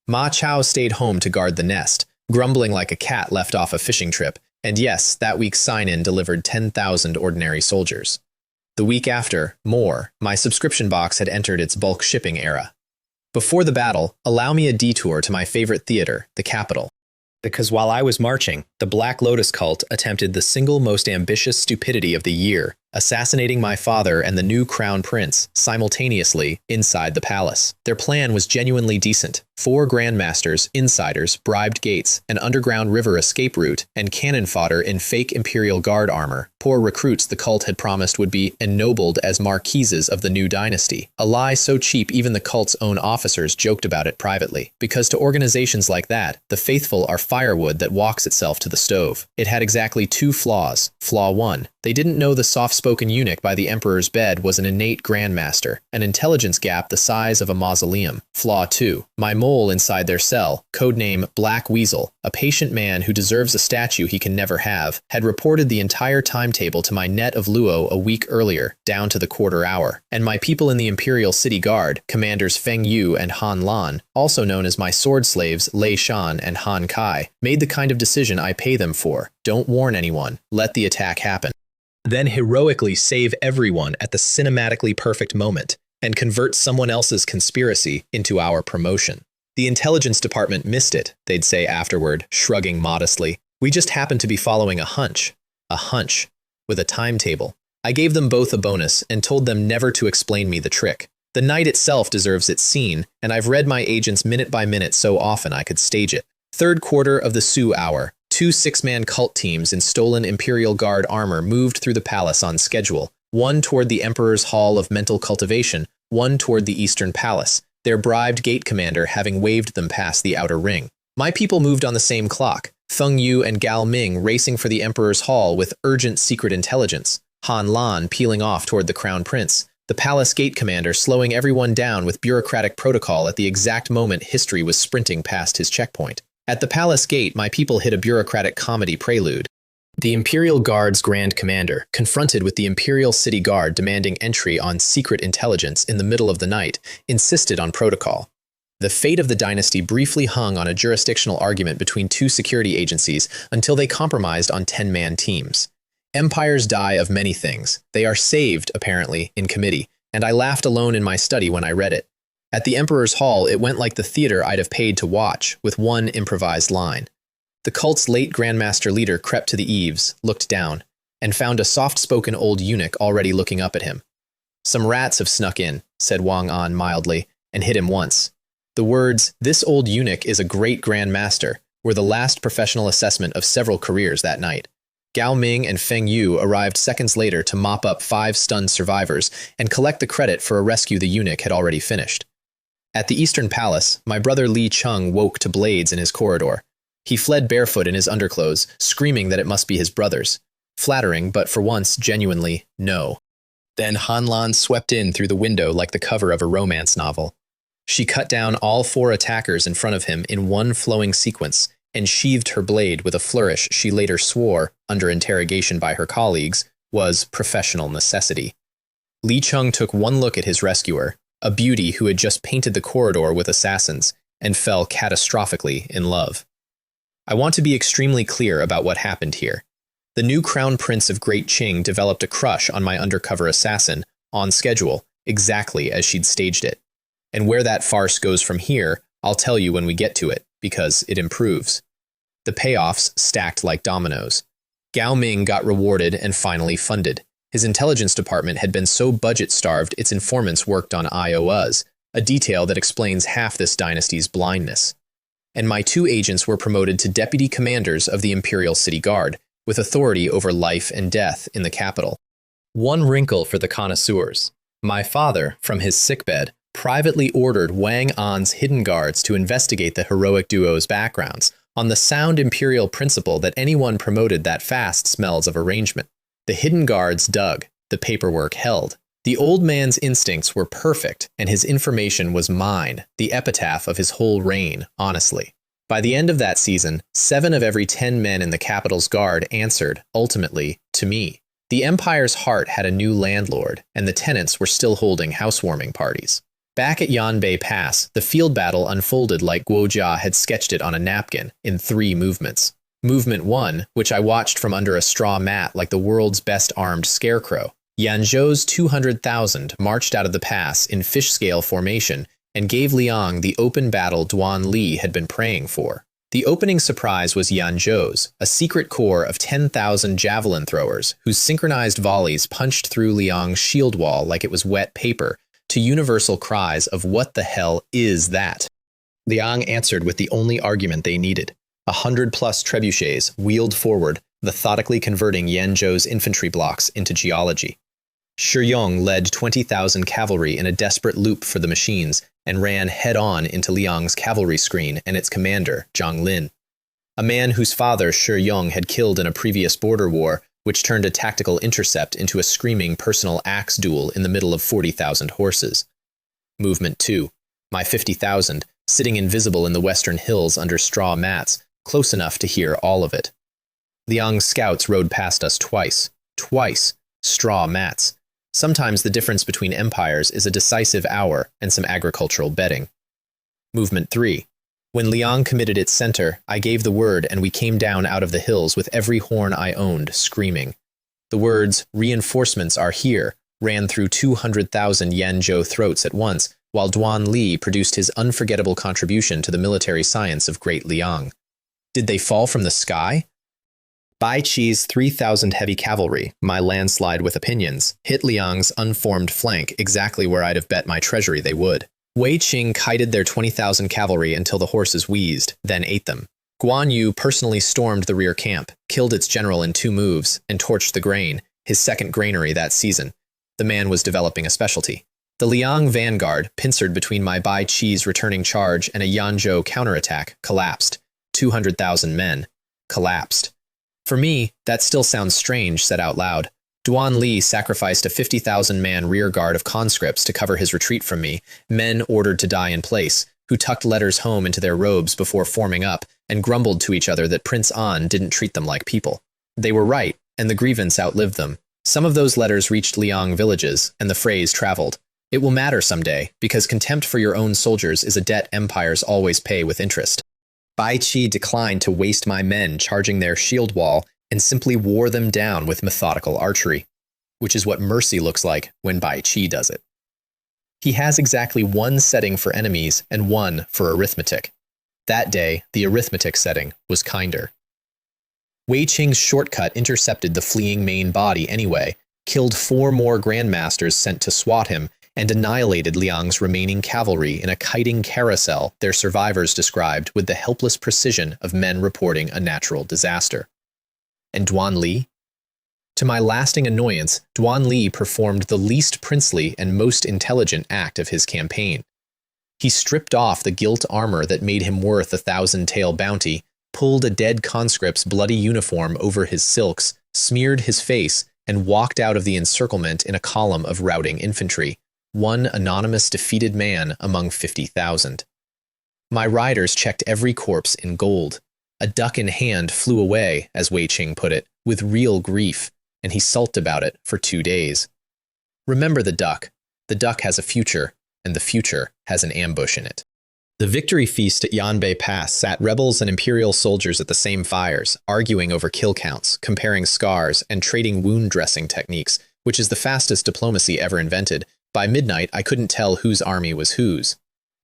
Ma Chao stayed home to guard the nest, grumbling like a cat left off a fishing trip, and yes, that week's sign-in delivered 10,000 ordinary soldiers. The week after, my subscription box had entered its bulk shipping era. Before the battle, allow me a detour to my favorite theater, the Capitol. Because while I was marching, the Black Lotus cult attempted the single most ambitious stupidity of the year, assassinating my father and the new crown prince simultaneously inside the palace. Their plan was genuinely decent. 4 grandmasters, insiders, bribed gates, an underground river escape route, and cannon fodder in fake Imperial Guard armor. Poor recruits the cult had promised would be ennobled as marquises of the new dynasty. A lie so cheap even the cult's own officers joked about it privately. Because to organizations like that, the faithful are firewood that walks itself to the stove. It had exactly 2 flaws. Flaw 1. They didn't know the soft-spoken eunuch by the emperor's bed was an innate grandmaster, an intelligence gap the size of a mausoleum. Flaw 2. My mole inside their cell, codename Black Weasel, a patient man who deserves a statue he can never have, had reported the entire timetable to my net of Luo a week earlier, down to the quarter hour. And my people in the Imperial City Guard, commanders Feng Yu and Han Lan, also known as my sword slaves Lei Shan and Han Kai, made the kind of decision I pay them for. Don't warn anyone. Let the attack happen. Then heroically save everyone at the cinematically perfect moment and convert someone else's conspiracy into our promotion. The intelligence department missed it, they'd say afterward, shrugging modestly. We just happened to be following a hunch, with a timetable. I gave them both a bonus and told them never to explain me the trick. The night itself deserves its scene, and I've read my agents minute by minute so often I could stage it. 3rd quarter of the Sioux Hour. 2 6-man cult teams in stolen Imperial Guard armor moved through the palace on schedule, one toward the Emperor's Hall of Mental Cultivation, one toward the Eastern Palace, their bribed gate commander having waved them past the outer ring. My people moved on the same clock, Feng Yu and Gao Ming racing for the Emperor's Hall with urgent secret intelligence, Han Lan peeling off toward the Crown Prince, the palace gate commander slowing everyone down with bureaucratic protocol at the exact moment history was sprinting past his checkpoint. At the palace gate, my people hit a bureaucratic comedy prelude. The Imperial Guard's Grand Commander, confronted with the Imperial City Guard demanding entry on secret intelligence in the middle of the night, insisted on protocol. The fate of the dynasty briefly hung on a jurisdictional argument between 2 security agencies until they compromised on 10-man teams. Empires die of many things. They are saved, apparently, in committee, and I laughed alone in my study when I read it. At the Emperor's Hall, it went like the theater I'd have paid to watch, with one improvised line. The cult's late Grandmaster leader crept to the eaves, looked down, and found a soft-spoken old eunuch already looking up at him. Some rats have snuck in, said Wang An mildly, and hit him once. The words, "This old eunuch is a great Grandmaster," were the last professional assessment of several careers that night. Gao Ming and Feng Yu arrived seconds later to mop up 5 stunned survivors and collect the credit for a rescue the eunuch had already finished. At the Eastern Palace, my brother Li Cheng woke to blades in his corridor. He fled barefoot in his underclothes, screaming that it must be his brother's. Flattering, but for once genuinely, no. Then Han Lan swept in through the window like the cover of a romance novel. She cut down all 4 attackers in front of him in one flowing sequence and sheathed her blade with a flourish she later swore, under interrogation by her colleagues, was professional necessity. Li Cheng took one look at his rescuer, a beauty who had just painted the corridor with assassins, and fell catastrophically in love. I want to be extremely clear about what happened here. The new Crown Prince of Great Qing developed a crush on my undercover assassin, on schedule, exactly as she'd staged it. And where that farce goes from here, I'll tell you when we get to it, because it improves. The payoffs stacked like dominoes. Gao Ming got rewarded and finally funded. His intelligence department had been so budget-starved its informants worked on IOAs, a detail that explains half this dynasty's blindness. And my 2 agents were promoted to deputy commanders of the Imperial City Guard, with authority over life and death in the capital. One wrinkle for the connoisseurs. My father, from his sickbed, privately ordered Wang An's hidden guards to investigate the heroic duo's backgrounds, on the sound imperial principle that anyone promoted that fast smells of arrangement. The hidden guards dug, the paperwork held. The old man's instincts were perfect, and his information was mine, the epitaph of his whole reign, honestly. By the end of that season, 7 of every 10 men in the capital's guard answered, ultimately, to me. The Empire's heart had a new landlord, and the tenants were still holding housewarming parties. Back at Yanbei Pass, the field battle unfolded like Guojia had sketched it on a napkin, in 3 movements. Movement 1, which I watched from under a straw mat like the world's best armed scarecrow. Yanzhou's 200,000 marched out of the pass in fish-scale formation and gave Liang the open battle Duan Li had been praying for. The opening surprise was Yanzhou's, a secret corps of 10,000 javelin throwers whose synchronized volleys punched through Liang's shield wall like it was wet paper, to universal cries of "What the hell is that?" Liang answered with the only argument they needed. 100-plus trebuchets wheeled forward, methodically converting Yanzhou's infantry blocks into geology. Shi Yong led 20,000 cavalry in a desperate loop for the machines and ran head-on into Liang's cavalry screen and its commander, Zhang Lin. A man whose father Shi Yong had killed in a previous border war, which turned a tactical intercept into a screaming personal axe duel in the middle of 40,000 horses. Movement 2. My 50,000, sitting invisible in the western hills under straw mats, close enough to hear all of it. Liang's scouts rode past us twice. Straw mats. Sometimes the difference between empires is a decisive hour and some agricultural betting. Movement 3. When Liang committed its center, I gave the word and we came down out of the hills with every horn I owned screaming. The words, "Reinforcements are here," ran through 200,000 Yanzhou throats at once, while Duan Li produced his unforgettable contribution to the military science of Great Liang. Did they fall from the sky? Bai Qi's 3,000 heavy cavalry, my landslide with opinions, hit Liang's unformed flank exactly where I'd have bet my treasury they would. Wei Qing kited their 20,000 cavalry until the horses wheezed, then ate them. Guan Yu personally stormed the rear camp, killed its general in 2 moves, and torched the grain, his second granary that season. The man was developing a specialty. The Liang vanguard, pincered between my Bai Qi's returning charge and a Yanzhou counterattack, collapsed. 200,000 men. Collapsed. For me, that still sounds strange, said out loud. Duan Li sacrificed a 50,000-man rearguard of conscripts to cover his retreat from me, men ordered to die in place, who tucked letters home into their robes before forming up and grumbled to each other that Prince An didn't treat them like people. They were right, and the grievance outlived them. Some of those letters reached Liang villages, and the phrase traveled. It will matter someday, because contempt for your own soldiers is a debt empires always pay with interest. Bai Qi declined to waste my men charging their shield wall and simply wore them down with methodical archery, which is what mercy looks like when Bai Qi does it. He has exactly 1 setting for enemies and 1 for arithmetic. That day, the arithmetic setting was kinder. Wei Qing's shortcut intercepted the fleeing main body anyway, killed 4 more grandmasters sent to swat him, and annihilated Liang's remaining cavalry in a kiting carousel their survivors described with the helpless precision of men reporting a natural disaster. And Duan Li? To my lasting annoyance, Duan Li performed the least princely and most intelligent act of his campaign. He stripped off the gilt armor that made him worth a 1,000-tael bounty, pulled a dead conscript's bloody uniform over his silks, smeared his face, and walked out of the encirclement in a column of routing infantry, 1 anonymous defeated man among 50,000. My riders checked every corpse in gold. A duck in hand flew away, as Wei Qing put it, with real grief, and he sulked about it for 2 days. Remember the duck. The duck has a future, and the future has an ambush in it. The victory feast at Yanbei Pass sat rebels and imperial soldiers at the same fires, arguing over kill counts, comparing scars, and trading wound dressing techniques, which is the fastest diplomacy ever invented. By midnight, I couldn't tell whose army was whose.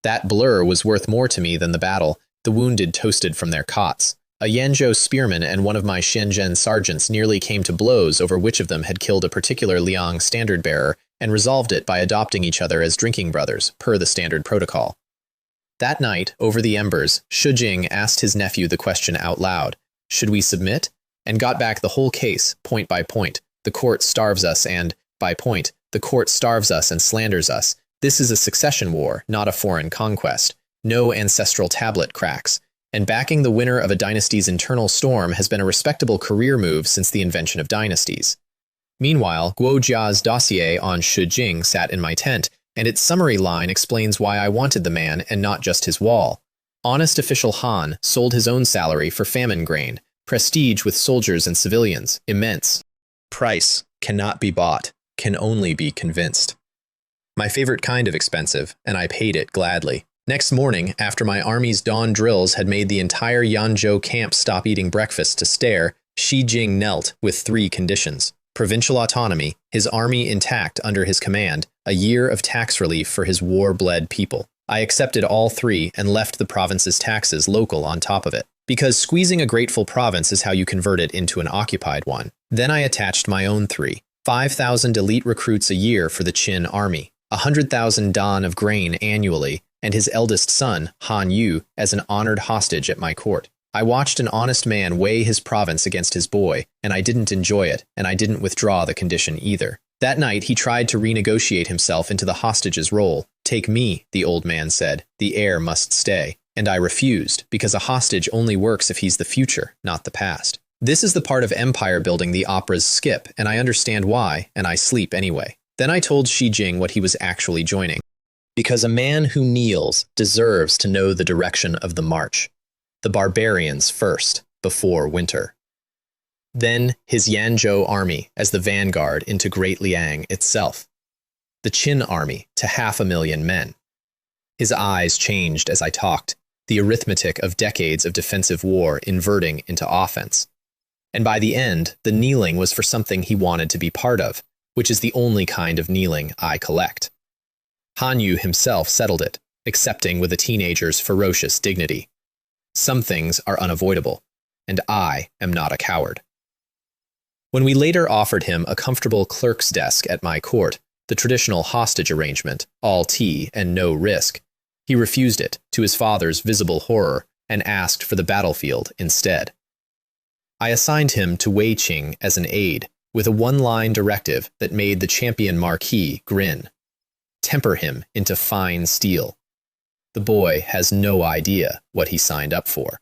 That blur was worth more to me than the battle. The wounded toasted from their cots. A Yanzhou spearman and one of my Shenzhen sergeants nearly came to blows over which of them had killed a particular Liang standard-bearer and resolved it by adopting each other as drinking brothers, per the standard protocol. That night, over the embers, Shi Jing asked his nephew the question out loud, "Should we submit?" and got back the whole case, point by point. The court starves us and, by point, the court starves us and slanders us. This is a succession war, not a foreign conquest. No ancestral tablet cracks. And backing the winner of a dynasty's internal storm has been a respectable career move since the invention of dynasties. Meanwhile, Guo Jia's dossier on Shi Jing sat in my tent, and its summary line explains why I wanted the man and not just his wall. Honest official Han sold his own salary for famine grain. Prestige with soldiers and civilians, immense. Price cannot be bought, can only be convinced. My favorite kind of expensive, and I paid it gladly. Next morning, after my army's dawn drills had made the entire Yanzhou camp stop eating breakfast to stare, Shi Jing knelt with 3 conditions. Provincial autonomy, his army intact under his command, a year of tax relief for his war-bled people. I accepted all 3 and left the province's taxes local on top of it, because squeezing a grateful province is how you convert it into an occupied one. Then I attached my own 3. 5,000 elite recruits a year for the Qin army, 100,000 dan of grain annually, and his eldest son, Han Yu, as an honored hostage at my court. I watched an honest man weigh his province against his boy, and I didn't enjoy it, and I didn't withdraw the condition either. That night, he tried to renegotiate himself into the hostage's role. Take me, the old man said. The heir must stay. And I refused, because a hostage only works if he's the future, not the past. This is the part of empire building the operas skip, and I understand why, and I sleep anyway. Then I told Shi Jing what he was actually joining. Because a man who kneels deserves to know the direction of the march. The barbarians first, before winter. Then his Yanzhou army as the vanguard into Great Liang itself. The Qin army to 500,000 men. His eyes changed as I talked, the arithmetic of decades of defensive war inverting into offense. And by the end, the kneeling was for something he wanted to be part of, which is the only kind of kneeling I collect. Han Yu himself settled it, accepting with a teenager's ferocious dignity. Some things are unavoidable, and I am not a coward. When we later offered him a comfortable clerk's desk at my court, the traditional hostage arrangement, all tea and no risk, he refused it, to his father's visible horror, and asked for the battlefield instead. I assigned him to Wei Qing as an aide, with a one-line directive that made the champion Marquis grin. Temper him into fine steel. The boy has no idea what he signed up for.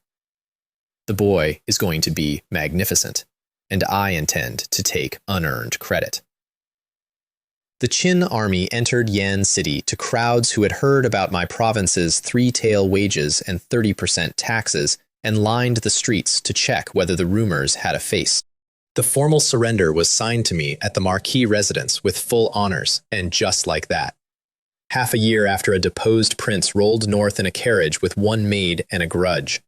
The boy is going to be magnificent, and I intend to take unearned credit. The Qin army entered Yan City to crowds who had heard about my province's 3-tael wages and 30% taxes and lined the streets to check whether the rumors had a face. The formal surrender was signed to me at the Marquis residence with full honors, and just like that. Half a year after a deposed prince rolled north in a carriage with 1 maid and a grudge.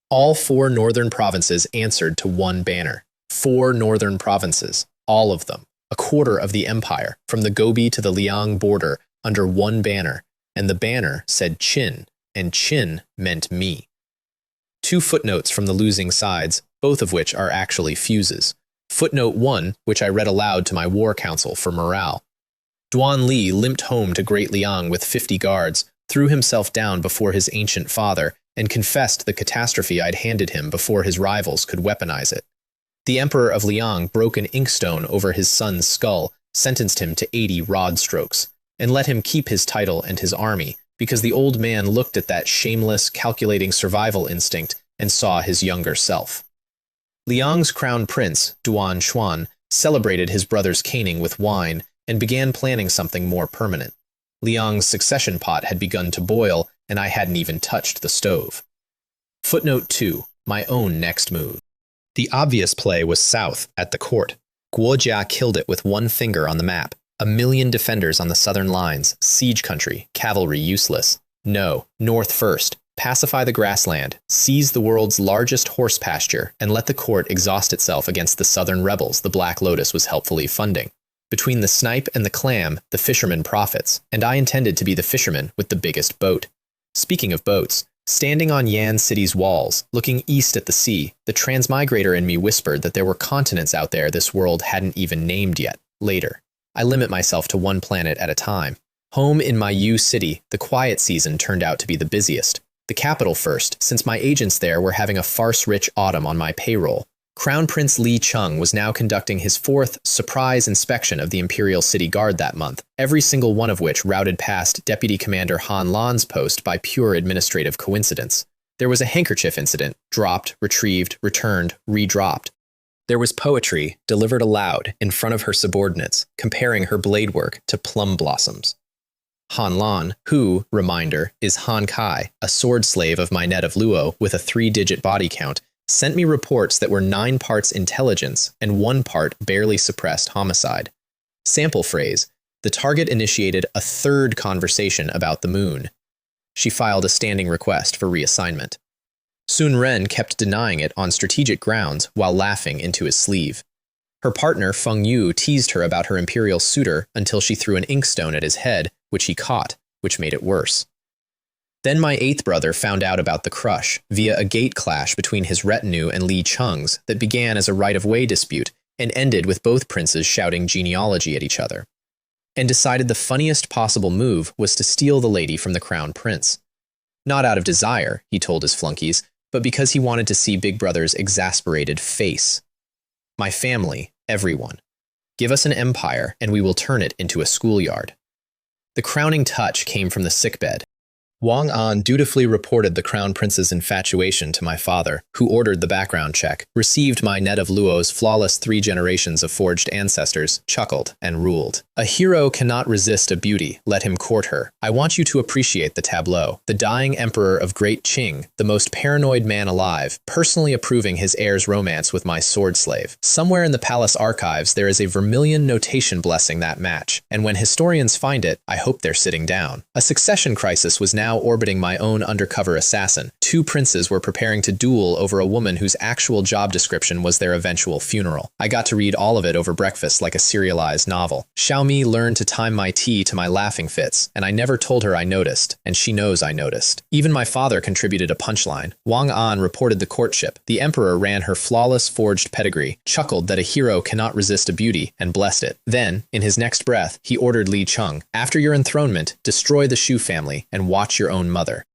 All 4 northern provinces answered to one banner. 4 northern provinces, all of them, a quarter of the empire, from the Gobi to the Liang border, under one banner, and the banner said Qin, and Qin meant me. 2 footnotes from the losing sides, both of which are actually fuses. Footnote 1, which I read aloud to my war council for morale. Duan Li limped home to Great Liang with 50 guards, threw himself down before his ancient father, and confessed the catastrophe I'd handed him before his rivals could weaponize it. The Emperor of Liang broke an inkstone over his son's skull, sentenced him to 80 rod strokes, and let him keep his title and his army, because the old man looked at that shameless, calculating survival instinct and saw his younger self. Liang's crown prince, Duan Xuan, celebrated his brother's caning with wine and began planning something more permanent. Liang's succession pot had begun to boil, and I hadn't even touched the stove. Footnote 2, my own next move. The obvious play was south, at the court. Guo Jia killed it with 1 finger on the map. 1 million defenders on the southern lines, siege country, cavalry useless. No, north first. Pacify the grassland, seize the world's largest horse pasture, and let the court exhaust itself against the southern rebels the Black Lotus was helpfully funding. Between the snipe and the clam, the fisherman profits, and I intended to be the fisherman with the biggest boat. Speaking of boats, standing on Yan City's walls, looking east at the sea, the transmigrator in me whispered that there were continents out there this world hadn't even named yet. Later. I limit myself to 1 planet at a time. Home in my U city, the quiet season turned out to be the busiest. The capital first, since my agents there were having a farce-rich autumn on my payroll. Crown Prince Li Cheng was now conducting his fourth surprise inspection of the Imperial City Guard that month, every single one of which routed past Deputy Commander Han Lan's post by pure administrative coincidence. There was a handkerchief incident, dropped, retrieved, returned, re-dropped. There was poetry, delivered aloud, in front of her subordinates, comparing her blade work to plum blossoms. Han Lan, who, reminder, is Han Kai, a sword slave of my net of Luo with a 3-digit body count, sent me reports that were 9 parts intelligence and 1 part barely suppressed homicide. Sample phrase: the target initiated a 3rd conversation about the moon. She filed a standing request for reassignment. Sun Ren kept denying it on strategic grounds while laughing into his sleeve. Her partner, Feng Yu, teased her about her imperial suitor until she threw an inkstone at his head, which he caught, which made it worse. Then my 8th brother found out about the crush via a gate clash between his retinue and Li Cheng's that began as a right-of-way dispute and ended with both princes shouting genealogy at each other, and decided the funniest possible move was to steal the lady from the crown prince. Not out of desire, he told his flunkies, but because he wanted to see Big Brother's exasperated face. My family, everyone. Give us an empire and we will turn it into a schoolyard. The crowning touch came from the sickbed. Wang An dutifully reported the crown prince's infatuation to my father, who ordered the background check, received my net of Luo's flawless 3 generations of forged ancestors, chuckled, and ruled. A hero cannot resist a beauty, let him court her. I want you to appreciate the tableau. The dying emperor of Great Qing, the most paranoid man alive, personally approving his heir's romance with my sword slave. Somewhere in the palace archives there is a vermilion notation blessing that match, and when historians find it, I hope they're sitting down. A succession crisis was now orbiting my own undercover assassin. 2 princes were preparing to duel over a woman whose actual job description was their eventual funeral. I got to read all of it over breakfast like a serialized novel. Xiaomi learned to time my tea to my laughing fits, and I never told her I noticed, and she knows I noticed. Even my father contributed a punchline. Wang An reported the courtship. The emperor ran her flawless forged pedigree, chuckled that a hero cannot resist a beauty, and blessed it. Then, in his next breath, he ordered Li Cheng, after your enthronement, destroy the Shu family and watch your own mother.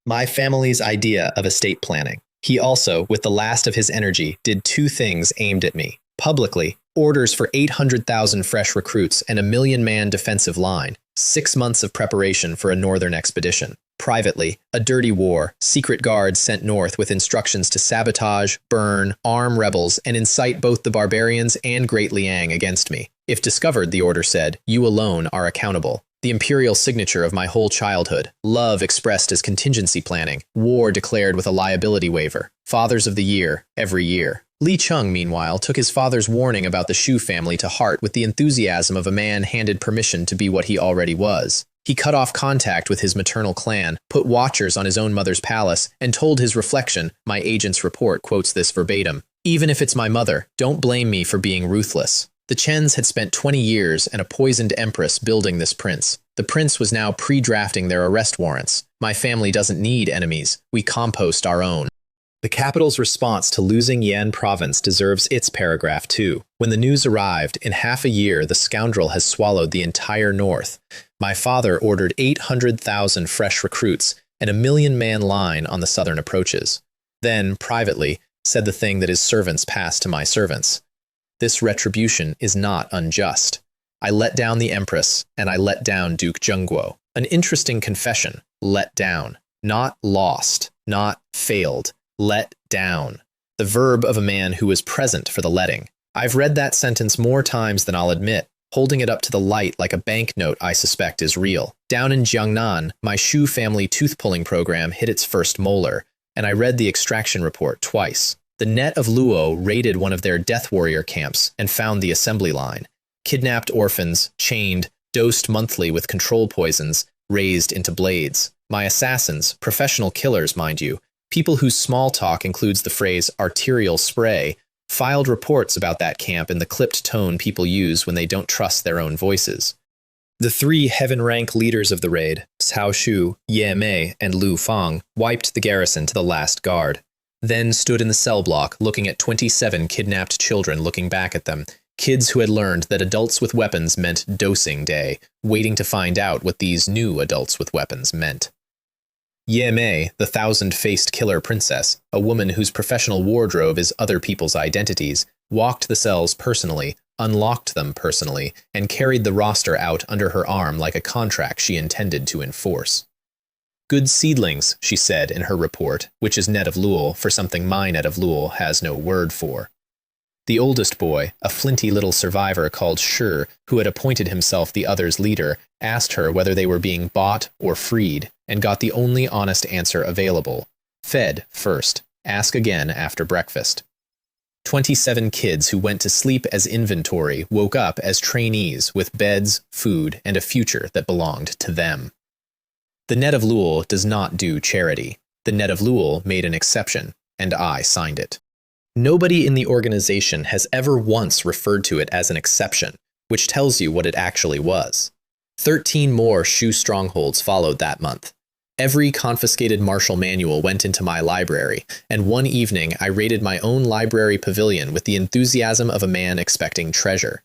My family's idea of estate planning. He also, with the last of his energy, did 2 things aimed at me. Publicly, orders for 800,000 fresh recruits and a 1,000,000-man defensive line, 6 months of preparation for a northern expedition. Privately, a dirty war, secret guards sent north with instructions to sabotage, burn, arm rebels, and incite both the barbarians and Great Liang against me. If discovered, the order said, you alone are accountable. The imperial signature of my whole childhood, love expressed as contingency planning, war declared with a liability waiver, fathers of the year, every year. Li Cheng, meanwhile, took his father's warning about the Shu family to heart with the enthusiasm of a man handed permission to be what he already was. He cut off contact with his maternal clan, put watchers on his own mother's palace, and told his reflection, my agent's report quotes this verbatim, even if it's my mother, don't blame me for being ruthless. The Chens had spent 20 years and a poisoned empress building this prince. The prince was now pre-drafting their arrest warrants. My family doesn't need enemies. We compost our own. The capital's response to losing Yan province deserves its paragraph too. When the news arrived, in half a year the scoundrel has swallowed the entire north. My father ordered 800,000 fresh recruits and a 1,000,000-man line on the southern approaches. Then, privately, said the thing that his servants passed to my servants. This retribution is not unjust. I let down the Empress, and I let down Duke Zhengguo. An interesting confession. Let down. Not lost. Not failed. Let down. The verb of a man who was present for the letting. I've read that sentence more times than I'll admit, holding it up to the light like a banknote I suspect is real. Down in Jiangnan, my Shu family tooth-pulling program hit its first molar, and I read the extraction report twice. The net of Luo raided one of their death warrior camps and found the assembly line. Kidnapped orphans, chained, dosed monthly with control poisons, raised into blades. My assassins, professional killers, mind you, people whose small talk includes the phrase arterial spray, filed reports about that camp in the clipped tone people use when they don't trust their own voices. The 3 heaven-rank leaders of the raid, Cao Shu, Ye Mei, and Lu Fang, wiped the garrison to the last guard. Then stood in the cell block looking at 27 kidnapped children looking back at them, kids who had learned that adults with weapons meant dosing day, waiting to find out what these new adults with weapons meant. Ye Mei, the thousand-faced killer princess, a woman whose professional wardrobe is other people's identities, walked the cells personally, unlocked them personally, and carried the roster out under her arm like a contract she intended to enforce. Good seedlings, she said in her report, which is Ned of Lewel for something my Ned of Lewel has no word for. The oldest boy, a flinty little survivor called Shur, who had appointed himself the others' leader, asked her whether they were being bought or freed, and got the only honest answer available. Fed first, ask again after breakfast. 27 kids who went to sleep as inventory woke up as trainees with beds, food, and a future that belonged to them. The Ned of Lewel does not do charity. The Ned of Lewel made an exception, and I signed it. Nobody in the organization has ever once referred to it as an exception, which tells you what it actually was. 13 more Shu strongholds followed that month. Every confiscated martial manual went into my library, and one evening I raided my own library pavilion with the enthusiasm of a man expecting treasure.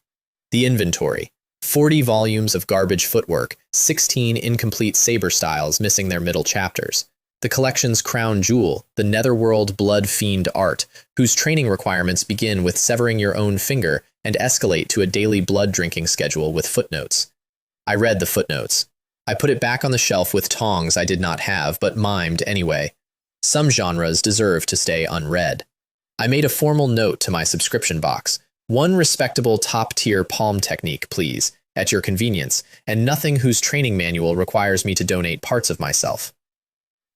The inventory: 40 volumes of garbage footwork, 16 incomplete saber styles missing their middle chapters. The collection's crown jewel, the Netherworld Blood Fiend art, whose training requirements begin with severing your own finger and escalate to a daily blood drinking schedule with footnotes. I read the footnotes. I put it back on the shelf with tongs I did not have, but mimed anyway. Some genres deserve to stay unread. I made a formal note to my subscription box. One respectable top-tier palm technique, please, at your convenience, and nothing whose training manual requires me to donate parts of myself.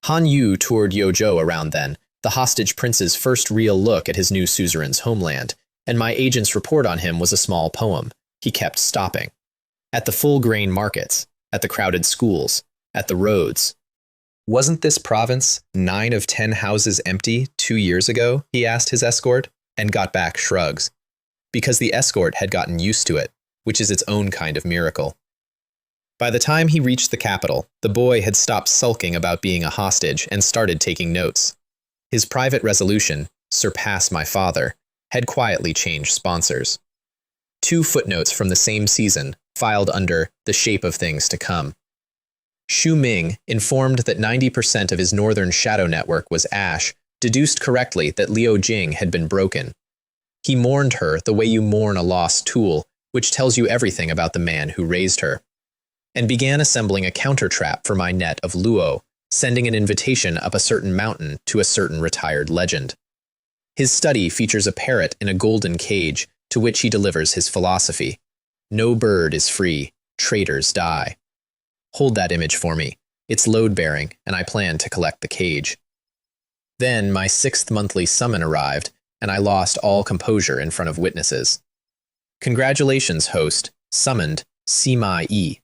Han Yu toured Yojo around then, the hostage prince's first real look at his new suzerain's homeland, and my agent's report on him was a small poem. He kept stopping. At the full-grain markets, at the crowded schools, at the roads. Wasn't this province 9 of 10 houses empty 2 years ago? He asked his escort, and got back shrugs. Because the escort had gotten used to it, which is its own kind of miracle. By the time he reached the capital, the boy had stopped sulking about being a hostage and started taking notes. His private resolution, surpass my father, had quietly changed sponsors. 2 footnotes from the same season, filed under the shape of things to come. Xu Ming, informed that 90% of his northern shadow network was ash, deduced correctly that Liu Jing had been broken. He mourned her the way you mourn a lost tool, which tells you everything about the man who raised her, and began assembling a counter-trap for my net of Luo, sending an invitation up a certain mountain to a certain retired legend. His study features a parrot in a golden cage, to which he delivers his philosophy. No bird is free, traitors die. Hold that image for me. It's load-bearing, and I plan to collect the cage. Then my 6th monthly summon arrived, and I lost all composure in front of witnesses. Congratulations, host. Summoned, Sima Yi.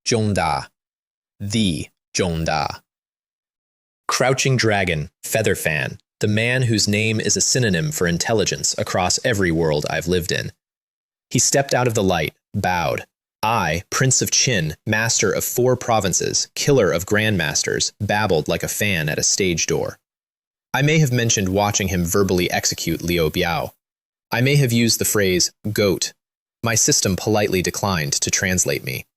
Zhongda. The Zhongda. Crouching Dragon, Featherfan, the man whose name is a synonym for intelligence across every world I've lived in. He stepped out of the light, bowed. I, Prince of Qin, master of 4 provinces, killer of grandmasters, babbled like a fan at a stage door. I may have mentioned watching him verbally execute Liu Biao. I may have used the phrase, goat. My system politely declined to translate me.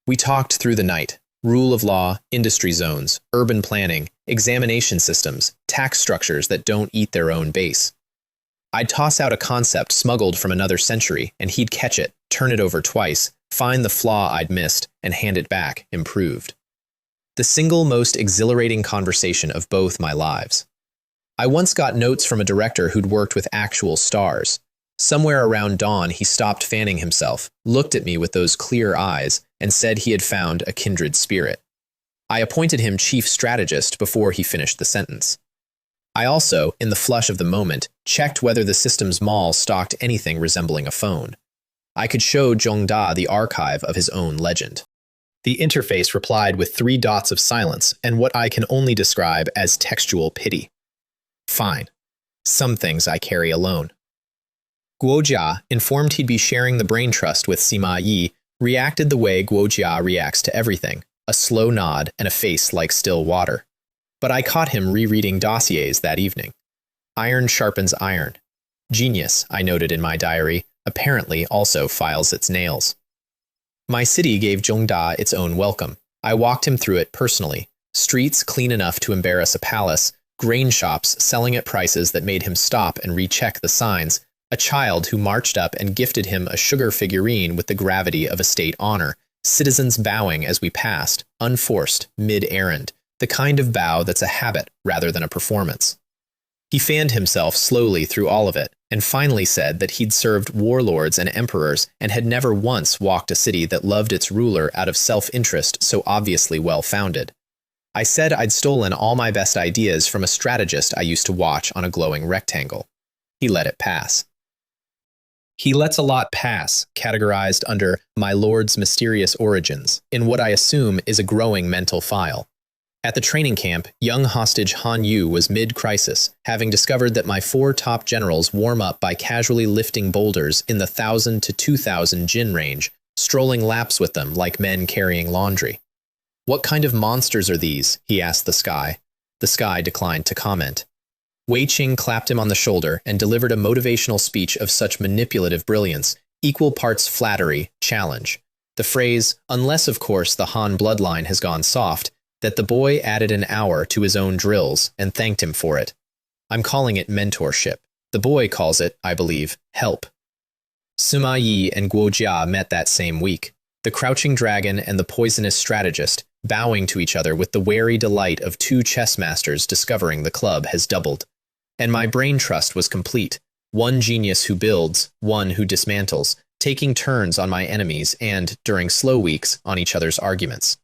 We talked through the night. Rule of law, industry zones, urban planning, examination systems, tax structures that don't eat their own base. I'd toss out a concept smuggled from another century, and he'd catch it, turn it over twice, find the flaw I'd missed, and hand it back, improved. The single most exhilarating conversation of both my lives. I once got notes from a director who'd worked with actual stars. Somewhere around dawn, he stopped fanning himself, looked at me with those clear eyes, and said he had found a kindred spirit. I appointed him chief strategist before he finished the sentence. I also, in the flush of the moment, checked whether the system's mall stocked anything resembling a phone. I could show Zhongda the archive of his own legend. The interface replied with 3 dots of silence and what I can only describe as textual pity. Fine. Some things I carry alone. Guojia, informed he'd be sharing the brain trust with Sima Yi, reacted the way Guojia reacts to everything, a slow nod and a face like still water. But I caught him rereading dossiers that evening. Iron sharpens iron. Genius, I noted in my diary, apparently also files its nails. My city gave Zhongda its own welcome. I walked him through it personally, Streets clean enough to embarrass a palace, grain shops selling at prices that made him stop and recheck the signs, a child who marched up and gifted him a sugar figurine with the gravity of a state honor, citizens bowing as we passed, unforced, mid-errand, the kind of bow that's a habit rather than a performance. He fanned himself slowly through all of it, and finally said that he'd served warlords and emperors and had never once walked a city that loved its ruler out of self-interest so obviously well-founded. I said I'd stolen all my best ideas from a strategist I used to watch on a glowing rectangle. He let it pass. He lets a lot pass, categorized under my lord's mysterious origins, in what I assume is a growing mental file. At the training camp, young hostage Han Yu was mid-crisis, having discovered that my 4 top generals warm up by casually lifting boulders in the 1,000 to 2,000 jin range, strolling laps with them like men carrying laundry. "What kind of monsters are these?" he asked the sky. The sky declined to comment. Wei Qing clapped him on the shoulder and delivered a motivational speech of such manipulative brilliance, equal parts flattery, challenge. The phrase, unless of course the Han bloodline has gone soft, that the boy added an hour to his own drills and thanked him for it. I'm calling it mentorship. The boy calls it, I believe, help. Sima Yi and Guo Jia met that same week, the crouching dragon and the poisonous strategist, bowing to each other with the wary delight of 2 chess masters discovering the club has doubled. And my brain trust was complete, 1 genius who builds, 1 who dismantles, taking turns on my enemies and, during slow weeks, on each other's arguments.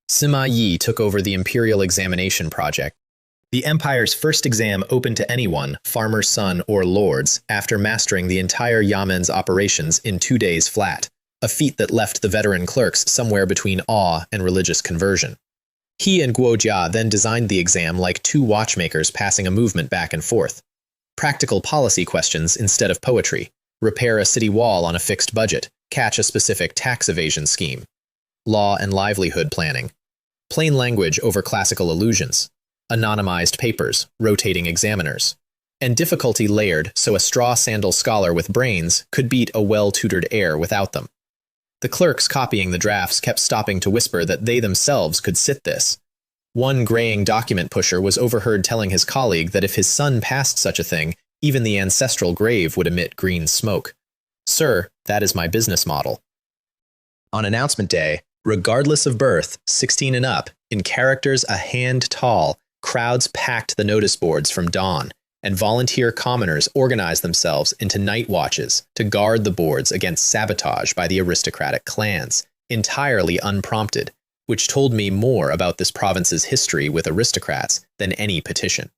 Sima Yi took over the Imperial Examination Project, the Empire's first exam open to anyone, farmer's son or lords, after mastering the entire Yamen's operations in 2 days flat, a feat that left the veteran clerks somewhere between awe and religious conversion. He and Guo Jia then designed the exam like 2 watchmakers passing a movement back and forth. Practical policy questions instead of poetry, repair a city wall on a fixed budget, catch a specific tax evasion scheme. Law and livelihood planning. Plain language over classical illusions. Anonymized papers, rotating examiners. And difficulty layered so a straw sandal scholar with brains could beat a well-tutored heir without them. The clerks copying the drafts kept stopping to whisper that they themselves could sit this. One graying document pusher was overheard telling his colleague that if his son passed such a thing, even the ancestral grave would emit green smoke. Sir, that is my business model. On announcement day, regardless of birth, 16 and up, in characters a hand tall, crowds packed the notice boards from dawn, and volunteer commoners organized themselves into night watches to guard the boards against sabotage by the aristocratic clans, entirely unprompted, which told me more about this province's history with aristocrats than any petition.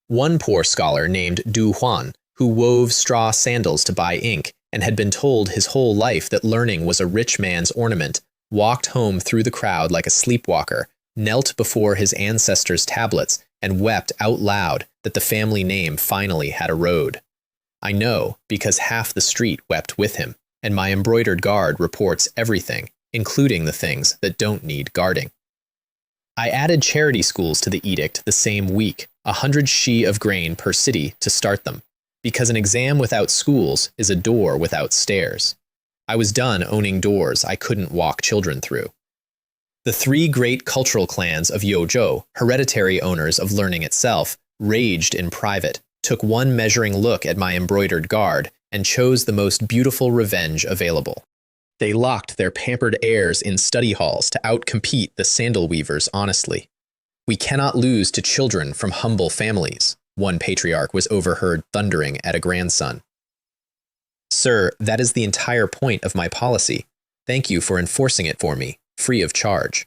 One poor scholar named Du Huan, who wove straw sandals to buy ink and had been told his whole life that learning was a rich man's ornament, walked home through the crowd like a sleepwalker, knelt before his ancestors' tablets, and wept out loud that the family name finally had a road. I know because half the street wept with him, and my embroidered guard reports everything, including the things that don't need guarding. I added charity schools to the edict the same week, 100 shi of grain per city to start them, because an exam without schools is a door without stairs. I was done owning doors I couldn't walk children through. The 3 great cultural clans of Youzhou, hereditary owners of learning itself, raged in private, took one measuring look at my embroidered guard, and chose the most beautiful revenge available. They locked their pampered heirs in study halls to outcompete the sandal weavers honestly. "We cannot lose to children from humble families," one patriarch was overheard thundering at a grandson. Sir, that is the entire point of my policy. Thank you for enforcing it for me, free of charge.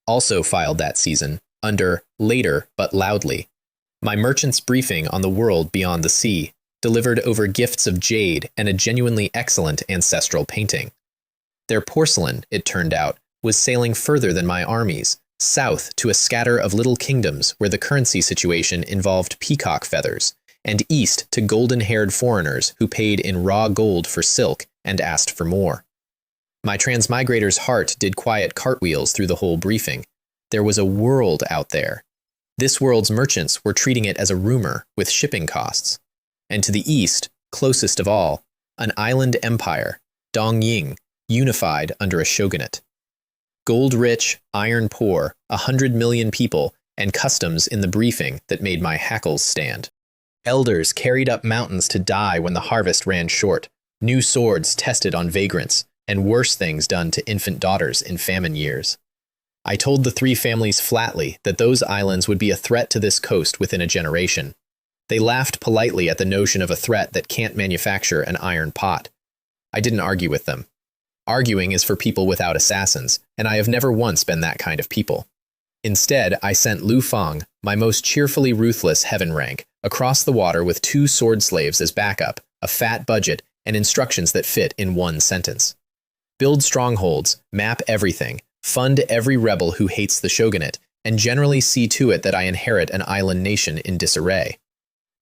Also filed that season, under later but loudly, my merchant's briefing on the world beyond the sea, delivered over gifts of jade and a genuinely excellent ancestral painting. Their porcelain, it turned out, was sailing further than my armies, south to a scatter of little kingdoms where the currency situation involved peacock feathers, and east to golden-haired foreigners who paid in raw gold for silk and asked for more. My transmigrator's heart did quiet cartwheels through the whole briefing. There was a world out there. This world's merchants were treating it as a rumor with shipping costs. And to the east, closest of all, an island empire, Dongying, unified under a shogunate. Gold-rich, iron-poor, 100 million people, and customs in the briefing that made my hackles stand. Elders carried up mountains to die when the harvest ran short, new swords tested on vagrants, and worse things done to infant daughters in famine years. I told the three families flatly that those islands would be a threat to this coast within a generation. They laughed politely at the notion of a threat that can't manufacture an iron pot. I didn't argue with them. Arguing is for people without assassins, and I have never once been that kind of people. Instead, I sent Lu Fang, my most cheerfully ruthless heaven rank, across the water with 2 sword slaves as backup, a fat budget, and instructions that fit in one sentence. Build strongholds, map everything, fund every rebel who hates the shogunate, and generally see to it that I inherit an island nation in disarray.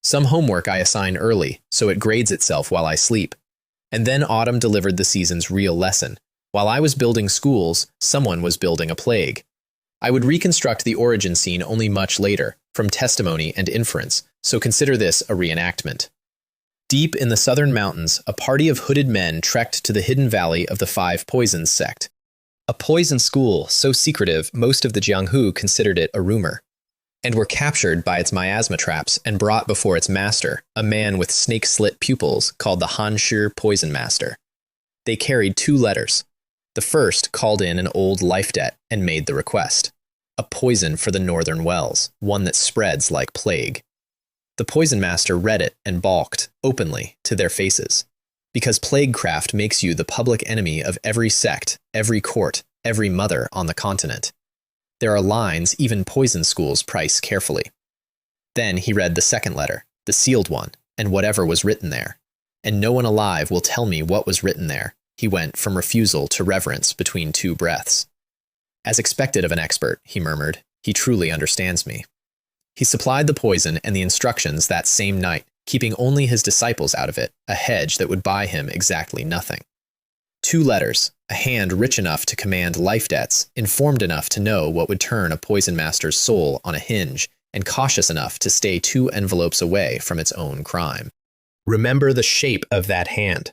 Some homework I assign early, so it grades itself while I sleep. And then autumn delivered the season's real lesson. While I was building schools, someone was building a plague. I would reconstruct the origin scene only much later, from testimony and inference, so consider this a reenactment. Deep in the southern mountains, a party of hooded men trekked to the hidden valley of the Five Poisons sect. A poison school so secretive most of the Jianghu considered it a rumor, and were captured by its miasma traps and brought before its master, a man with snake-slit pupils called the Han-Shi Poison Master. They carried 2 letters. The first called in an old life debt and made the request. A poison for the northern wells, one that spreads like plague. The Poison Master read it and balked, openly, to their faces. Because plaguecraft makes you the public enemy of every sect, every court, every mother on the continent. There are lines even poison schools price carefully. Then he read the second letter, the sealed one, and whatever was written there. And no one alive will tell me what was written there. He went from refusal to reverence between 2 breaths. As expected of an expert, he murmured, he truly understands me. He supplied the poison and the instructions that same night, keeping only his disciples out of it, a hedge that would buy him exactly nothing. 2 letters, a hand rich enough to command life debts, informed enough to know what would turn a poison master's soul on a hinge, and cautious enough to stay 2 envelopes away from its own crime. Remember the shape of that hand.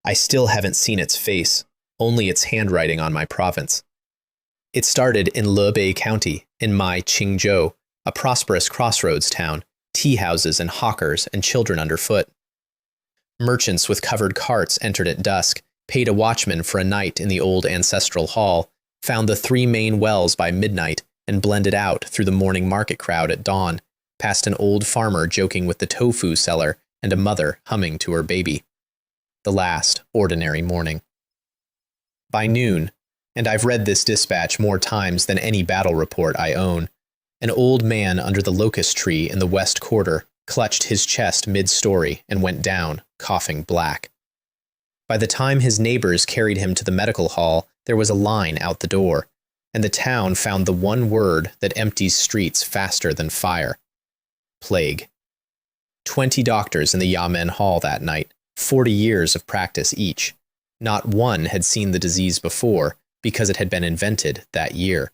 I still haven't seen its face, only its handwriting on my province. It started in Lebei County, in my Qingzhou, a prosperous crossroads town, tea houses and hawkers and children underfoot. Merchants with covered carts entered at dusk, paid a watchman for a night in the old ancestral hall, found the 3 main wells by midnight, and blended out through the morning market crowd at dawn, past an old farmer joking with the tofu seller and a mother humming to her baby. The last ordinary morning. By noon, and I've read this dispatch more times than any battle report I own, an old man under the locust tree in the west quarter clutched his chest mid-story and went down, coughing black. By the time his neighbors carried him to the medical hall, there was a line out the door, and the town found the one word that empties streets faster than fire. Plague. 20 doctors in the Yamen Hall that night, 40 years of practice each. Not one had seen the disease before, because it had been invented that year.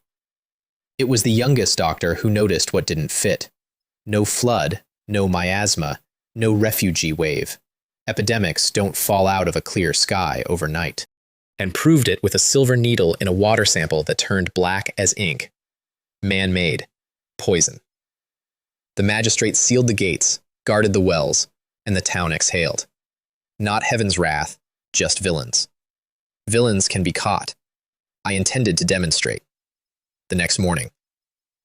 It was the youngest doctor who noticed what didn't fit. No flood, no miasma, no refugee wave. Epidemics don't fall out of a clear sky overnight. And proved it with a silver needle in a water sample that turned black as ink. Man-made. Poison. The magistrate sealed the gates, guarded the wells, and the town exhaled. Not heaven's wrath, just villains. Villains can be caught. I intended to demonstrate. The next morning.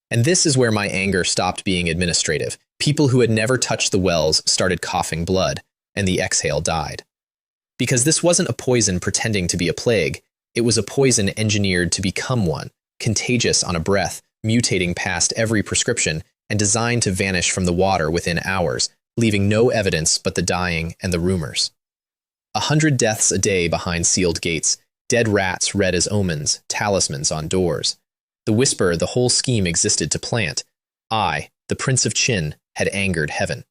And this is where my anger stopped being administrative. People who had never touched the wells started coughing blood, and the exhale died. Because this wasn't a poison pretending to be a plague, it was a poison engineered to become one, contagious on a breath, mutating past every prescription, and designed to vanish from the water within hours, leaving no evidence but the dying and the rumors. 100 deaths a day behind sealed gates, dead rats read as omens, talismans on doors. The whisper the whole scheme existed to plant. I, the Prince of Qin, had angered heaven.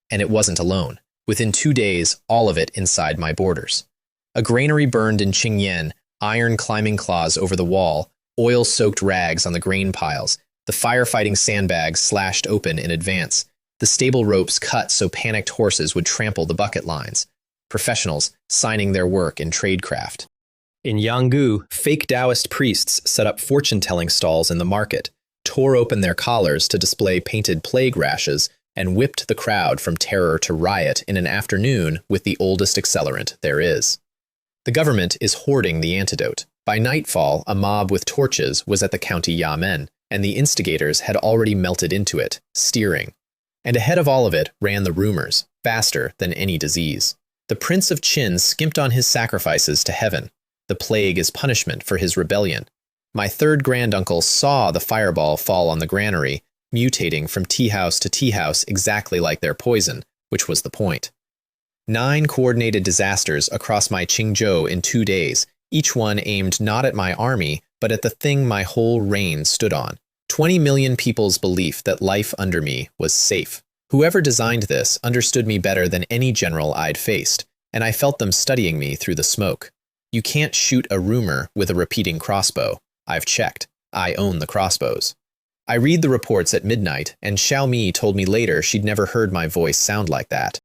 And it wasn't alone. Within 2 days, all of it inside my borders. A granary burned in Qingyan, iron climbing claws over the wall, oil-soaked rags on the grain piles, the firefighting sandbags slashed open in advance, the stable ropes cut so panicked horses would trample the bucket lines, professionals signing their work in tradecraft. In Yanggu, fake Taoist priests set up fortune-telling stalls in the market, tore open their collars to display painted plague rashes, and whipped the crowd from terror to riot in an afternoon with the oldest accelerant there is. The government is hoarding the antidote. By nightfall, a mob with torches was at the county yamen, and the instigators had already melted into it, steering. And ahead of all of it ran the rumors, faster than any disease. The Prince of Qin skimped on his sacrifices to heaven. The plague is punishment for his rebellion. My third granduncle saw the fireball fall on the granary, mutating from tea-house to tea-house exactly like their poison, which was the point. 9 coordinated disasters across my Qingzhou in 2 days, each one aimed not at my army, but at the thing my whole reign stood on. 20 million people's belief that life under me was safe. Whoever designed this understood me better than any general I'd faced, and I felt them studying me through the smoke. You can't shoot a rumor with a repeating crossbow. I've checked. I own the crossbows. I read the reports at midnight, and Xiaomi told me later she'd never heard my voice sound like that.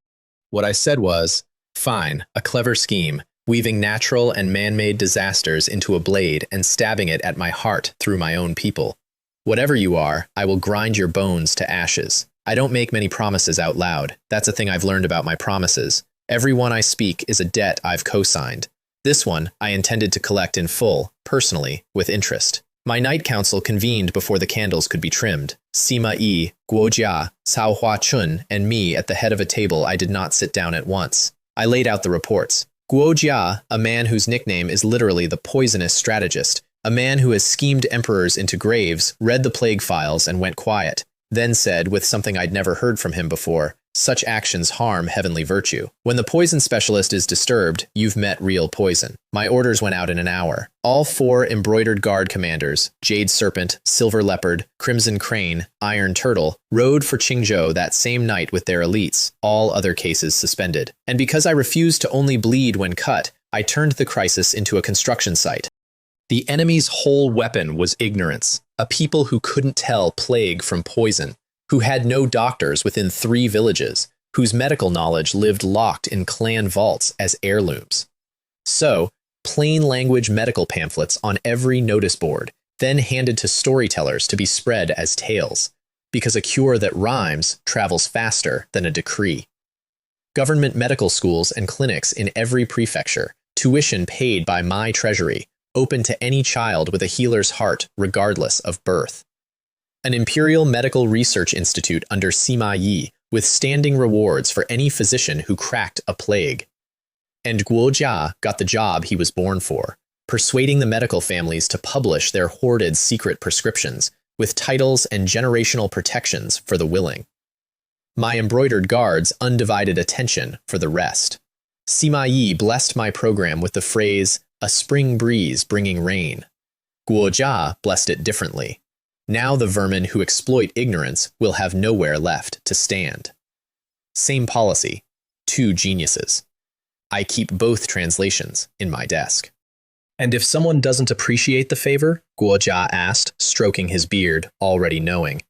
What I said was, fine, a clever scheme, weaving natural and man-made disasters into a blade and stabbing it at my heart through my own people. Whatever you are, I will grind your bones to ashes. I don't make many promises out loud. That's a thing I've learned about my promises. Every one I speak is a debt I've co-signed. This one I intended to collect in full, personally, with interest. My night council convened before the candles could be trimmed. Sima Yi, Guojia, Cao Hua Chun, and me at the head of a table I did not sit down at once. I laid out the reports. Guojia, a man whose nickname is literally the poisonous strategist, a man who has schemed emperors into graves, read the plague files and went quiet, then said, with something I'd never heard from him before, such actions harm heavenly virtue. When the poison specialist is disturbed, you've met real poison. My orders went out in an hour. All 4 embroidered guard commanders, Jade Serpent, Silver Leopard, Crimson Crane, Iron Turtle, rode for Qingzhou that same night with their elites, all other cases suspended. And because I refused to only bleed when cut, I turned the crisis into a construction site. The enemy's whole weapon was ignorance, a people who couldn't tell plague from poison, who had no doctors within 3 villages, whose medical knowledge lived locked in clan vaults as heirlooms. So, plain language medical pamphlets on every notice board, then handed to storytellers to be spread as tales, because a cure that rhymes travels faster than a decree. Government medical schools and clinics in every prefecture, tuition paid by my treasury, open to any child with a healer's heart regardless of birth. An Imperial Medical Research Institute under Sima Yi, with standing rewards for any physician who cracked a plague. And Guojia got the job he was born for, persuading the medical families to publish their hoarded secret prescriptions, with titles and generational protections for the willing. My embroidered guards undivided attention for the rest. Sima Yi blessed my program with the phrase, a spring breeze bringing rain. Guojia blessed it differently. Now the vermin who exploit ignorance will have nowhere left to stand. Same policy. 2 geniuses. I keep both translations in my desk. And if someone doesn't appreciate the favor, Guojia asked, stroking his beard, already knowing,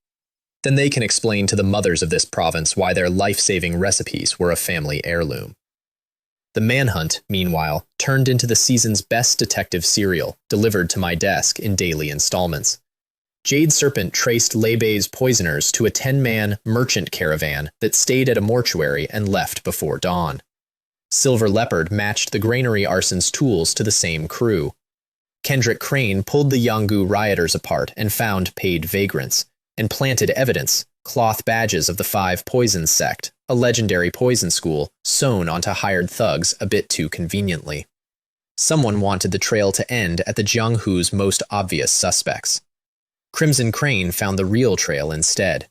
then they can explain to the mothers of this province why their life-saving recipes were a family heirloom. The manhunt, meanwhile, turned into the season's best detective serial, delivered to my desk in daily installments. Jade Serpent traced Leibei's poisoners to a 10-man merchant caravan that stayed at a mortuary and left before dawn. Silver Leopard matched the granary arson's tools to the same crew. Kendrick Crane pulled the Yanggu rioters apart and found paid vagrants, and planted evidence, cloth badges of the 5 Poisons sect, a legendary poison school, sewn onto hired thugs a bit too conveniently. Someone wanted the trail to end at the Jianghu's most obvious suspects. Crimson Crane found the real trail instead.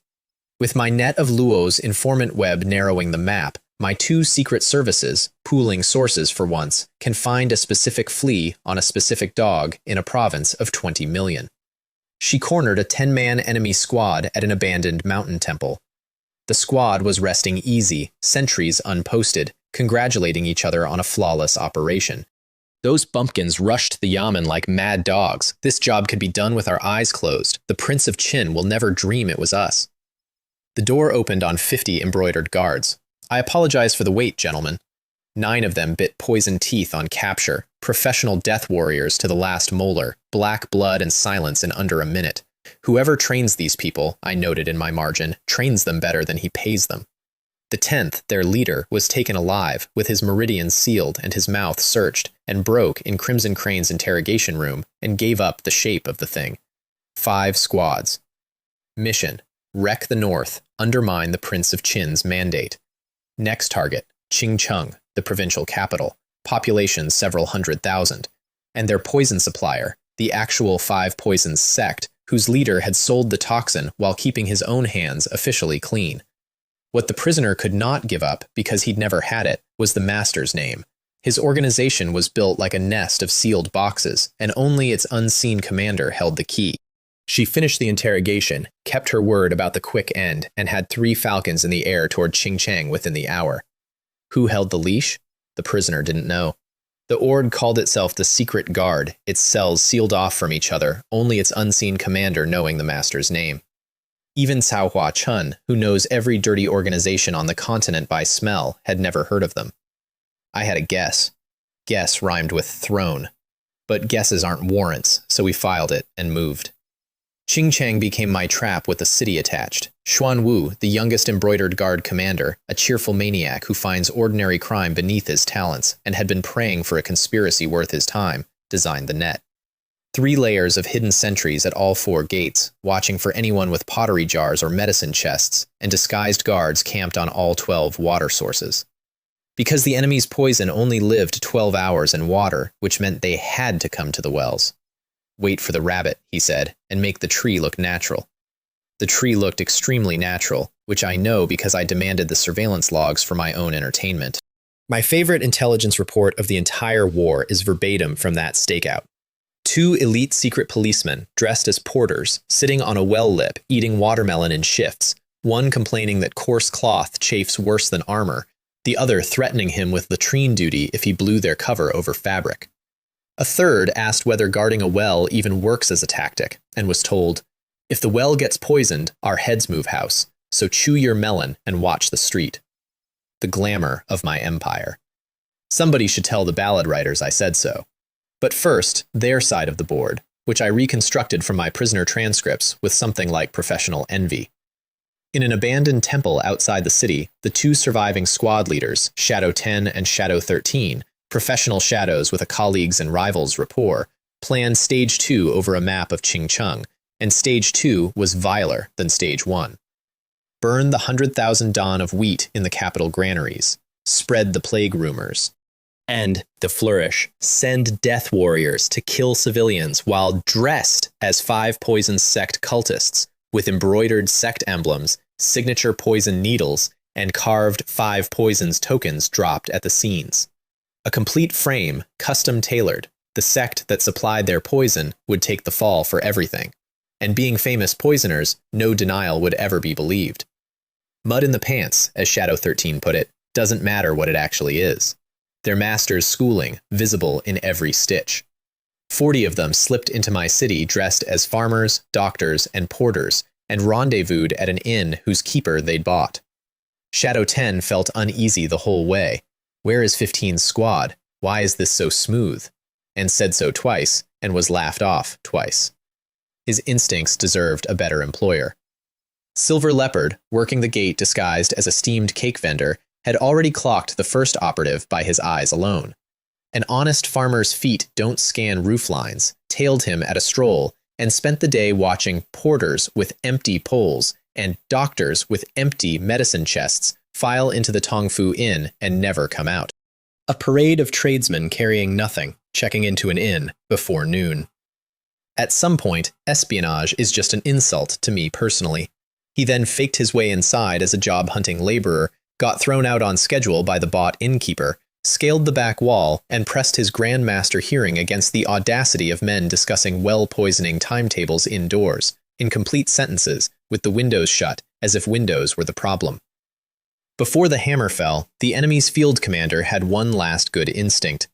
With my net of Luo's informant web narrowing the map, my 2 secret services, pooling sources for once, can find a specific flea on a specific dog in a province of 20 million. She cornered a 10-man enemy squad at an abandoned mountain temple. The squad was resting easy, sentries unposted, congratulating each other on a flawless operation. Those bumpkins rushed the yamen like mad dogs. This job could be done with our eyes closed. The Prince of Qin will never dream it was us. The door opened on 50 embroidered guards. I apologize for the wait, gentlemen. 9 of them bit poison teeth on capture, professional death warriors to the last molar, black blood and silence in under a minute. Whoever trains these people, I noted in my margin, trains them better than he pays them. The 10th, their leader, was taken alive, with his meridians sealed and his mouth searched, and broke in Crimson Crane's interrogation room, and gave up the shape of the thing. 5 squads. Mission: wreck the North, undermine the Prince of Qin's mandate. Next target: Qingcheng, the provincial capital, population several 100,000, and their poison supplier, the actual 5 Poisons sect, whose leader had sold the toxin while keeping his own hands officially clean. What the prisoner could not give up, because he'd never had it, was the master's name. His organization was built like a nest of sealed boxes, and only its unseen commander held the key. She finished the interrogation, kept her word about the quick end, and had 3 falcons in the air toward Qingcheng within the hour. Who held the leash? The prisoner didn't know. The Ord called itself the Secret Guard, its cells sealed off from each other, only its unseen commander knowing the master's name. Even Cao Hua Chun, who knows every dirty organization on the continent by smell, had never heard of them. I had a guess. Guess rhymed with throne. But guesses aren't warrants, so we filed it and moved. Qingcheng became my trap with a city attached. Xuan Wu, the youngest embroidered guard commander, a cheerful maniac who finds ordinary crime beneath his talents and had been praying for a conspiracy worth his time, designed the net. 3 layers of hidden sentries at all 4 gates, watching for anyone with pottery jars or medicine chests, and disguised guards camped on all 12 water sources. Because the enemy's poison only lived 12 hours in water, which meant they had to come to the wells. Wait for the rabbit, he said, and make the tree look natural. The tree looked extremely natural, which I know because I demanded the surveillance logs for my own entertainment. My favorite intelligence report of the entire war is verbatim from that stakeout. 2 elite secret policemen, dressed as porters, sitting on a well lip, eating watermelon in shifts, one complaining that coarse cloth chafes worse than armor, the other threatening him with latrine duty if he blew their cover over fabric. A third asked whether guarding a well even works as a tactic, and was told, "If the well gets poisoned, our heads move house, so chew your melon and watch the street." The glamour of my empire. Somebody should tell the ballad writers I said so. But first, their side of the board, which I reconstructed from my prisoner transcripts with something like professional envy. In an abandoned temple outside the city, the 2 surviving squad leaders, Shadow 10 and Shadow 13, professional shadows with a colleagues and rivals rapport, planned Stage 2 over a map of Qingcheng, and Stage 2 was viler than Stage 1. Burn the 100,000 don of wheat in the capital granaries. Spread the plague rumors. And, the flourish, send death warriors to kill civilians while dressed as 5 Poison sect cultists, with embroidered sect emblems, signature poison needles, and carved 5 Poisons tokens dropped at the scenes. A complete frame, custom-tailored, the sect that supplied their poison would take the fall for everything. And being famous poisoners, no denial would ever be believed. Mud in the pants, as Shadow 13 put it, doesn't matter what it actually is. Their master's schooling, visible in every stitch. 40 of them slipped into my city dressed as farmers, doctors, and porters, and rendezvoused at an inn whose keeper they'd bought. Shadow 10 felt uneasy the whole way. Where is 15's squad? Why is this so smooth? And said so twice, and was laughed off twice. His instincts deserved a better employer. Silver Leopard, working the gate disguised as a steamed cake vendor, had already clocked the first operative by his eyes alone. An honest farmer's feet don't scan roof lines, tailed him at a stroll, and spent the day watching porters with empty poles and doctors with empty medicine chests file into the Tongfu Inn and never come out. A parade of tradesmen carrying nothing, checking into an inn before noon. At some point, espionage is just an insult to me personally. He then faked his way inside as a job-hunting laborer, got thrown out on schedule by the bought innkeeper, scaled the back wall, and pressed his grandmaster hearing against the audacity of men discussing well-poisoning timetables indoors, in complete sentences, with the windows shut, as if windows were the problem. Before the hammer fell, the enemy's field commander had one last good instinct.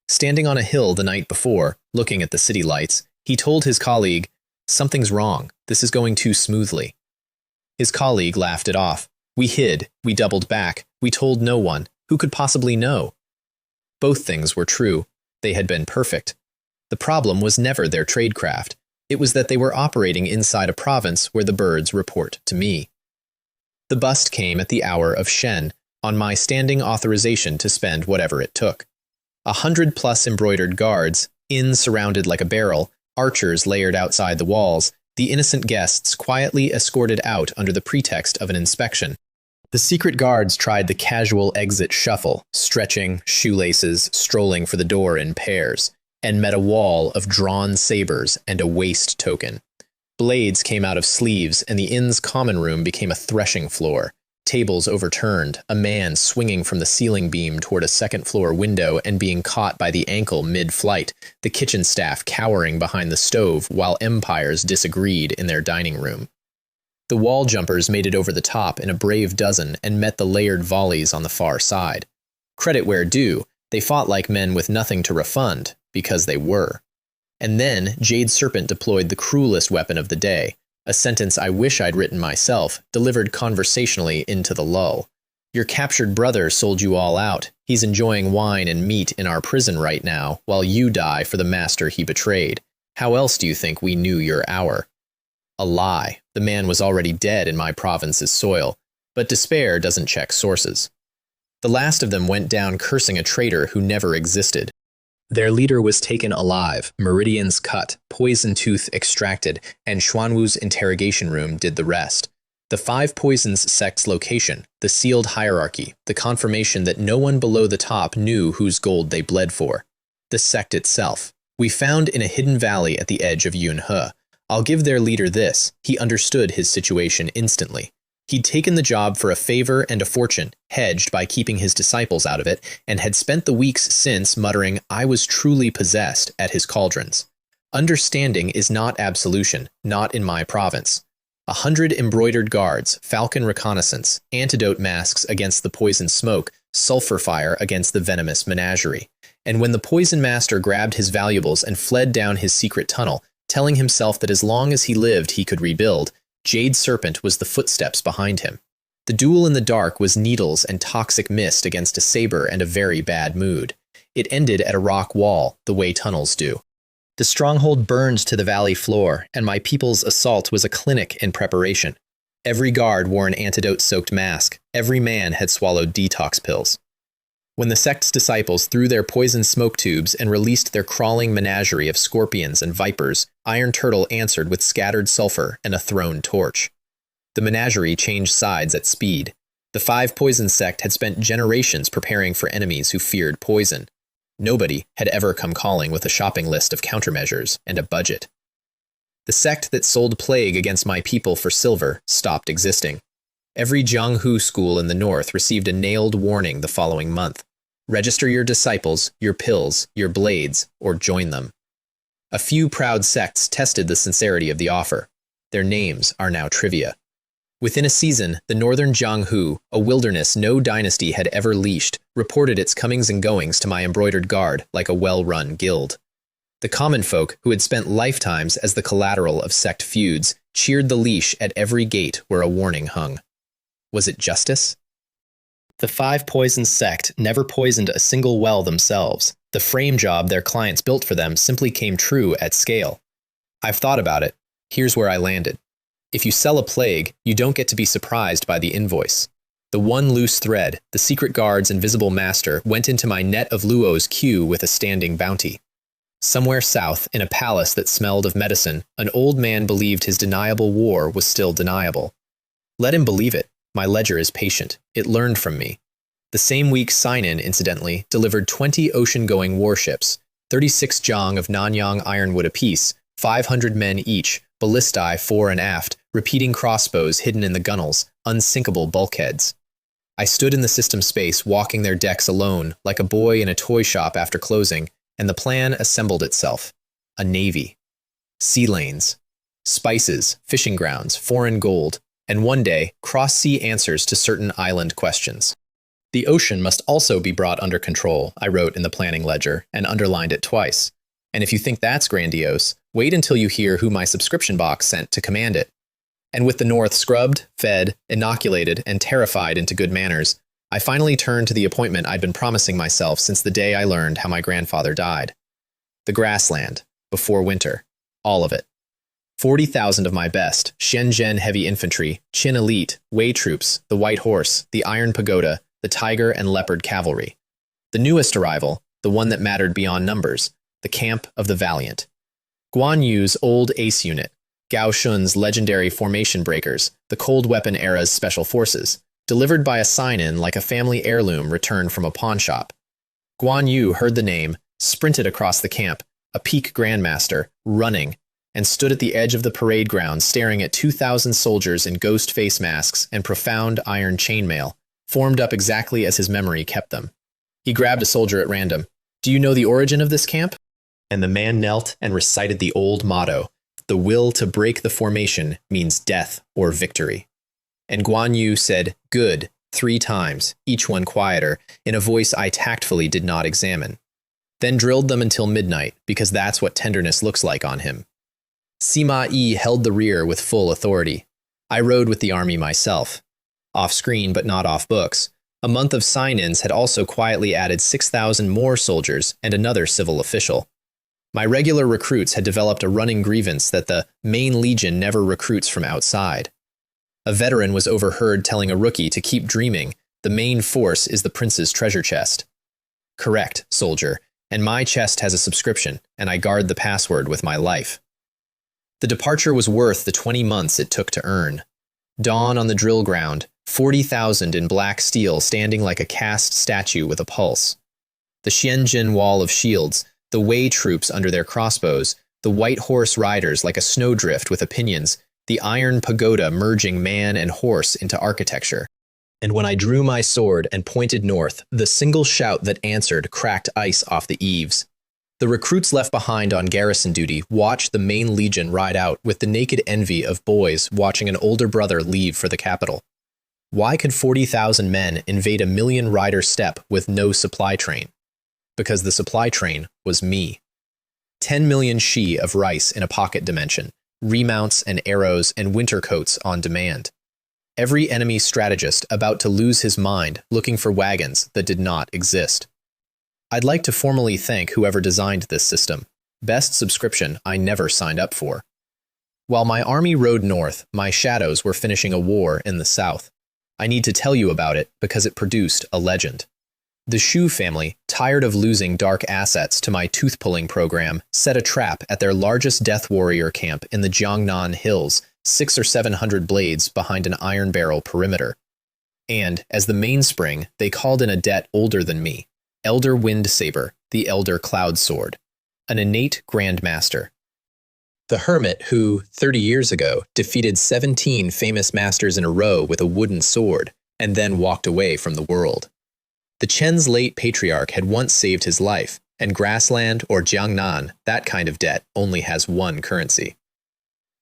Standing on a hill the night before, looking at the city lights, he told his colleague, "Something's wrong. This is going too smoothly." His colleague laughed it off. We hid. We doubled back. We told no one. Who could possibly know? Both things were true. They had been perfect. The problem was never their tradecraft. It was that they were operating inside a province where the birds report to me. The bust came at the hour of Shen, on my standing authorization to spend whatever it took. 100+ embroidered guards, inns surrounded like a barrel, archers layered outside the walls, the innocent guests quietly escorted out under the pretext of an inspection. The secret guards tried the casual exit shuffle, stretching, shoelaces, strolling for the door in pairs, and met a wall of drawn sabers and a waste token. Blades came out of sleeves, and the inn's common room became a threshing floor. Tables overturned, a man swinging from the ceiling beam toward a second-floor window and being caught by the ankle mid-flight, the kitchen staff cowering behind the stove while empires disagreed in their dining room. The wall jumpers made it over the top in a brave dozen and met the layered volleys on the far side. Credit where due, they fought like men with nothing to refund, because they were. And then Jade Serpent deployed the cruelest weapon of the day, a sentence I wish I'd written myself, delivered conversationally into the lull. Your captured brother sold you all out. He's enjoying wine and meat in our prison right now, while you die for the master he betrayed. How else do you think we knew your hour? A lie. The man was already dead in my province's soil, but despair doesn't check sources. The last of them went down cursing a traitor who never existed. Their leader was taken alive, meridians cut, poison tooth extracted, and Xuanwu's interrogation room did the rest. The Five Poisons sect's location, the sealed hierarchy, the confirmation that no one below the top knew whose gold they bled for. The sect itself. We found in a hidden valley at the edge of Yunhe. I'll give their leader this, he understood his situation instantly. He'd taken the job for a favor and a fortune, hedged by keeping his disciples out of it, and had spent the weeks since muttering, "I was truly possessed," at his cauldrons. Understanding is not absolution, not in my province. 100 embroidered guards, falcon reconnaissance, antidote masks against the poison smoke, sulfur fire against the venomous menagerie. And when the poison master grabbed his valuables and fled down his secret tunnel, telling himself that as long as he lived he could rebuild, Jade Serpent was the footsteps behind him. The duel in the dark was needles and toxic mist against a saber and a very bad mood. It ended at a rock wall, the way tunnels do. The stronghold burned to the valley floor, and my people's assault was a clinic in preparation. Every guard wore an antidote-soaked mask. Every man had swallowed detox pills. When the sect's disciples threw their poison smoke tubes and released their crawling menagerie of scorpions and vipers, Iron Turtle answered with scattered sulfur and a thrown torch. The menagerie changed sides at speed. The Five Poison sect had spent generations preparing for enemies who feared poison. Nobody had ever come calling with a shopping list of countermeasures and a budget. The sect that sold plague against my people for silver stopped existing. Every Jianghu school in the north received a nailed warning the following month. Register your disciples, your pills, your blades, or join them. A few proud sects tested the sincerity of the offer. Their names are now trivia. Within a season, the northern Jianghu, a wilderness no dynasty had ever leashed, reported its comings and goings to my embroidered guard like a well-run guild. The common folk, who had spent lifetimes as the collateral of sect feuds, cheered the leash at every gate where a warning hung. Was it justice? The Five Poisons sect never poisoned a single well themselves. The frame job their clients built for them simply came true at scale. I've thought about it. Here's where I landed. If you sell a plague, you don't get to be surprised by the invoice. The one loose thread, the secret guard's invisible master, went into my net of Luo's queue with a standing bounty. Somewhere south, in a palace that smelled of medicine, an old man believed his deniable war was still deniable. Let him believe it. My ledger is patient. It learned from me. The same week Sinin, incidentally, delivered 20 ocean-going warships, 36 jong of Nanyang ironwood apiece, 500 men each, ballistae fore and aft, repeating crossbows hidden in the gunnels, unsinkable bulkheads. I stood in the system space walking their decks alone, like a boy in a toy shop after closing, and the plan assembled itself. A navy. Sea lanes. Spices, fishing grounds, foreign gold, and one day, cross-sea answers to certain island questions. The ocean must also be brought under control, I wrote in the planning ledger, and underlined it twice. And if you think that's grandiose, wait until you hear who my subscription box sent to command it. And with the North scrubbed, fed, inoculated, and terrified into good manners, I finally turned to the appointment I'd been promising myself since the day I learned how my grandfather died. The grassland, before winter. All of it. 40,000 of my best, Shenzhen heavy infantry, Qin elite, Wei troops, the White Horse, the Iron Pagoda, the Tiger and Leopard cavalry. The newest arrival, the one that mattered beyond numbers, the Camp of the Valiant. Guan Yu's old ace unit, Gao Shun's legendary formation breakers, the Cold Weapon era's special forces, delivered by a sign-in like a family heirloom returned from a pawn shop. Guan Yu heard the name, sprinted across the camp, a peak grandmaster, running, and stood at the edge of the parade ground staring at 2,000 soldiers in ghost face masks and profound iron chainmail, formed up exactly as his memory kept them. He grabbed a soldier at random. "Do you know the origin of this camp?" And the man knelt and recited the old motto, "The will to break the formation means death or victory." And Guan Yu said, "Good," 3 times, each one quieter, in a voice I tactfully did not examine. Then drilled them until midnight, because that's what tenderness looks like on him. Sima Yi held the rear with full authority. I rode with the army myself. Off-screen, but not off-books. A month of sign-ins had also quietly added 6,000 more soldiers and another civil official. My regular recruits had developed a running grievance that the main legion never recruits from outside. A veteran was overheard telling a rookie to keep dreaming, the main force is the prince's treasure chest. Correct, soldier, and my chest has a subscription, and I guard the password with my life. The departure was worth the 20 months it took to earn. Dawn on the drill ground, 40,000 in black steel standing like a cast statue with a pulse. The Shenzhen wall of shields, the Wei troops under their crossbows, the White Horse riders like a snowdrift with opinions, the Iron Pagoda merging man and horse into architecture. And when I drew my sword and pointed north, the single shout that answered cracked ice off the eaves. The recruits left behind on garrison duty watched the main legion ride out with the naked envy of boys watching an older brother leave for the capital. Why could 40,000 men invade a 1,000,000 rider steppe with no supply train? Because the supply train was me. 10 million shi of rice in a pocket dimension, remounts and arrows and winter coats on demand. Every enemy strategist about to lose his mind looking for wagons that did not exist. I'd like to formally thank whoever designed this system. Best subscription I never signed up for. While my army rode north, my shadows were finishing a war in the south. I need to tell you about it because it produced a legend. The Shu family, tired of losing dark assets to my tooth-pulling program, set a trap at their largest death warrior camp in the Jiangnan Hills, 600 or 700 blades behind an iron barrel perimeter. And, as the mainspring, they called in a debt older than me. Elder Windsaber, the Elder Cloud Sword, an innate grandmaster. The hermit who, 30 years ago, defeated 17 famous masters in a row with a wooden sword, and then walked away from the world. The Chen's late patriarch had once saved his life, and Grassland or Jiangnan, that kind of debt, only has one currency.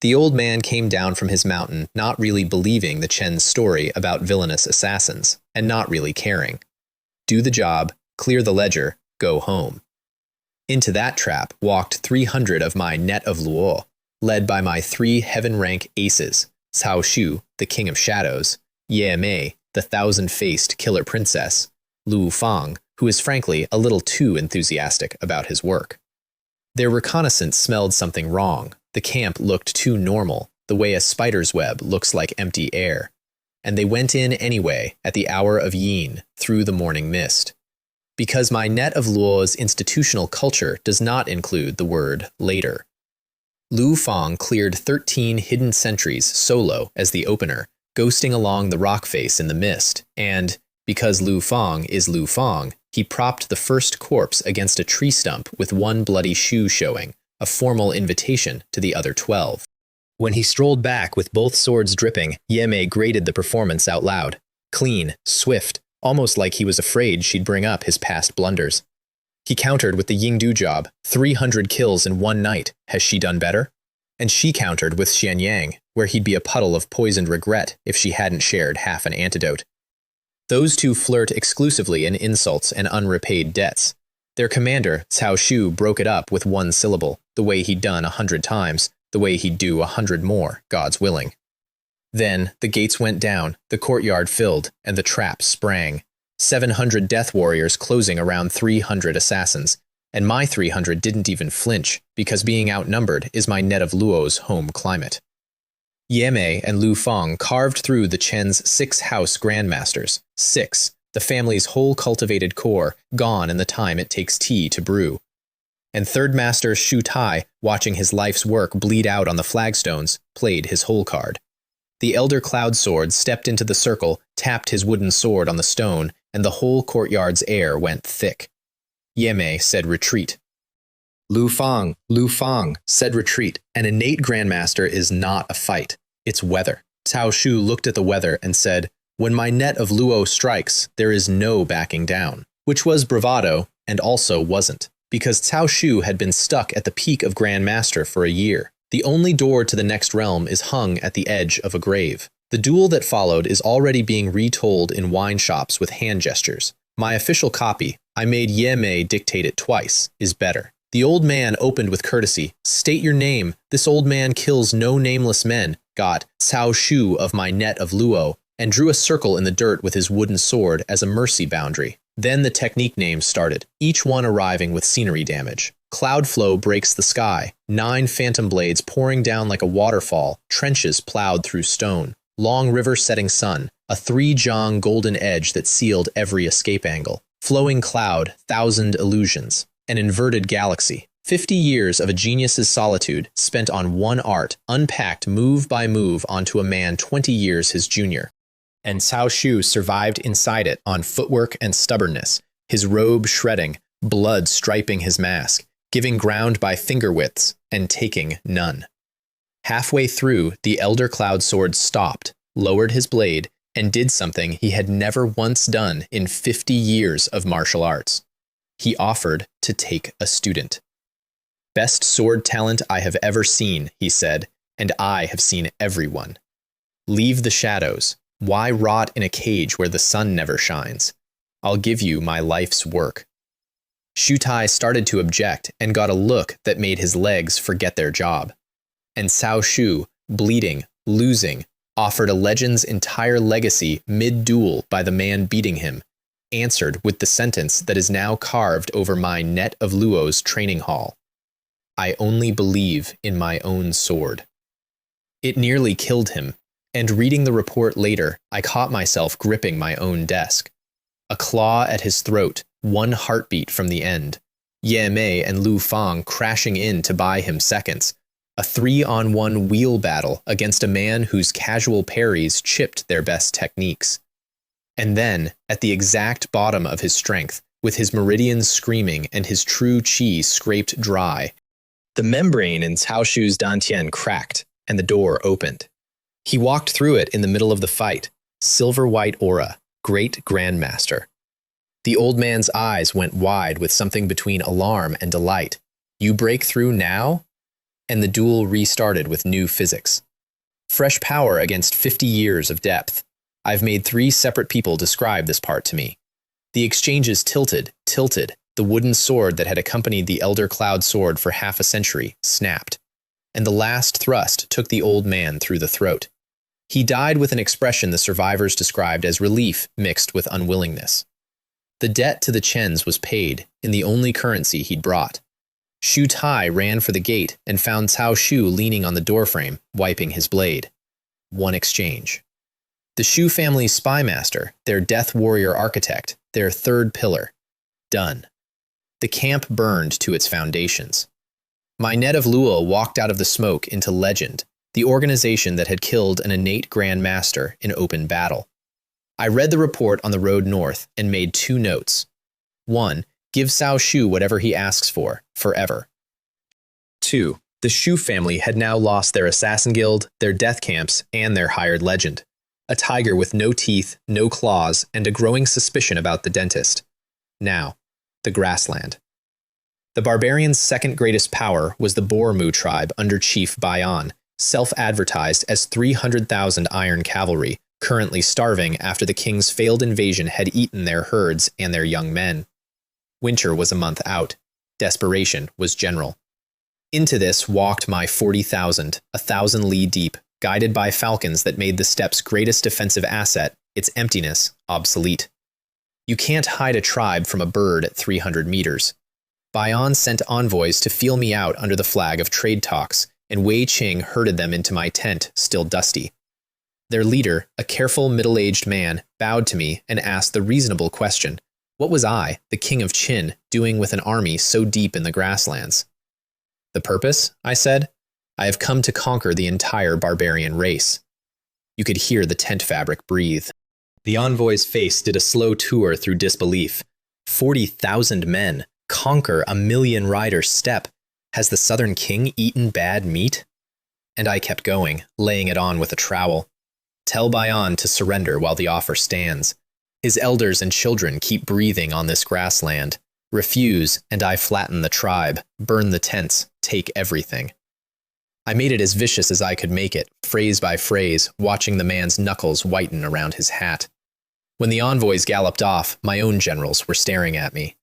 The old man came down from his mountain not really believing the Chen's story about villainous assassins, and not really caring. Do the job, clear the ledger, go home. Into that trap walked 300 of my net of Luo, led by my 3 heaven-rank aces, Cao Shu, the King of Shadows, Ye Mei, the thousand-faced killer princess, Lu Fang, who is frankly a little too enthusiastic about his work. Their reconnaissance smelled something wrong. The camp looked too normal, the way a spider's web looks like empty air. And they went in anyway, at the hour of yin, through the morning mist. Because my net of Luo's institutional culture does not include the word later. Lu Fang cleared 13 hidden sentries solo as the opener, ghosting along the rock face in the mist, and, because Lu Fang is Lu Fang, he propped the first corpse against a tree stump with one bloody shoe showing, a formal invitation to the other 12. When he strolled back with both swords dripping, Ye Mei graded the performance out loud. Clean, swift, almost like he was afraid she'd bring up his past blunders. He countered with the Yingdu job, 300 kills in one night. Has she done better? And she countered with Xianyang, where he'd be a puddle of poisoned regret if she hadn't shared half an antidote. Those two flirt exclusively in insults and unrepaid debts. Their commander, Cao Shu, broke it up with one syllable, the way he'd done 100 times, the way he'd do 100 more, God's willing. Then, the gates went down, the courtyard filled, and the trap sprang. 700 death warriors closing around 300 assassins, and my 300 didn't even flinch, because being outnumbered is my net of Luo's home climate. Yemei and Lu Feng carved through the Chen's 6 house grandmasters, 6, the family's whole cultivated core, gone in the time it takes tea to brew. And third master Shu Tai, watching his life's work bleed out on the flagstones, played his whole card. The elder cloud sword stepped into the circle, tapped his wooden sword on the stone, and the whole courtyard's air went thick. Yemei said retreat. Lu Feng said retreat. An innate grandmaster is not a fight, it's weather. Cao Shu looked at the weather and said, when my net of Luo strikes, there is no backing down, which was bravado and also wasn't, because Cao Shu had been stuck at the peak of grandmaster for a year. The only door to the next realm is hung at the edge of a grave. The duel that followed is already being retold in wine shops with hand gestures. My official copy, I made Yemei dictate it twice, is better. The old man opened with courtesy. State your name. This old man kills no nameless men. Got Cao Shu of my net of Luo, and drew a circle in the dirt with his wooden sword as a mercy boundary. Then the technique names started, each one arriving with scenery damage. Cloud flow breaks the sky, 9 phantom blades pouring down like a waterfall, trenches plowed through stone, long river setting sun, a 3-jong golden edge that sealed every escape angle, flowing cloud, 1,000 illusions, an inverted galaxy. 50 years of a genius's solitude spent on one art, unpacked move by move onto a man 20 years his junior. And Cao Shu survived inside it on footwork and stubbornness, his robe shredding, blood striping his mask, giving ground by finger widths and taking none. Halfway through, the Elder Cloud Sword stopped, lowered his blade, and did something he had never once done in 50 years of martial arts. He offered to take a student. Best sword talent I have ever seen, he said, and I have seen everyone. Leave the shadows. Why rot in a cage where the sun never shines? I'll give you my life's work. Shu Tai started to object and got a look that made his legs forget their job. And Cao Shu, bleeding, losing, offered a legend's entire legacy mid-duel by the man beating him, answered with the sentence that is now carved over my net of Luo's training hall. I only believe in my own sword. It nearly killed him, and reading the report later, I caught myself gripping my own desk. A claw at his throat, 1 heartbeat from the end. Yemei and Lu Feng crashing in to buy him seconds. A 3-on-1 wheel battle against a man whose casual parries chipped their best techniques. And then, at the exact bottom of his strength, with his meridians screaming and his true chi scraped dry, the membrane in Cao Shu's dantian cracked, and the door opened. He walked through it in the middle of the fight, silver-white aura, great grandmaster. The old man's eyes went wide with something between alarm and delight. You break through now? And the duel restarted with new physics. Fresh power against 50 years of depth. I've made 3 separate people describe this part to me. The exchanges tilted. The wooden sword that had accompanied the Elder Cloud Sword for half a century snapped. And the last thrust took the old man through the throat. He died with an expression the survivors described as relief mixed with unwillingness. The debt to the Chens was paid in the only currency he'd brought. Shu Tai ran for the gate and found Cao Shu leaning on the doorframe, wiping his blade. One exchange. The Shu family's spy master, their death warrior architect, their third pillar. Done. The camp burned to its foundations. My net of Luo walked out of the smoke into Legend, the organization that had killed an innate Grand Master in open battle. I read the report on the road north and made 2 notes. 1. Give Cao Shu whatever he asks for, forever. 2. The Shu family had now lost their assassin guild, their death camps, and their hired legend. A tiger with no teeth, no claws, and a growing suspicion about the dentist. Now, the grassland. The barbarians' second greatest power was the Bormu tribe under Chief Bayan, self-advertised as 300,000 iron cavalry, currently starving after the king's failed invasion had eaten their herds and their young men. Winter was a month out. Desperation was general. Into this walked my 40,000, 1,000 li deep, guided by falcons that made the steppe's greatest defensive asset, its emptiness, obsolete. You can't hide a tribe from a bird at 300 meters. Bayan sent envoys to feel me out under the flag of trade talks, and Wei Qing herded them into my tent, still dusty. Their leader, a careful middle-aged man, bowed to me and asked the reasonable question, what was I, the king of Qin, doing with an army so deep in the grasslands? The purpose, I said, I have come to conquer the entire barbarian race. You could hear the tent fabric breathe. The envoy's face did a slow tour through disbelief. 40,000 men, conquer a million-rider steppe. Has the Southern King eaten bad meat? And I kept going, laying it on with a trowel. Tell Bayan to surrender while the offer stands. His elders and children keep breathing on this grassland. Refuse, and I flatten the tribe, burn the tents, take everything. I made it as vicious as I could make it, phrase by phrase, watching the man's knuckles whiten around his hat. When the envoys galloped off, my own generals were staring at me.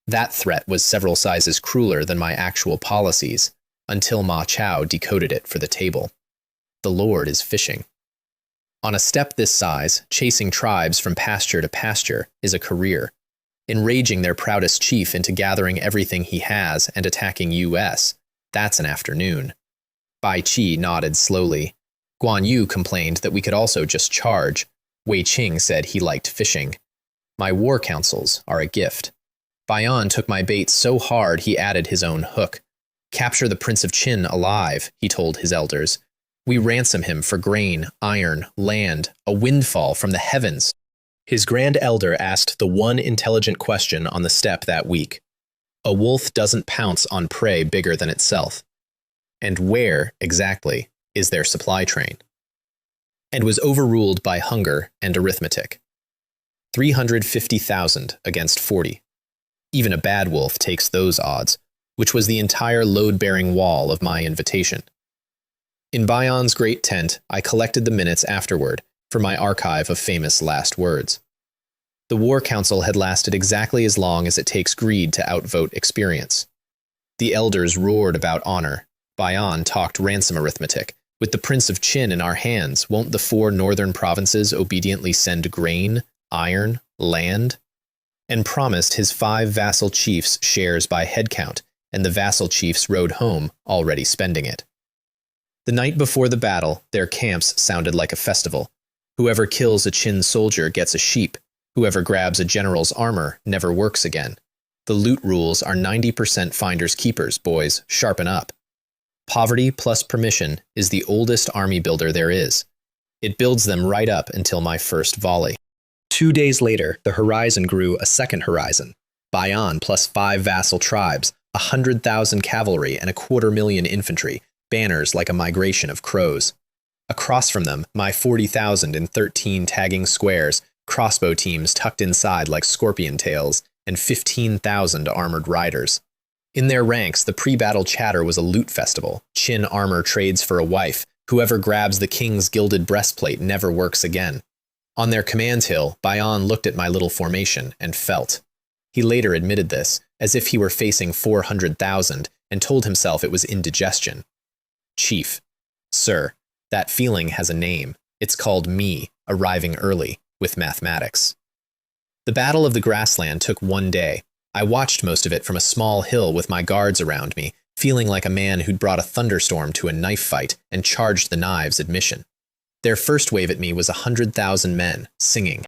That threat was several sizes crueler than my actual policies, until Ma Chao decoded it for the table. The Lord is fishing. On a steppe this size, chasing tribes from pasture to pasture is a career. Enraging their proudest chief into gathering everything he has and attacking US, that's an afternoon. Bai Qi nodded slowly. Guan Yu complained that we could also just charge. Wei Qing said he liked fishing. My war councils are a gift. Bayan took my bait so hard he added his own hook. Capture the Prince of Qin alive, he told his elders. We ransom him for grain, iron, land, a windfall from the heavens. His grand elder asked the one intelligent question on the steppe that week. A wolf doesn't pounce on prey bigger than itself. And where, exactly, is their supply train? And was overruled by hunger and arithmetic. 350,000 against 40. Even a bad wolf takes those odds, which was the entire load-bearing wall of my invitation. In Bayan's great tent, I collected the minutes afterward for my archive of famous last words. The War Council had lasted exactly as long as it takes greed to outvote experience. The elders roared about honor. Bayan talked ransom arithmetic. With the Prince of Qin in our hands, won't the 4 northern provinces obediently send grain, iron, land? And promised his 5 vassal chiefs shares by headcount, and the vassal chiefs rode home, already spending it. The night before the battle, their camps sounded like a festival. Whoever kills a Qin soldier gets a sheep. Whoever grabs a general's armor never works again. The loot rules are 90% finders keepers, boys, sharpen up. Poverty plus permission is the oldest army builder there is. It builds them right up until my first volley. 2 days later, the horizon grew a second horizon. Bayan plus 5 vassal tribes, 100,000 cavalry and 250,000 infantry, banners like a migration of crows. Across from them, my 40,000 in 13 tagging squares, crossbow teams tucked inside like scorpion tails, and 15,000 armored riders. In their ranks, the pre-battle chatter was a loot festival. Qin armor trades for a wife. Whoever grabs the king's gilded breastplate never works again. On their command hill, Bayan looked at my little formation and felt. He later admitted this, as if he were facing 400,000, and told himself it was indigestion. Chief, sir, that feeling has a name. It's called me, arriving early, with mathematics. The Battle of the Grassland took 1 day. I watched most of it from a small hill with my guards around me, feeling like a man who'd brought a thunderstorm to a knife fight and charged the knives admission. Their first wave at me was 100,000 men, singing.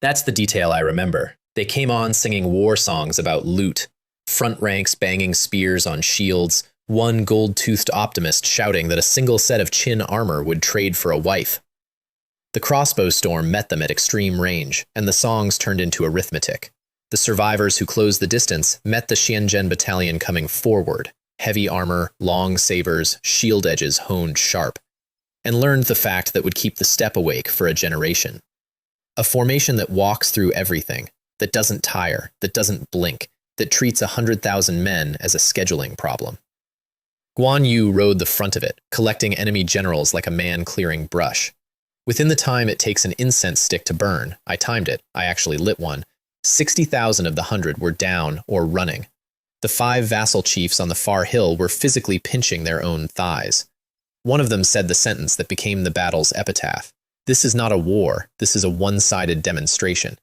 That's the detail I remember. They came on singing war songs about loot, front ranks banging spears on shields, one gold-toothed optimist shouting that a single set of Qin armor would trade for a wife. The crossbow storm met them at extreme range, and the songs turned into arithmetic. The survivors who closed the distance met the Xianzhen battalion coming forward, heavy armor, long sabers, shield edges honed sharp, and learned the fact that would keep the steppe awake for a generation. A formation that walks through everything, that doesn't tire, that doesn't blink, that treats 100,000 men as a scheduling problem. Guan Yu rode the front of it, collecting enemy generals like a man clearing brush. Within the time it takes an incense stick to burn, I timed it, I actually lit one, 60,000 of the 100 were down or running. The 5 vassal chiefs on the far hill were physically pinching their own thighs. One of them said the sentence that became the battle's epitaph. This is not a war, this is a one-sided demonstration.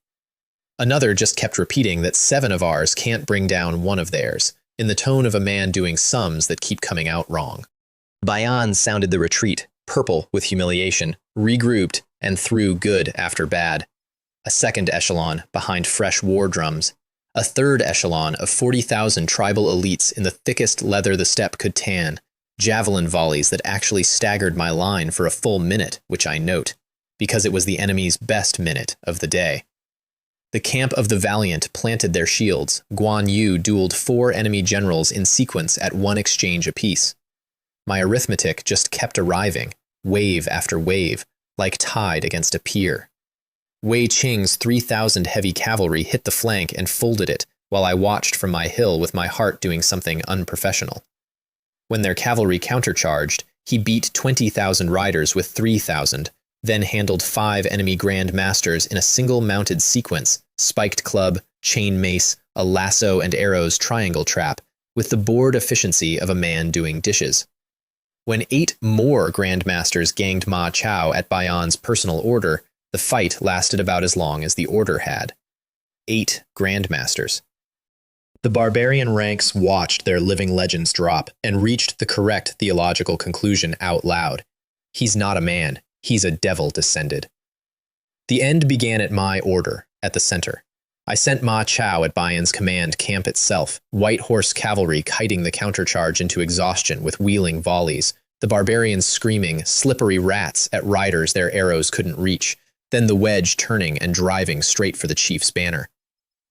Another just kept repeating that 7 of ours can't bring down 1 of theirs, in the tone of a man doing sums that keep coming out wrong. Bayan sounded the retreat, purple with humiliation, regrouped, and threw good after bad. A second echelon behind fresh war drums. A third echelon of 40,000 tribal elites in the thickest leather the steppe could tan. Javelin volleys that actually staggered my line for a full minute, which I note, because it was the enemy's best minute of the day. The camp of the valiant planted their shields. Guan Yu dueled 4 enemy generals in sequence at 1 exchange apiece. My arithmetic just kept arriving, wave after wave, like tide against a pier. Wei Qing's 3,000 heavy cavalry hit the flank and folded it, while I watched from my hill with my heart doing something unprofessional. When their cavalry countercharged, he beat 20,000 riders with 3,000, then handled 5 enemy grand masters in a single mounted sequence, spiked club, chain mace, a lasso and arrows triangle trap, with the bored efficiency of a man doing dishes. When 8 more grandmasters ganged Ma Chao at Bayan's personal order, the fight lasted about as long as the order had. 8 grandmasters. The barbarian ranks watched their living legends drop and reached the correct theological conclusion out loud. He's not a man, he's a devil descended. The end began at my order, at the center. I sent Ma Chao at Bayan's command camp itself, white horse cavalry kiting the countercharge into exhaustion with wheeling volleys, the barbarians screaming slippery rats at riders their arrows couldn't reach, then the wedge turning and driving straight for the chief's banner.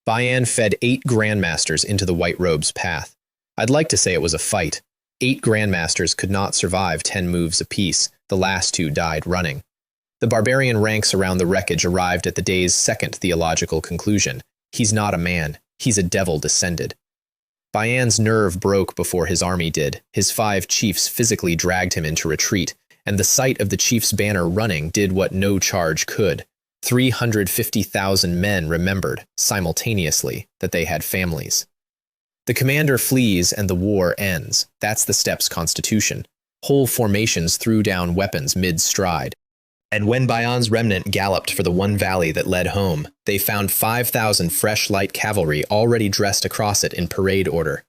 Bayan fed 8 grandmasters into the white robe's path. I'd like to say it was a fight. 8 grandmasters could not survive 10 moves apiece, the last 2 died running. The barbarian ranks around the wreckage arrived at the day's second theological conclusion. He's not a man, he's a devil descended. Bayan's nerve broke before his army did. His 5 chiefs physically dragged him into retreat, and the sight of the chief's banner running did what no charge could. 350,000 men remembered, simultaneously, that they had families. The commander flees and the war ends. That's the steppe's constitution. Whole formations threw down weapons mid-stride. And when Bayan's remnant galloped for the one valley that led home, they found 5,000 fresh light cavalry already dressed across it in parade order.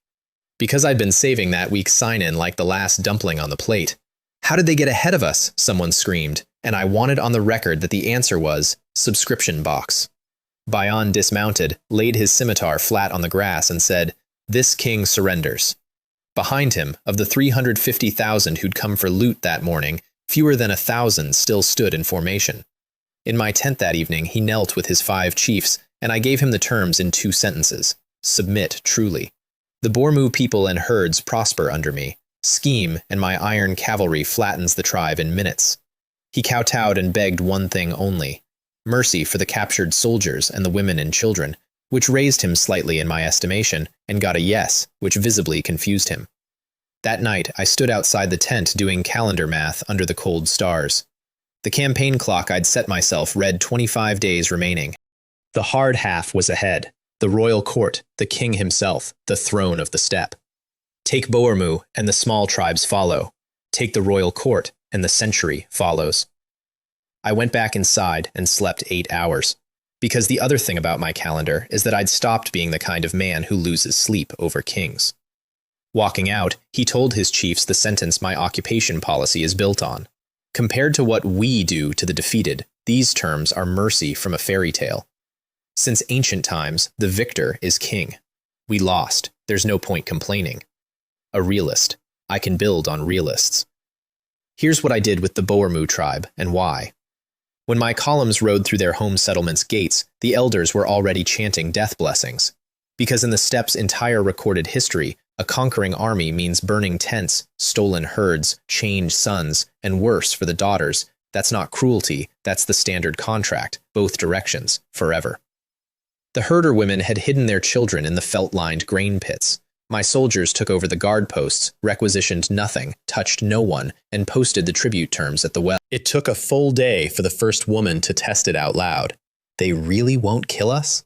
Because I'd been saving that week's sign-in like the last dumpling on the plate. How did they get ahead of us? Someone screamed, and I wanted on the record that the answer was subscription box. Bayan dismounted, laid his scimitar flat on the grass and said, "This king surrenders." Behind him, of the 350,000 who'd come for loot that morning, fewer than 1,000 still stood in formation. In my tent that evening, he knelt with his 5 chiefs, and I gave him the terms in 2 sentences. Submit, truly. The Bormu people and herds prosper under me. Scheme, and my iron cavalry flattens the tribe in minutes. He kowtowed and begged one thing only, mercy for the captured soldiers and the women and children, which raised him slightly in my estimation, and got a yes, which visibly confused him. That night, I stood outside the tent doing calendar math under the cold stars. The campaign clock I'd set myself read 25 days remaining. The hard half was ahead. The royal court, the king himself, the throne of the steppe. Take Boermu, and the small tribes follow. Take the royal court, and the century follows. I went back inside and slept 8 hours. Because the other thing about my calendar is that I'd stopped being the kind of man who loses sleep over kings. Walking out, he told his chiefs the sentence my occupation policy is built on. Compared to what we do to the defeated, these terms are mercy from a fairy tale. Since ancient times, the victor is king. We lost. There's no point complaining. A realist. I can build on realists. Here's what I did with the Boermu tribe, and why. When my columns rode through their home settlement's gates, the elders were already chanting death blessings. Because in the steppe's entire recorded history, a conquering army means burning tents, stolen herds, chained sons, and worse for the daughters. That's not cruelty, that's the standard contract, both directions, forever. The herder women had hidden their children in the felt-lined grain pits. My soldiers took over the guard posts, requisitioned nothing, touched no one, and posted the tribute terms at the well. It took a full day for the first woman to test it out loud. They really won't kill us?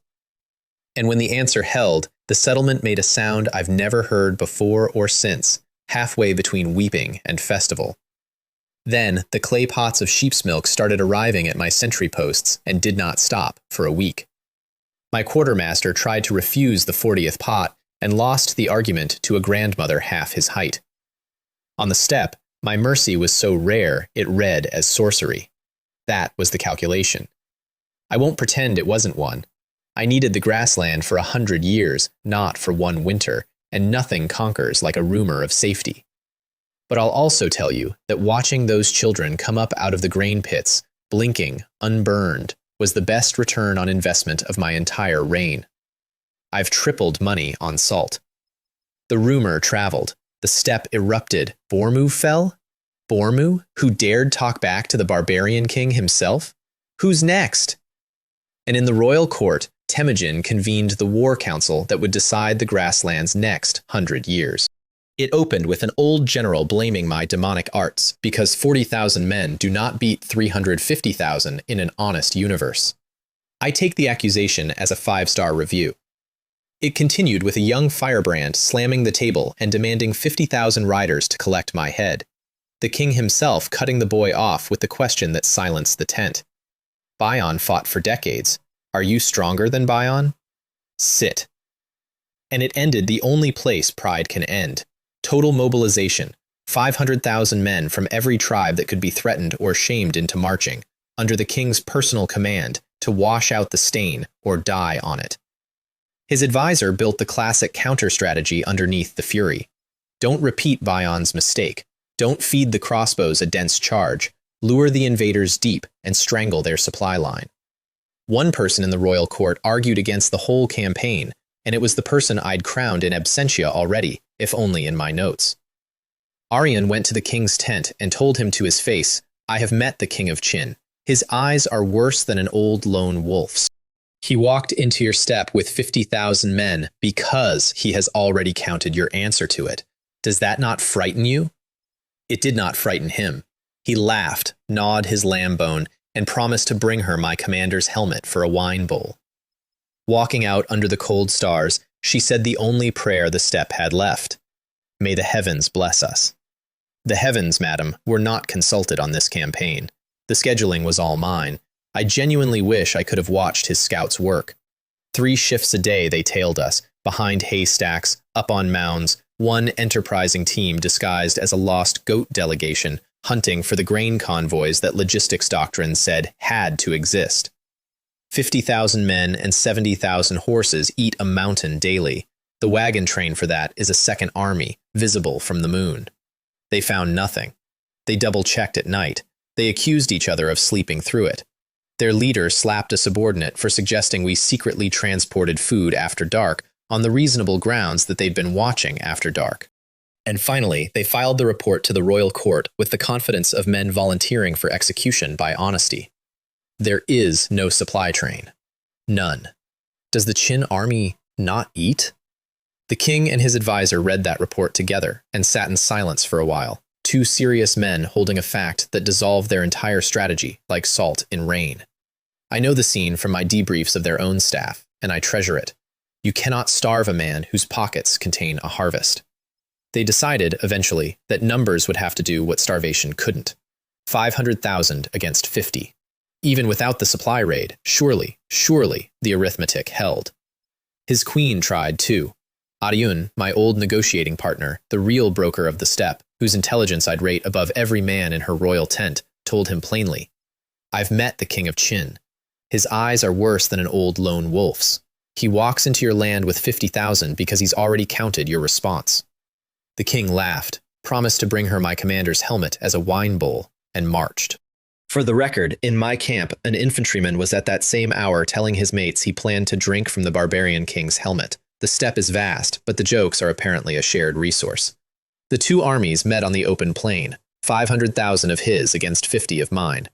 And when the answer held, the settlement made a sound I've never heard before or since, halfway between weeping and festival. Then, the clay pots of sheep's milk started arriving at my sentry posts and did not stop for a week. My quartermaster tried to refuse the 40th pot and lost the argument to a grandmother half his height. On the steppe, my mercy was so rare it read as sorcery. That was the calculation. I won't pretend it wasn't one. I needed the grassland for 100 years, not for one winter, and nothing conquers like a rumor of safety. But I'll also tell you that watching those children come up out of the grain pits, blinking, unburned, was the best return on investment of my entire reign. I've tripled money on salt. The rumor traveled. The steppe erupted. Bormu fell? Bormu, who dared talk back to the barbarian king himself? Who's next? And in the royal court, Temujin convened the war council that would decide the grassland's next 100 years. It opened with an old general blaming my demonic arts because 40,000 men do not beat 350,000 in an honest universe. I take the accusation as a 5-star review. It continued with a young firebrand slamming the table and demanding 50,000 riders to collect my head. The king himself cutting the boy off with the question that silenced the tent. Bion fought for decades. Are you stronger than Bion? Sit. And it ended the only place pride can end. Total mobilization. 500,000 men from every tribe that could be threatened or shamed into marching, under the king's personal command, to wash out the stain or die on it. His advisor built the classic counter-strategy underneath the fury. Don't repeat Bion's mistake. Don't feed the crossbows a dense charge. Lure the invaders deep and strangle their supply line. One person in the royal court argued against the whole campaign, and it was the person I'd crowned in absentia already, if only in my notes. Aryan went to the king's tent and told him to his face, I have met the king of Qin. His eyes are worse than an old lone wolf's. He walked into your steppe with 50,000 men because he has already counted your answer to it. Does that not frighten you? It did not frighten him. He laughed, gnawed his lamb bone, and promised to bring her my commander's helmet for a wine bowl. Walking out under the cold stars, she said the only prayer the steppe had left. May the heavens bless us. The heavens, madam, were not consulted on this campaign. The scheduling was all mine. I genuinely wish I could have watched his scouts work. 3 shifts a day they tailed us, behind haystacks, up on mounds, one enterprising team disguised as a lost goat delegation, hunting for the grain convoys that logistics doctrine said had to exist. 50,000 men and 70,000 horses eat a mountain daily. The wagon train for that is a second army, visible from the moon. They found nothing. They double-checked at night. They accused each other of sleeping through it. Their leader slapped a subordinate for suggesting we secretly transported food after dark on the reasonable grounds that they'd been watching after dark. And finally, they filed the report to the royal court with the confidence of men volunteering for execution by honesty. There is no supply train. None. Does the Qin army not eat? The king and his advisor read that report together and sat in silence for a while, 2 serious men holding a fact that dissolved their entire strategy like salt in rain. I know the scene from my debriefs of their own staff, and I treasure it. You cannot starve a man whose pockets contain a harvest. They decided, eventually, that numbers would have to do what starvation couldn't. 500,000 against 50. Even without the supply raid, surely the arithmetic held. His queen tried too. Aryun, my old negotiating partner, the real broker of the steppe, whose intelligence I'd rate above every man in her royal tent, told him plainly, I've met the king of Qin. His eyes are worse than an old lone wolf's. He walks into your land with 50,000 because he's already counted your response. The king laughed, promised to bring her my commander's helmet as a wine bowl, and marched. For the record, in my camp, an infantryman was at that same hour telling his mates he planned to drink from the barbarian king's helmet. The steppe is vast, but the jokes are apparently a shared resource. The 2 armies met on the open plain, 500,000 of his against 50 of mine.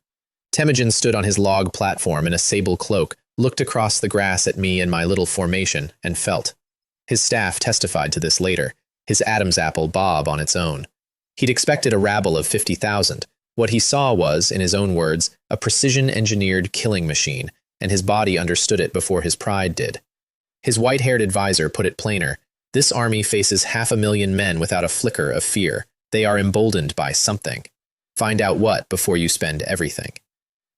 Temujin stood on his log platform in a sable cloak, looked across the grass at me and my little formation, and felt. His staff testified to this later, his Adam's apple bob on its own. He'd expected a rabble of 50,000. What he saw was, in his own words, a precision-engineered killing machine, and his body understood it before his pride did. His white-haired advisor put it plainer. This army faces 500,000 men without a flicker of fear. They are emboldened by something. Find out what before you spend everything.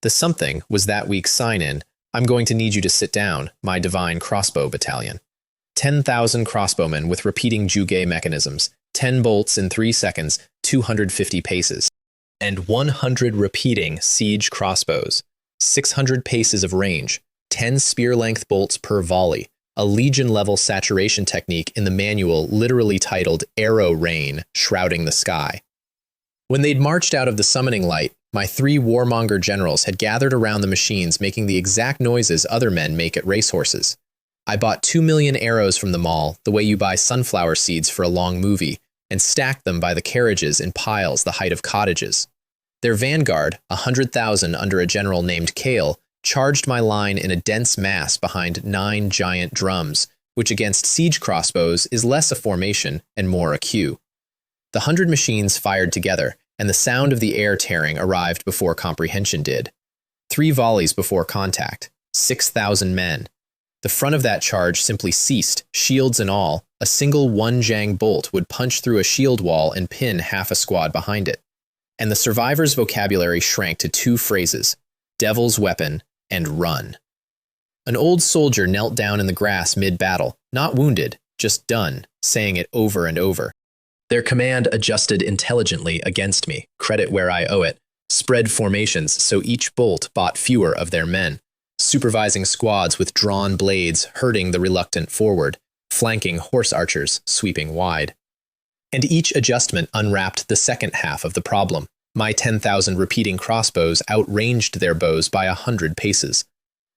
The something was that week's sign-in, I'm going to need you to sit down, my divine crossbow battalion. 10,000 crossbowmen with repeating juge mechanisms, 10 bolts in 3 seconds, 250 paces, and 100 repeating siege crossbows, 600 paces of range, 10 spear-length bolts per volley, a Legion-level saturation technique in the manual literally titled Arrow Rain, shrouding the sky. When they'd marched out of the summoning light, my 3 warmonger generals had gathered around the machines making the exact noises other men make at racehorses. I bought 2 million arrows from the mall, the way you buy sunflower seeds for a long movie, and stacked them by the carriages in piles the height of cottages. Their vanguard, 100,000 under a general named Kale, charged my line in a dense mass behind 9 giant drums, which against siege crossbows is less a formation and more a cue. The 100 machines fired together, and the sound of the air tearing arrived before comprehension did. 3 volleys before contact, 6,000 men. The front of that charge simply ceased, shields and all. A single one-jang bolt would punch through a shield wall and pin half a squad behind it. And the survivor's vocabulary shrank to 2 phrases, devil's weapon and run. An old soldier knelt down in the grass mid-battle, not wounded, just done, saying it over and over. Their command adjusted intelligently against me, credit where I owe it, spread formations so each bolt bought fewer of their men, supervising squads with drawn blades herding the reluctant forward, flanking horse archers sweeping wide. And each adjustment unwrapped the second half of the problem. My 10,000 repeating crossbows outranged their bows by 100 paces.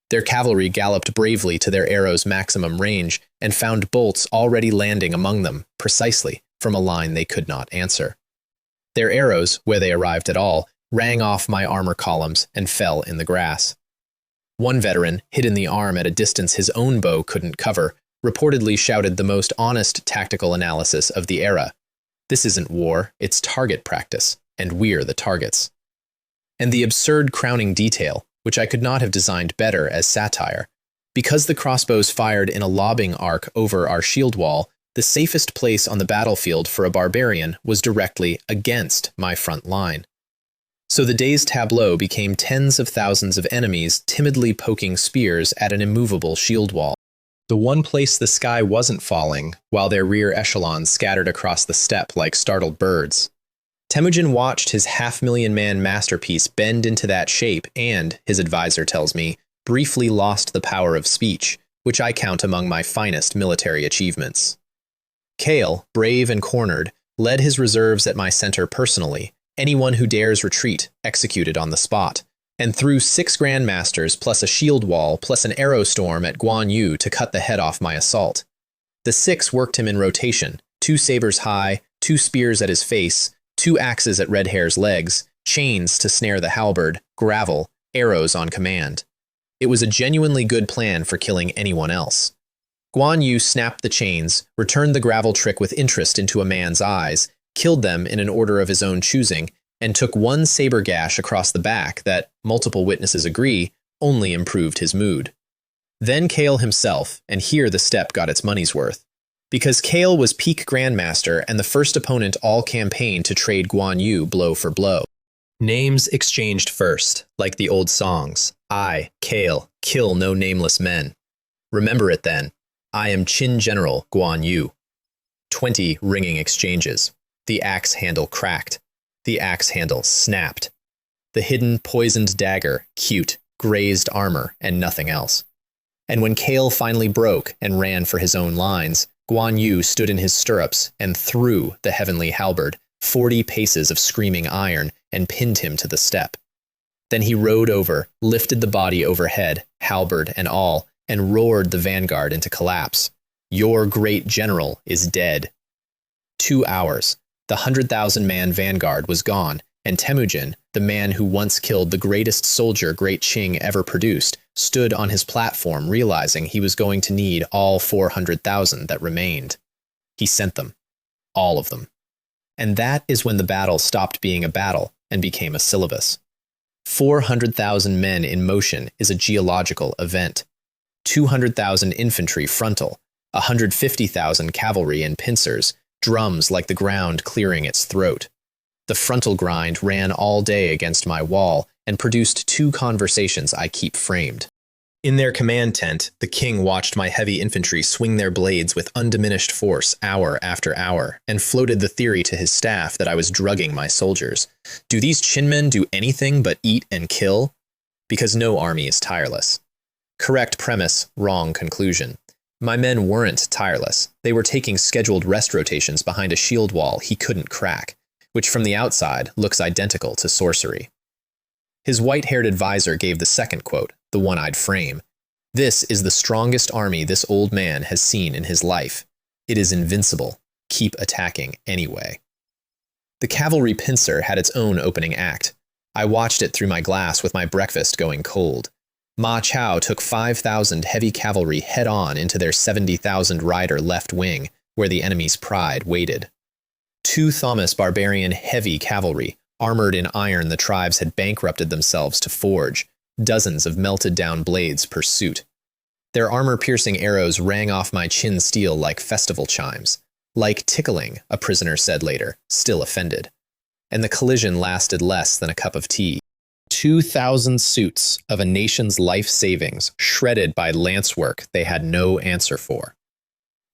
Their cavalry galloped bravely to their arrows' maximum range and found bolts already landing among them, precisely, from a line they could not answer. Their arrows, where they arrived at all, rang off my armor columns and fell in the grass. One veteran, hit in the arm at a distance his own bow couldn't cover, reportedly shouted the most honest tactical analysis of the era. This isn't war, it's target practice, and we're the targets. And the absurd crowning detail, which I could not have designed better as satire. Because the crossbows fired in a lobbing arc over our shield wall, the safest place on the battlefield for a barbarian was directly against my front line. So the day's tableau became tens of thousands of enemies timidly poking spears at an immovable shield wall. The one place the sky wasn't falling, while their rear echelons scattered across the steppe like startled birds. Temujin watched his 500,000-man masterpiece bend into that shape and, his advisor tells me, briefly lost the power of speech, which I count among my finest military achievements. Kale, brave and cornered, led his reserves at my center personally, anyone who dares retreat, executed on the spot, and threw 6 grandmasters plus a shield wall plus an arrow storm at Guan Yu to cut the head off my assault. The 6 worked him in rotation, 2 sabers high, 2 spears at his face, 2 axes at Red Hair's legs, chains to snare the halberd, gravel, arrows on command. It was a genuinely good plan for killing anyone else. Guan Yu snapped the chains, returned the gravel trick with interest into a man's eyes, killed them in an order of his own choosing, and took 1 saber gash across the back that, multiple witnesses agree, only improved his mood. Then Kale himself, and here the steppe got its money's worth. Because Kale was peak grandmaster and the first opponent all campaign to trade Guan Yu blow for blow. Names exchanged first, like the old songs. I, Kale, kill no nameless men. Remember it then. I am Qin General Guan Yu. 20 ringing exchanges. The axe handle cracked. The axe handle snapped. The hidden, poisoned dagger, cute, grazed armor, and nothing else. And when Kale finally broke and ran for his own lines, Guan Yu stood in his stirrups and threw the heavenly halberd 40 paces of screaming iron and pinned him to the steppe. Then he rode over, lifted the body overhead, halberd and all, and roared the vanguard into collapse. Your great general is dead. 2 hours. The 100,000-man vanguard was gone, and Temujin, the man who once killed the greatest soldier Great Qing ever produced, stood on his platform realizing he was going to need all 400,000 that remained. He sent them. All of them. And that is when the battle stopped being a battle and became a syllabus. 400,000 men in motion is a geological event. 200,000 infantry frontal, 150,000 cavalry in pincers, drums like the ground clearing its throat. The frontal grind ran all day against my wall and produced 2 conversations I keep framed. In their command tent, the king watched my heavy infantry swing their blades with undiminished force hour after hour, and floated the theory to his staff that I was drugging my soldiers. Do these chinmen do anything but eat and kill? Because no army is tireless. Correct premise, wrong conclusion. My men weren't tireless. They were taking scheduled rest rotations behind a shield wall he couldn't crack, which from the outside looks identical to sorcery. His white-haired advisor gave the second quote, the one I'd frame. This is the strongest army this old man has seen in his life. It is invincible. Keep attacking anyway. The cavalry pincer had its own opening act. I watched it through my glass with my breakfast going cold. Ma Chao took 5,000 heavy cavalry head-on into their 70,000 rider left wing, where the enemy's pride waited. 2 Thomas barbarian heavy cavalry, armored in iron the tribes had bankrupted themselves to forge, dozens of melted-down blades per suit. Their armor-piercing arrows rang off my chin steel like festival chimes. Like tickling, a prisoner said later, still offended. And the collision lasted less than a cup of tea. 2,000 suits of a nation's life savings shredded by lance work they had no answer for.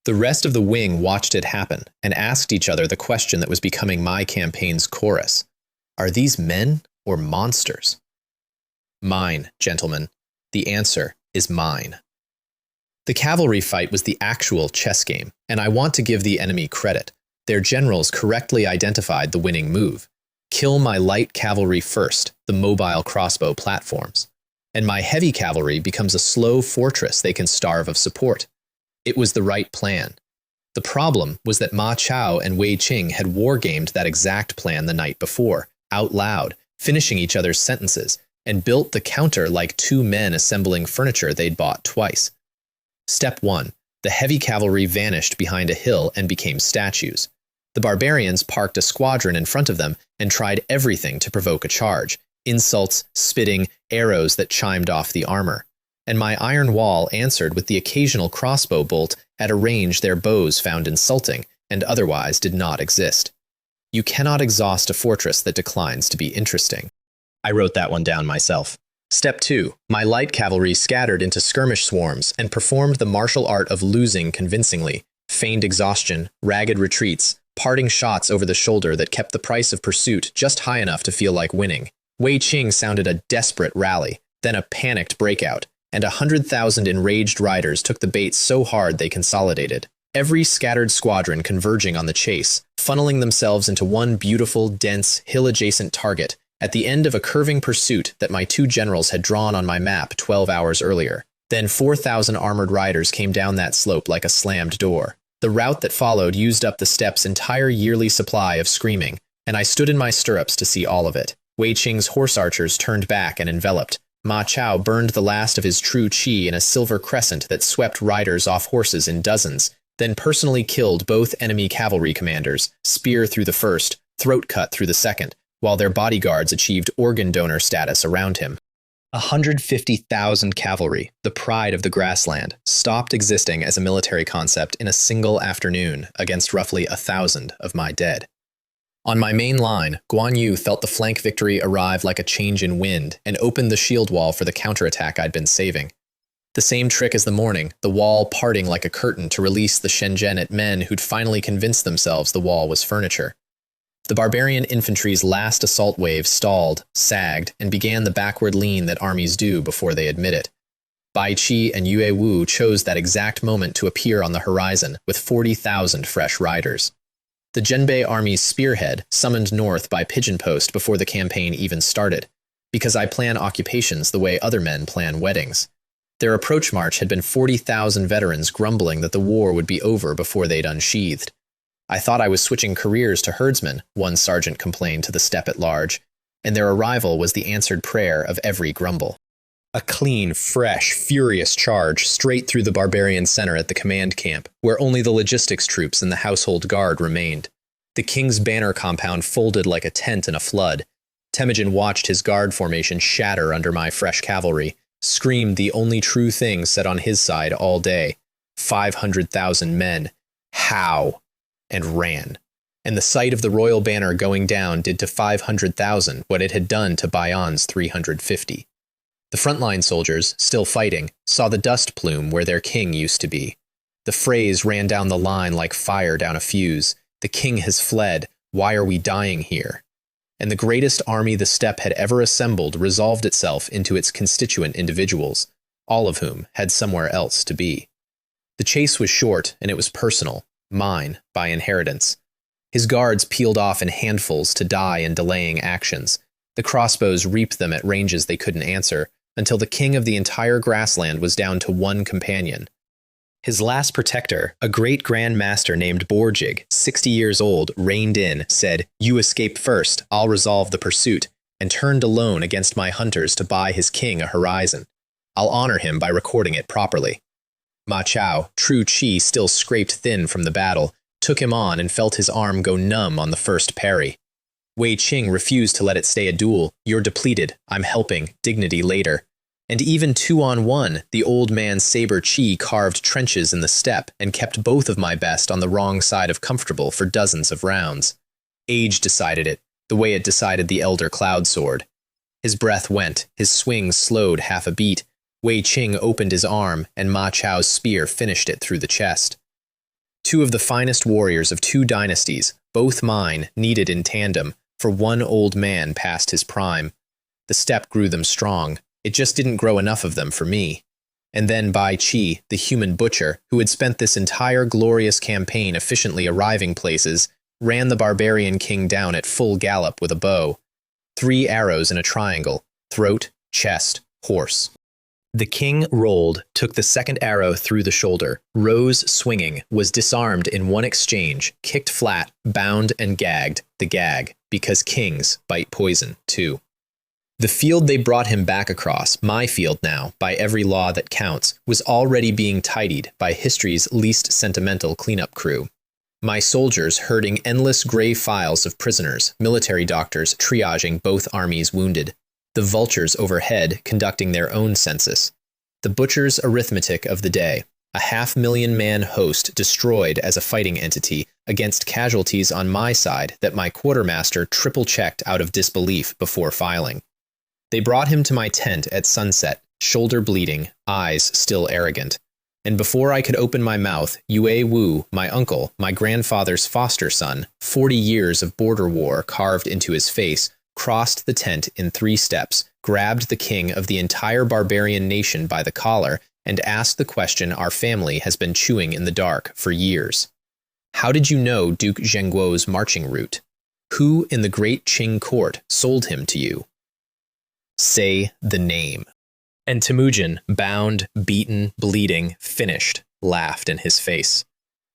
The rest of the wing watched it happen and asked each other the question that was becoming my campaign's chorus. Are these men or monsters? Mine, gentlemen. The answer is mine. The cavalry fight was the actual chess game, and I want to give the enemy credit. Their generals correctly identified the winning move. Kill my light cavalry first, the mobile crossbow platforms. And my heavy cavalry becomes a slow fortress they can starve of support. It was the right plan. The problem was that Ma Chao and Wei Qing had wargamed that exact plan the night before, out loud, finishing each other's sentences, and built the counter like 2 men assembling furniture they'd bought twice. Step 1. The heavy cavalry vanished behind a hill and became statues. The barbarians parked a squadron in front of them and tried everything to provoke a charge. Insults, spitting, arrows that chimed off the armor. And my iron wall answered with the occasional crossbow bolt at a range their bows found insulting and otherwise did not exist. You cannot exhaust a fortress that declines to be interesting. I wrote that one down myself. Step 2. My light cavalry scattered into skirmish swarms and performed the martial art of losing convincingly, feigned exhaustion, ragged retreats, parting shots over the shoulder that kept the price of pursuit just high enough to feel like winning. Wei Qing sounded a desperate rally, then a panicked breakout, and 100,000 enraged riders took the bait so hard they consolidated. Every scattered squadron converging on the chase, funneling themselves into one beautiful, dense, hill-adjacent target, at the end of a curving pursuit that my 2 generals had drawn on my map 12 hours earlier. Then 4,000 armored riders came down that slope like a slammed door. The route that followed used up the steppe's entire yearly supply of screaming, and I stood in my stirrups to see all of it. Wei Qing's horse archers turned back and enveloped. Ma Chao burned the last of his true chi in a silver crescent that swept riders off horses in dozens, then personally killed both enemy cavalry commanders, spear through the first, throat cut through the second, while their bodyguards achieved organ donor status around him. 150,000 cavalry, the pride of the grassland, stopped existing as a military concept in a single afternoon against roughly 1,000 of my dead. On my main line, Guan Yu felt the flank victory arrive like a change in wind and opened the shield wall for the counterattack I'd been saving. The same trick as the morning, the wall parting like a curtain to release the Shenzhen men who'd finally convinced themselves the wall was furniture. The barbarian infantry's last assault wave stalled, sagged, and began the backward lean that armies do before they admit it. Bai Qi and Yue Wu chose that exact moment to appear on the horizon with 40,000 fresh riders. The Zhenbei army's spearhead summoned north by pigeon post before the campaign even started, because I plan occupations the way other men plan weddings. Their approach march had been 40,000 veterans grumbling that the war would be over before they'd unsheathed. I thought I was switching careers to herdsmen, one sergeant complained to the steppe at large, and their arrival was the answered prayer of every grumble. A clean, fresh, furious charge straight through the barbarian center at the command camp, where only the logistics troops and the household guard remained. The King's Banner compound folded like a tent in a flood. Temujin watched his guard formation shatter under my fresh cavalry, screamed the only true thing said on his side all day. 500,000 men. How? And ran. And the sight of the royal banner going down did to 500,000 what it had done to Bayon's 350. The frontline soldiers, still fighting, saw the dust plume where their king used to be. The phrase ran down the line like fire down a fuse. The king has fled. Why are we dying here? And the greatest army the steppe had ever assembled resolved itself into its constituent individuals, all of whom had somewhere else to be. The chase was short, and it was personal, mine, by inheritance. His guards peeled off in handfuls to die in delaying actions. The crossbows reaped them at ranges they couldn't answer, until the king of the entire grassland was down to one companion. His last protector, a great grand master named Borjig, 60 years old, reined in, said, "You escape first, I'll resolve the pursuit," and turned alone against my hunters to buy his king a horizon. I'll honor him by recording it properly. Ma Chao, true chi still scraped thin from the battle, took him on and felt his arm go numb on the first parry. Wei Qing refused to let it stay a duel. "You're depleted. I'm helping. Dignity later." And even 2-on-1, the old man's saber chi carved trenches in the steppe and kept both of my best on the wrong side of comfortable for dozens of rounds. Age decided it, the way it decided the elder cloud sword. His breath went, his swing slowed half a beat. Wei Qing opened his arm, and Ma Chao's spear finished it through the chest. Two of the finest warriors of two dynasties, both mine, needed in tandem, for one old man past his prime. The steppe grew them strong. It just didn't grow enough of them for me. And then Bai Qi, the human butcher, who had spent this entire glorious campaign efficiently arriving places, ran the barbarian king down at full gallop with a bow. 3 arrows in a triangle: throat, chest, horse. The king rolled, took the second arrow through the shoulder, rose swinging, was disarmed in one exchange, kicked flat, bound and gagged, the gag, because kings bite poison too. The field they brought him back across, my field now, by every law that counts, was already being tidied by history's least sentimental cleanup crew. My soldiers herding endless gray files of prisoners, military doctors triaging both armies' wounded, the vultures overhead conducting their own census, the butcher's arithmetic of the day, a 500,000-man host destroyed as a fighting entity against casualties on my side that my quartermaster triple-checked out of disbelief before filing. They brought him to my tent at sunset, shoulder bleeding, eyes still arrogant. And before I could open my mouth, Yue Wu, my uncle, my grandfather's foster son, 40 years of border war carved into his face, crossed the tent in 3 steps, grabbed the king of the entire barbarian nation by the collar, and asked the question our family has been chewing in the dark for years. How did you know Duke Zhengguo's marching route? Who in the great Qing court sold him to you? Say the name. And Temujin, bound, beaten, bleeding, finished, laughed in his face.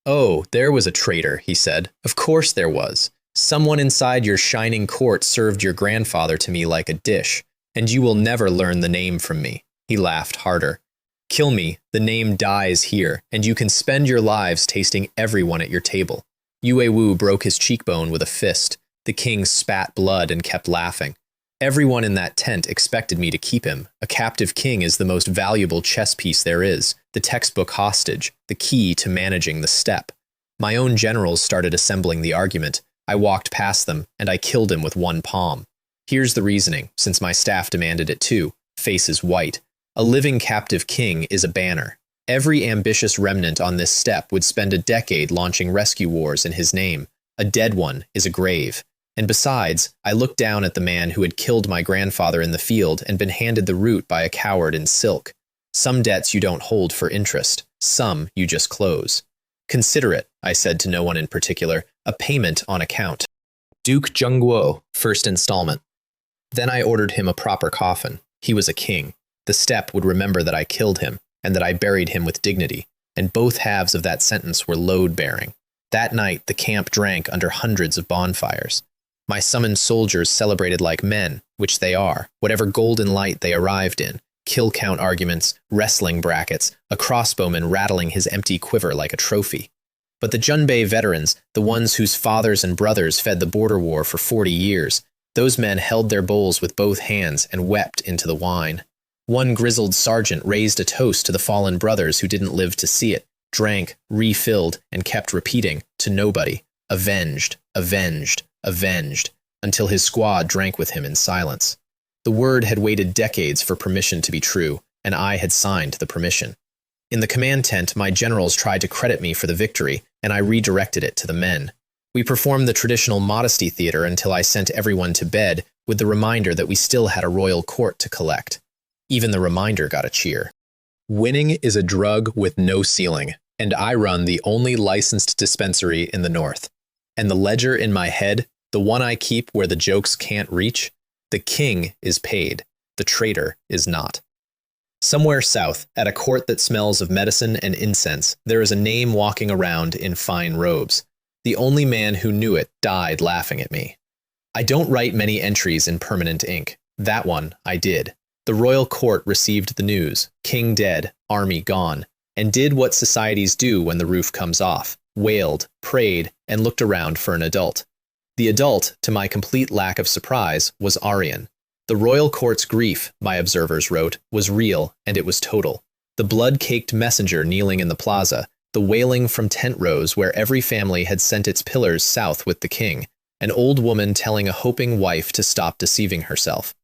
"Oh, there was a traitor," he said. "Of course there was. Someone inside your shining court served your grandfather to me like a dish, and you will never learn the name from me." He laughed harder. "Kill me, the name dies here, and you can spend your lives tasting everyone at your table." Yue Wu broke his cheekbone with a fist. The king spat blood and kept laughing. Everyone in that tent expected me to keep him. A captive king is the most valuable chess piece there is, the textbook hostage, the key to managing the steppe. My own generals started assembling the argument. I walked past them, and I killed him with one palm. Here's the reasoning, since my staff demanded it too. Faces white. A living captive king is a banner. Every ambitious remnant on this steppe would spend a decade launching rescue wars in his name. A dead one is a grave. And besides, I looked down at the man who had killed my grandfather in the field and been handed the root by a coward in silk. Some debts you don't hold for interest. Some you just close. Consider it, I said to no one in particular, a payment on account. Duke Zhengguo, first installment. Then I ordered him a proper coffin. He was a king. The steppe would remember that I killed him, and that I buried him with dignity, and both halves of that sentence were load-bearing. That night the camp drank under hundreds of bonfires. My summoned soldiers celebrated like men, which they are, whatever golden light they arrived in, kill count arguments, wrestling brackets, a crossbowman rattling his empty quiver like a trophy. But the Junbei veterans, the ones whose fathers and brothers fed the border war for 40 years, those men held their bowls with both hands and wept into the wine. One grizzled sergeant raised a toast to the fallen brothers who didn't live to see it, drank, refilled, and kept repeating, to nobody, avenged, avenged, avenged, until his squad drank with him in silence. The word had waited decades for permission to be true, and I had signed the permission. In the command tent, my generals tried to credit me for the victory, and I redirected it to the men. We performed the traditional modesty theater until I sent everyone to bed with the reminder that we still had a royal court to collect. Even the reminder got a cheer. Winning is a drug with no ceiling, and I run the only licensed dispensary in the North. And the ledger in my head, the one I keep where the jokes can't reach, the king is paid, the traitor is not. Somewhere south, at a court that smells of medicine and incense, there is a name walking around in fine robes. The only man who knew it died laughing at me. I don't write many entries in permanent ink. That one I did. The royal court received the news, king dead, army gone, and did what societies do when the roof comes off, wailed, prayed, and looked around for an adult. The adult, to my complete lack of surprise, was Aryan. The royal court's grief, my observers wrote, was real, and it was total. The blood-caked messenger kneeling in the plaza, the wailing from tent rows where every family had sent its pillars south with the king, an old woman telling a hoping wife to stop deceiving herself.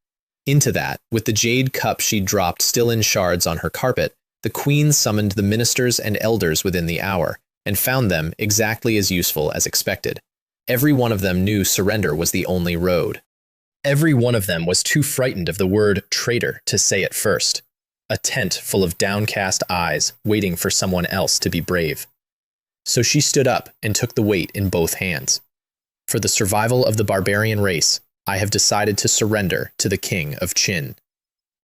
Into that, with the jade cup she'd dropped still in shards on her carpet, the queen summoned the ministers and elders within the hour, and found them exactly as useful as expected. Every one of them knew surrender was the only road. Every one of them was too frightened of the word traitor to say it first. A tent full of downcast eyes waiting for someone else to be brave. So she stood up and took the weight in both hands. For the survival of the barbarian race, I have decided to surrender to the king of Qin.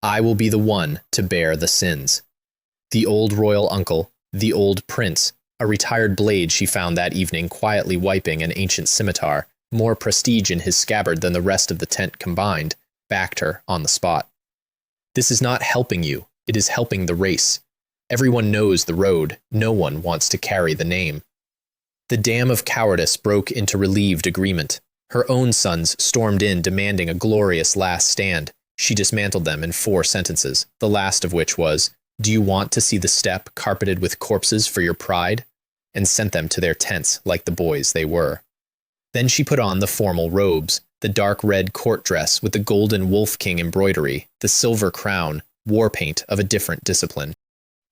I will be the one to bear the sins. The old royal uncle, the old prince, a retired blade she found that evening quietly wiping an ancient scimitar, more prestige in his scabbard than the rest of the tent combined, backed her on the spot. This is not helping you, it is helping the race. Everyone knows the road, no one wants to carry the name. The dam of cowardice broke into relieved agreement. Her own sons stormed in demanding a glorious last stand. She dismantled them in 4 sentences, the last of which was, "Do you want to see the steppe carpeted with corpses for your pride?" and sent them to their tents like the boys they were. Then she put on the formal robes, the dark red court dress with the golden wolf king embroidery, the silver crown, war paint of a different discipline,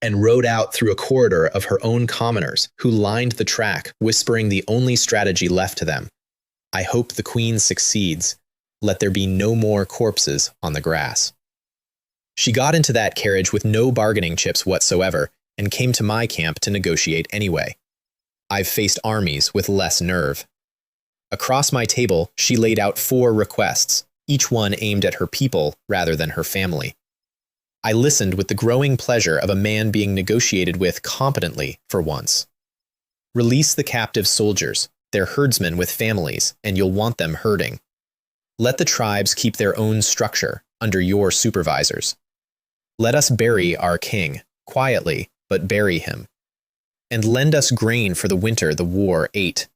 and rode out through a corridor of her own commoners who lined the track, whispering the only strategy left to them. I hope the queen succeeds. Let there be no more corpses on the grass. She got into that carriage with no bargaining chips whatsoever and came to my camp to negotiate anyway. I've faced armies with less nerve. Across my table, she laid out 4 requests, each one aimed at her people rather than her family. I listened with the growing pleasure of a man being negotiated with competently for once. Release the captive soldiers. They're herdsmen with families, and you'll want them herding. Let the tribes keep their own structure under your supervisors. Let us bury our king, quietly, but bury him. And lend us grain for the winter the war ate.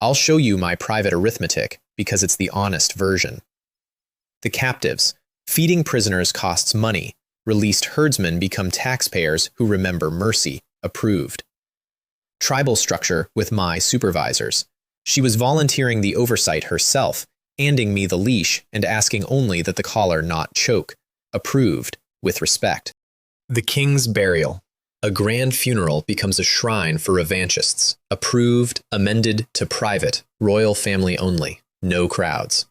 I'll show you my private arithmetic, because it's the honest version. The captives. Feeding prisoners costs money. Released herdsmen become taxpayers who remember mercy. Approved. Tribal structure with my supervisors. She was volunteering the oversight herself, handing me the leash and asking only that the collar not choke. Approved, with respect. The king's burial. A grand funeral becomes a shrine for revanchists. Approved, amended to private, royal family only. No crowds.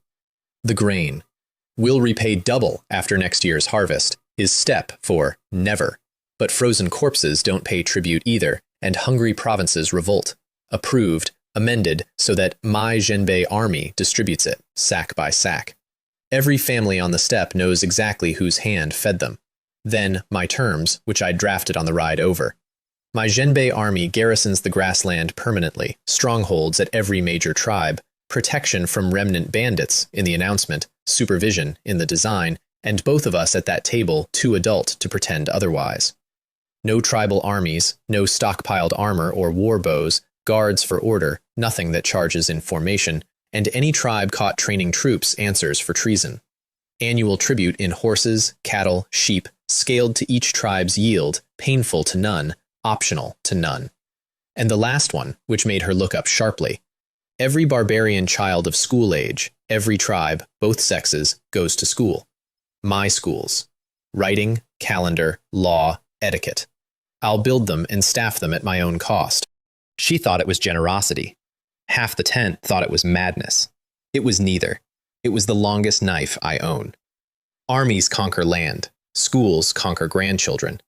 The grain. We'll repay double after next year's harvest. Is steppe for never. But frozen corpses don't pay tribute either, and hungry provinces revolt. Approved, amended so that my Zhenbei army distributes it, sack by sack. Every family on the steppe knows exactly whose hand fed them. Then my terms, which I drafted on the ride over. My Zhenbei army garrisons the grassland permanently, strongholds at every major tribe, protection from remnant bandits in the announcement, supervision in the design, and both of us at that table too adult to pretend otherwise. No tribal armies, no stockpiled armor or war bows, guards for order, nothing that charges in formation, and any tribe caught training troops answers for treason. Annual tribute in horses, cattle, sheep, scaled to each tribe's yield, painful to none, optional to none. And the last one, which made her look up sharply. Every barbarian child of school age, every tribe, both sexes, goes to school. My schools. Writing, calendar, law, etiquette. I'll build them and staff them at my own cost. She thought it was generosity. Half the tent thought it was madness. It was neither. It was the longest knife I own. Armies conquer land. Schools conquer grandchildren.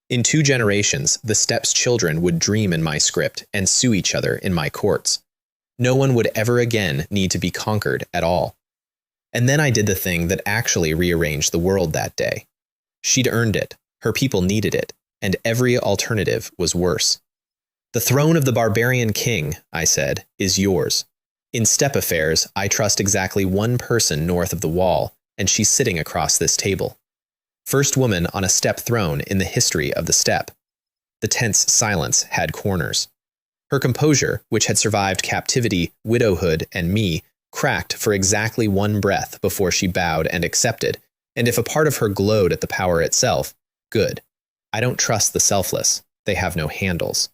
In 2 generations, the steppe's children would dream in my script and sue each other in my courts. No one would ever again need to be conquered at all. And then I did the thing that actually rearranged the world that day. She'd earned it, her people needed it, and every alternative was worse. The throne of the barbarian king, I said, is yours. In steppe affairs, I trust exactly one person north of the wall, and she's sitting across this table. First woman on a steppe throne in the history of the steppe. The tense silence had corners. Her composure, which had survived captivity, widowhood, and me, cracked for exactly one breath before she bowed and accepted, and if a part of her glowed at the power itself, good. I don't trust the selfless. They have no handles.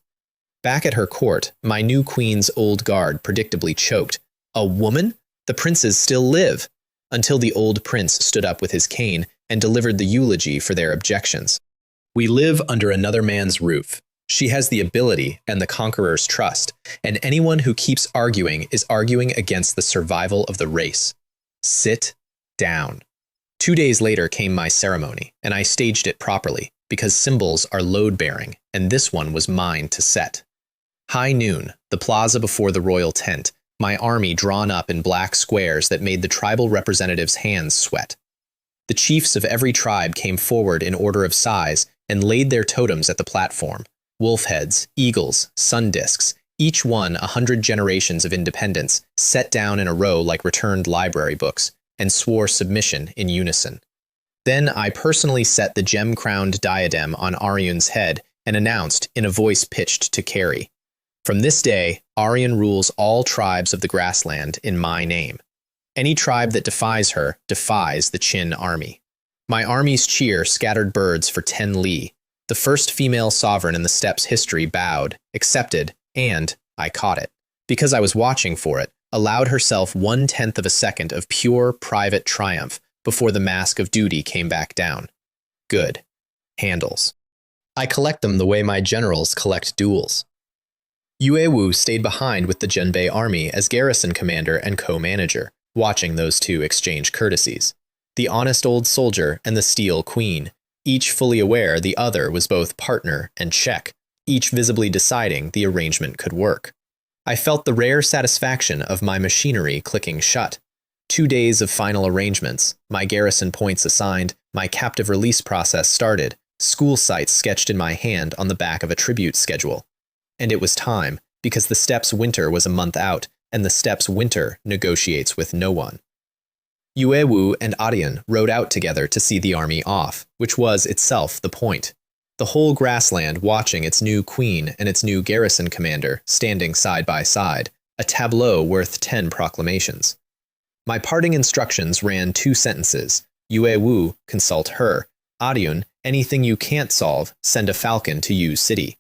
Back at her court, my new queen's old guard predictably choked. A woman? The princes still live! Until the old prince stood up with his cane and delivered the eulogy for their objections. We live under another man's roof. She has the ability and the conqueror's trust, and anyone who keeps arguing is arguing against the survival of the race. Sit down. 2 days later came my ceremony, and I staged it properly, because symbols are load-bearing, and this one was mine to set. High noon, the plaza before the royal tent, my army drawn up in black squares that made the tribal representatives' hands sweat. The chiefs of every tribe came forward in order of size and laid their totems at the platform. Wolf heads, eagles, sun discs, each one 100 generations of independence, set down in a row like returned library books, and swore submission in unison. Then I personally set the gem-crowned diadem on Aryun's head and announced in a voice pitched to Carrie, "From this day, Aryun rules all tribes of the grassland in my name. Any tribe that defies her defies the Qin army." My army's cheer scattered birds for 10 li. The first female sovereign in the steppe's history bowed, accepted, and, I caught it, because I was watching for it, allowed herself 1/10 of a second of pure private triumph before the mask of duty came back down. Good. Handles. I collect them the way my generals collect duels. Yue Wu stayed behind with the Zhenbei army as garrison commander and co-manager, watching those two exchange courtesies. The honest old soldier and the steel queen, each fully aware the other was both partner and check, each visibly deciding the arrangement could work. I felt the rare satisfaction of my machinery clicking shut. 2 days of final arrangements, my garrison points assigned, my captive release process started, school sites sketched in my hand on the back of a tribute schedule. And it was time, because the steppe's winter was a month out, and the steppe's winter negotiates with no one. Yue Wu and Aryan rode out together to see the army off, which was itself the point. The whole grassland watching its new queen and its new garrison commander standing side by side, a tableau worth 10 proclamations. My parting instructions ran 2 sentences. Yue Wu, consult her. Aryan, anything you can't solve, send a falcon to Yu City.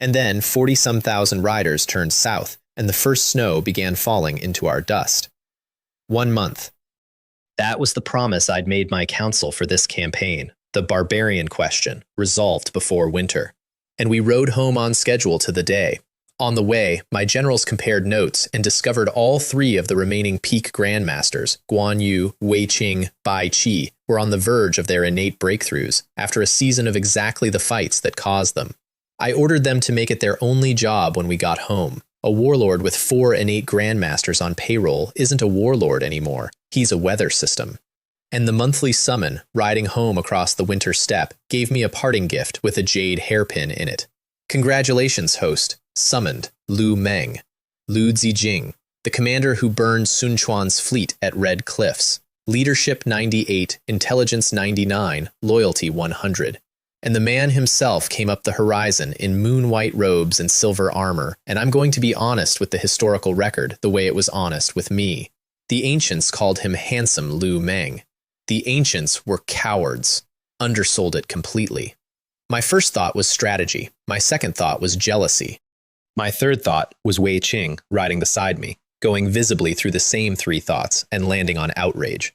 And then 40-some thousand riders turned south, and the first snow began falling into our dust. 1 month. That was the promise I'd made my council for this campaign, the barbarian question, resolved before winter. And we rode home on schedule to the day. On the way, my generals compared notes and discovered all 3 of the remaining peak grandmasters, Guan Yu, Wei Qing, Bai Qi, were on the verge of their innate breakthroughs after a season of exactly the fights that caused them. I ordered them to make it their only job when we got home. A warlord with 4 innate grandmasters on payroll isn't a warlord anymore. He's a weather system. And the monthly summon, riding home across the winter steppe, gave me a parting gift with a jade hairpin in it. Congratulations, host. Summoned, Lu Meng. Lu Zijing, the commander who burned Sun Quan's fleet at Red Cliffs. Leadership 98, Intelligence 99, Loyalty 100. And the man himself came up the horizon in moon-white robes and silver armor, and I'm going to be honest with the historical record the way it was honest with me. The ancients called him handsome Lu Meng. The ancients were cowards, undersold it completely. My first thought was strategy. My second thought was jealousy. My third thought was Wei Qing riding beside me, going visibly through the same 3 thoughts and landing on outrage.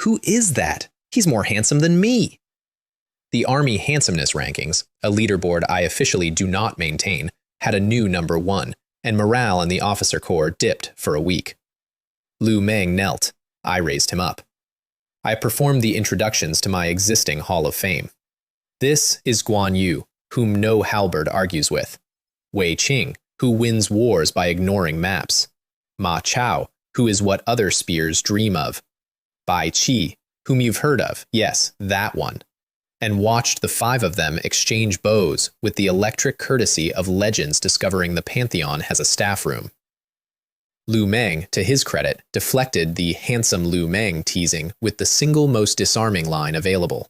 Who is that? He's more handsome than me. The Army handsomeness rankings, a leaderboard I officially do not maintain, had a new number 1, and morale in the officer corps dipped for a week. Lu Meng knelt. I raised him up. I performed the introductions to my existing Hall of Fame. This is Guan Yu, whom no halberd argues with. Wei Qing, who wins wars by ignoring maps. Ma Chao, who is what other spears dream of. Bai Qi, whom you've heard of, yes, that one. And watched the 5 of them exchange bows with the electric courtesy of legends discovering the Pantheon has a staff room. Lu Meng, to his credit, deflected the handsome Lu Meng teasing with the single most disarming line available.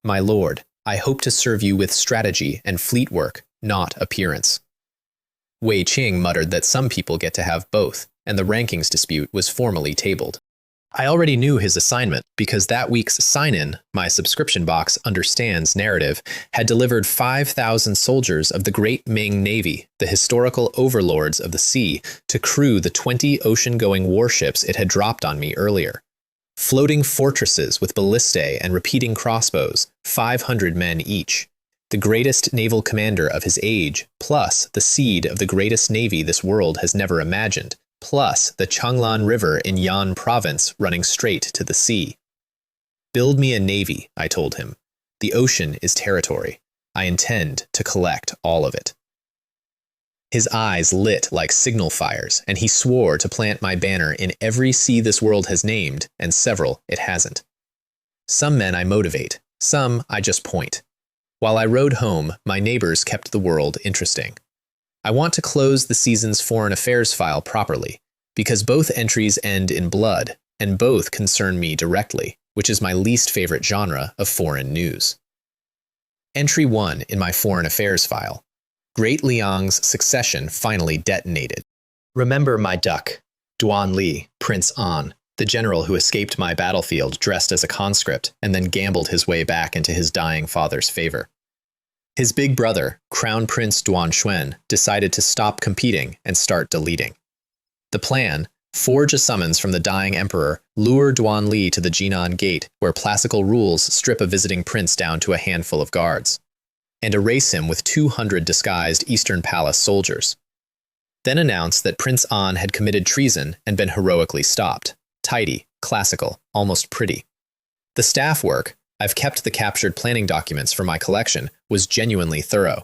My lord, I hope to serve you with strategy and fleet work, not appearance. Wei Qing muttered that some people get to have both, and the rankings dispute was formally tabled. I already knew his assignment because that week's sign-in, my subscription box understands narrative, had delivered 5,000 soldiers of the Great Ming Navy, the historical overlords of the sea, to crew the 20 ocean-going warships it had dropped on me earlier. Floating fortresses with ballistae and repeating crossbows, 500 men each. The greatest naval commander of his age, plus the seed of the greatest navy this world has never imagined, plus the Changlan River in Yan province running straight to the sea. Build me a navy, I told him. The ocean is territory. I intend to collect all of it. His eyes lit like signal fires, and he swore to plant my banner in every sea this world has named, and several it hasn't. Some men I motivate, some I just point. While I rode home, my neighbors kept the world interesting. I want to close the season's foreign affairs file properly, because both entries end in blood, and both concern me directly, which is my least favorite genre of foreign news. Entry 1 in my foreign affairs file. Great Liang's succession finally detonated. Remember my duck, Duan Li, Prince An, the general who escaped my battlefield dressed as a conscript and then gambled his way back into his dying father's favor. His big brother, Crown Prince Duan Xuan, decided to stop competing and start deleting. The plan: forge a summons from the dying emperor, lure Duan Li to the Jinan Gate, where classical rules strip a visiting prince down to a handful of guards, and erase him with 200 disguised Eastern Palace soldiers. Then announce that Prince An had committed treason and been heroically stopped. Tidy, classical, almost pretty. The staff work, I've kept the captured planning documents for my collection, was genuinely thorough.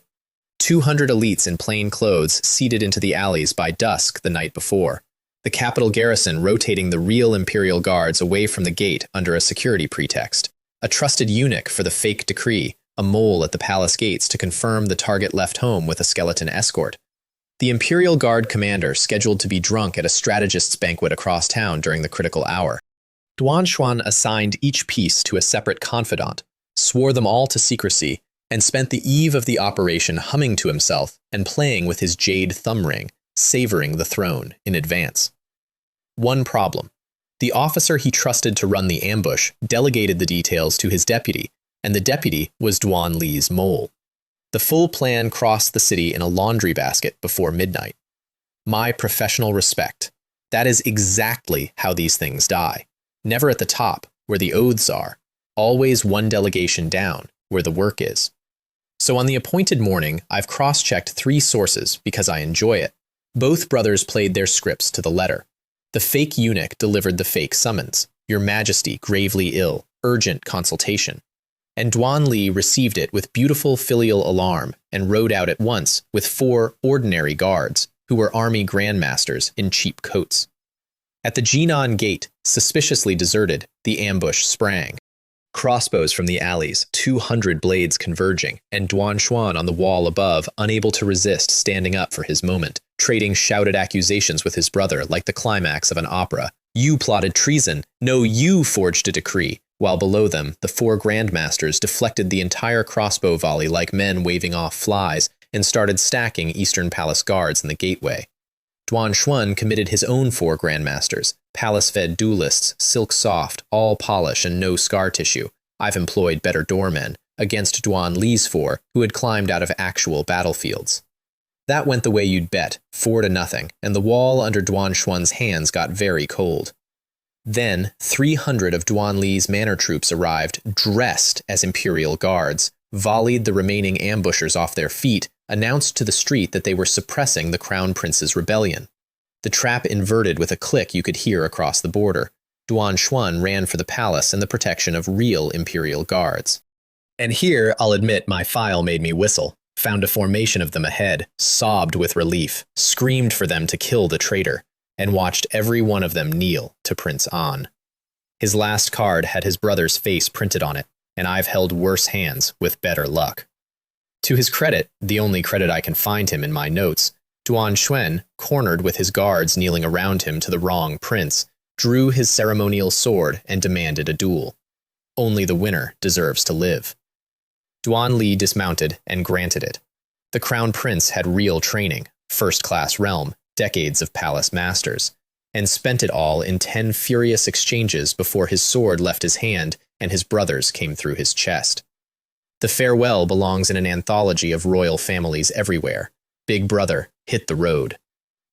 200 elites in plain clothes seated into the alleys by dusk the night before. The capital garrison rotating the real imperial guards away from the gate under a security pretext. A trusted eunuch for the fake decree, a mole at the palace gates to confirm the target left home with a skeleton escort. The Imperial Guard commander scheduled to be drunk at a strategist's banquet across town during the critical hour. Duan Xuan assigned each piece to a separate confidant, swore them all to secrecy, and spent the eve of the operation humming to himself and playing with his jade thumb ring, savoring the throne in advance. One problem. The officer he trusted to run the ambush delegated the details to his deputy, and the deputy was Duan Li's mole. The full plan crossed the city in a laundry basket before midnight. My professional respect. That is exactly how these things die. Never at the top, where the oaths are. Always one delegation down, where the work is. So on the appointed morning, I've cross-checked 3 sources because I enjoy it. Both brothers played their scripts to the letter. The fake eunuch delivered the fake summons. Your Majesty gravely ill. Urgent consultation. And Duan Li received it with beautiful filial alarm and rode out at once with 4 ordinary guards, who were army grandmasters in cheap coats. At the Jinan Gate, suspiciously deserted, the ambush sprang. Crossbows from the alleys, 200 blades converging, and Duan Xuan on the wall above, unable to resist standing up for his moment, trading shouted accusations with his brother like the climax of an opera. You plotted treason. No, you forged a decree. While below them, the 4 grandmasters deflected the entire crossbow volley like men waving off flies and started stacking Eastern Palace guards in the gateway. Duan Xuan committed his own 4 grandmasters, palace-fed duelists, silk soft, all polish and no scar tissue. I've employed better doormen, against Duan Li's 4, who had climbed out of actual battlefields. That went the way you'd bet, 4-0, and the wall under Duan Xuan's hands got very cold. Then 300 of Duan Li's manor troops arrived, dressed as imperial guards, volleyed the remaining ambushers off their feet, announced to the street that they were suppressing the crown prince's rebellion. The trap inverted with a click you could hear across the border. Duan Xuan ran for the palace and the protection of real imperial guards. And here, I'll admit, my file made me whistle, found a formation of them ahead, sobbed with relief, screamed for them to kill the traitor, and watched every one of them kneel to Prince An. His last card had his brother's face printed on it, and I've held worse hands with better luck. To his credit, the only credit I can find him in my notes, Duan Xuan, cornered with his guards kneeling around him to the wrong prince, drew his ceremonial sword and demanded a duel. Only the winner deserves to live. Duan Li dismounted and granted it. The crown prince had real training, first-class realm, decades of palace masters, and spent it all in 10 furious exchanges before his sword left his hand and his brother's came through his chest. The farewell belongs in an anthology of royal families everywhere. Big brother, hit the road.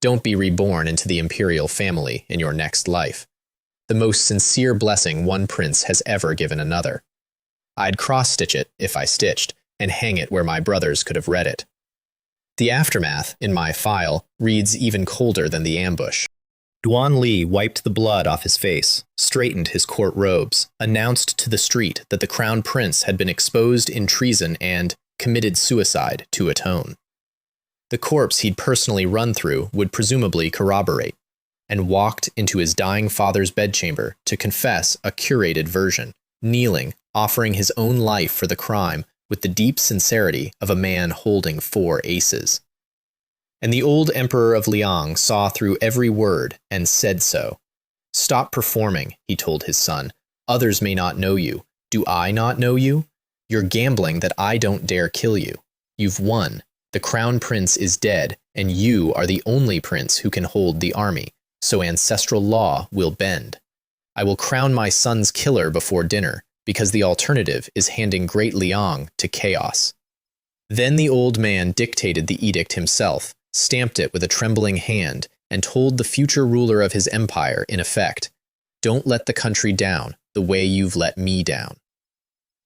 Don't be reborn into the imperial family in your next life. The most sincere blessing one prince has ever given another. I'd cross-stitch it, if I stitched, and hang it where my brothers could have read it. The aftermath, in my file, reads even colder than the ambush. Duan Li wiped the blood off his face, straightened his court robes, announced to the street that the crown prince had been exposed in treason and committed suicide to atone. The corpse he'd personally run through would presumably corroborate, and walked into his dying father's bedchamber to confess a curated version, kneeling, offering his own life for the crime with the deep sincerity of a man holding 4 aces. And the old emperor of Liang saw through every word and said so. Stop performing, he told his son. Others may not know you. Do I not know you? You're gambling that I don't dare kill you. You've won. The crown prince is dead, and you are the only prince who can hold the army, so ancestral law will bend. I will crown my son's killer before dinner, because the alternative is handing Great Liang to chaos. Then the old man dictated the edict himself, stamped it with a trembling hand, and told the future ruler of his empire, in effect, don't let the country down the way you've let me down.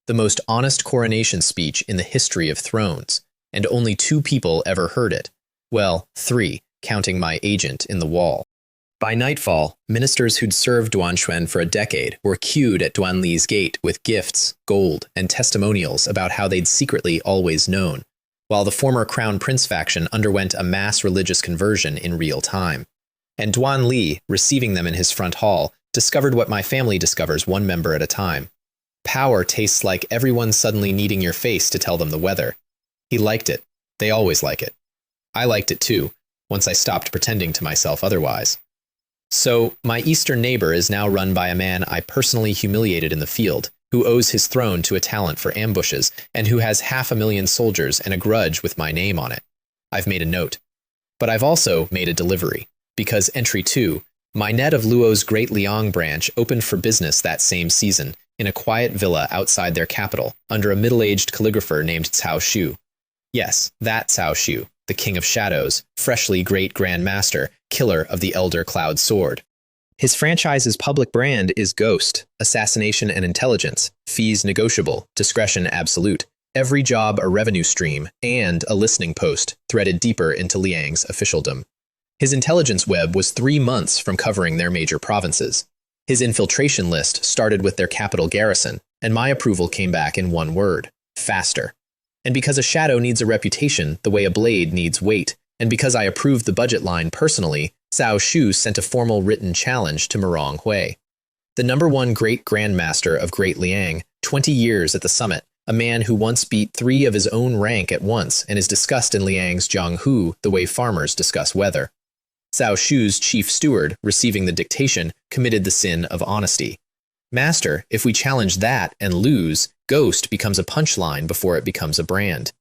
The most honest coronation speech in the history of thrones, and only 2 people ever heard it. Well, 3, counting my agent in the wall. By nightfall, ministers who'd served Duan Xuan for a decade were queued at Duan Li's gate with gifts, gold, and testimonials about how they'd secretly always known, while the former crown prince faction underwent a mass religious conversion in real time. And Duan Li, receiving them in his front hall, discovered what my family discovers one member at a time. Power tastes like everyone suddenly needing your face to tell them the weather. He liked it. They always like it. I liked it too, once I stopped pretending to myself otherwise. So, my eastern neighbor is now run by a man I personally humiliated in the field, who owes his throne to a talent for ambushes, and who has 500,000 soldiers and a grudge with my name on it. I've made a note. But I've also made a delivery, because entry 2, my net of Luo's Great Liang branch opened for business that same season, in a quiet villa outside their capital, under a middle-aged calligrapher named Cao Shu. Yes, that Cao Shu, the King of Shadows, freshly Great Grand Master, killer of the Elder Cloud Sword. His franchise's public brand is Ghost, Assassination and Intelligence, fees negotiable, discretion absolute, every job a revenue stream, and a listening post threaded deeper into Liang's officialdom. His intelligence web was 3 months from covering their major provinces. His infiltration list started with their capital garrison, and my approval came back in one word: faster. And because a shadow needs a reputation the way a blade needs weight, and because I approved the budget line personally, Cao Shu sent a formal written challenge to Murong Hui. The #1 Great Grandmaster of Great Liang, 20 years at the summit, a man who once beat 3 of his own rank at once and is discussed in Liang's Jianghu the way farmers discuss weather. Cao Shu's chief steward, receiving the dictation, committed the sin of honesty. Master, if we challenge that and lose, Ghost becomes a punchline before it becomes a brand.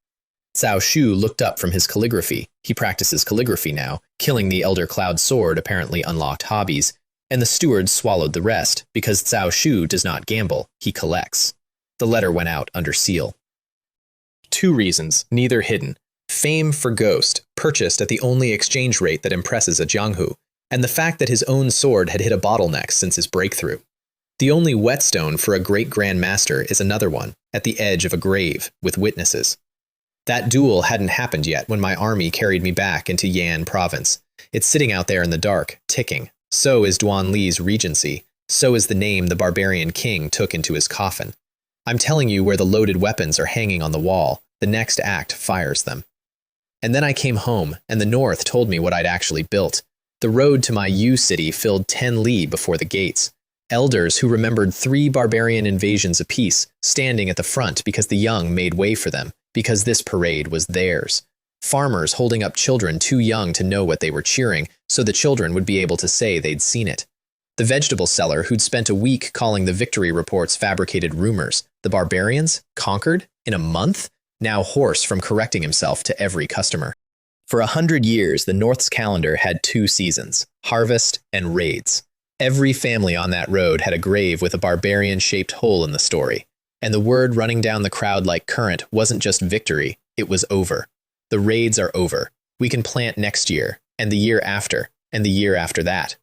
Cao Shu looked up from his calligraphy. He practices calligraphy now, killing the Elder Cloud Sword apparently unlocked hobbies, and the steward swallowed the rest, because Cao Shu does not gamble, he collects. The letter went out under seal. 2 reasons, neither hidden. Fame for Ghost, purchased at the only exchange rate that impresses a Jianghu, and the fact that his own sword had hit a bottleneck since his breakthrough. The only whetstone for a great Grand Master is another one, at the edge of a grave, with witnesses. That duel hadn't happened yet when my army carried me back into Yan province. It's sitting out there in the dark, ticking. So is Duan Li's regency. So is the name the barbarian king took into his coffin. I'm telling you where the loaded weapons are hanging on the wall. The next act fires them. And then I came home, and the North told me what I'd actually built. The road to my U-city filled 10 li before the gates. Elders who remembered 3 barbarian invasions apiece, standing at the front because the young made way for them, because this parade was theirs. Farmers holding up children too young to know what they were cheering, so the children would be able to say they'd seen it. The vegetable seller who'd spent a week calling the victory reports fabricated rumors. The barbarians, conquered in a month, now hoarse from correcting himself to every customer. For 100 years, the North's calendar had 2 seasons, harvest and raids. Every family on that road had a grave with a barbarian-shaped hole in the story. And the word running down the crowd like current wasn't just victory, it was over. The raids are over. We can plant next year, and the year after, and the year after that.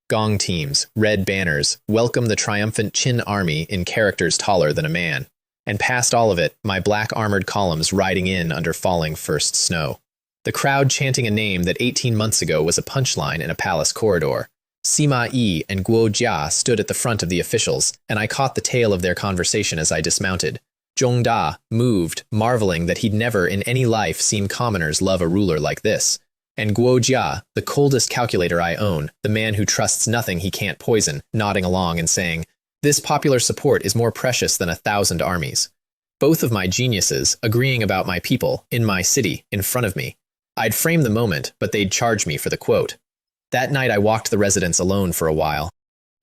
Gong teams, red banners, welcome the triumphant Qin army in characters taller than a man. And past all of it, my black armored columns riding in under falling first snow. The crowd chanting a name that 18 months ago was a punchline in a palace corridor. Sima Yi and Guo Jia stood at the front of the officials, and I caught the tail of their conversation as I dismounted. Zhong Da, moved, marveling that he'd never in any life seen commoners love a ruler like this. And Guo Jia, the coldest calculator I own, the man who trusts nothing he can't poison, nodding along and saying, "This popular support is more precious than 1,000 armies." Both of my geniuses agreeing about my people, in my city, in front of me. I'd frame the moment, but they'd charge me for the quote. That night I walked the residence alone for a while.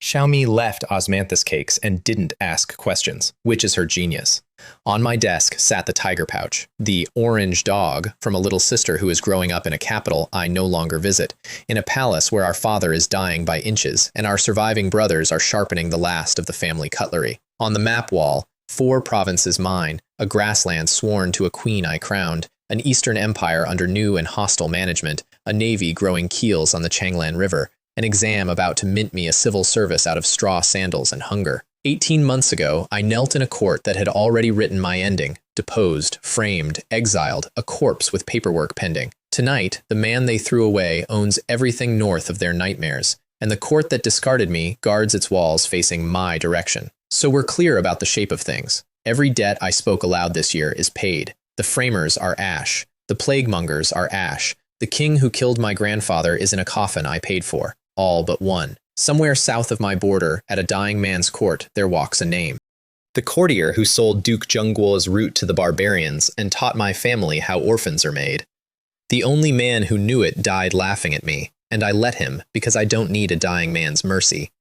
Xiaomi left osmanthus cakes and didn't ask questions, which is her genius. On my desk sat the tiger pouch, the orange dog from a little sister who is growing up in a capital I no longer visit, in a palace where our father is dying by inches and our surviving brothers are sharpening the last of the family cutlery. On the map wall, 4 provinces mine, a grassland sworn to a queen I crowned, an eastern empire under new and hostile management, a navy growing keels on the Changlan River, an exam about to mint me a civil service out of straw sandals and hunger. 18 months ago, I knelt in a court that had already written my ending, deposed, framed, exiled, a corpse with paperwork pending. Tonight, the man they threw away owns everything north of their nightmares, and the court that discarded me guards its walls facing my direction. So we're clear about the shape of things. Every debt I spoke aloud this year is paid. The framers are ash. The plague-mongers are ash. The king who killed my grandfather is in a coffin I paid for. All but one. Somewhere south of my border, at a dying man's court, there walks a name. The courtier who sold Duke Zhengguo's route to the barbarians and taught my family how orphans are made. The only man who knew it died laughing at me, and I let him because I don't need a dying man's mercy.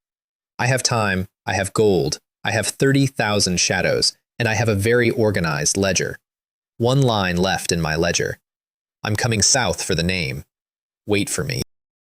I have time, I have gold, I have 30,000 shadows, and I have a very organized ledger. 1 line left in my ledger. I'm coming south for the name. Wait for me.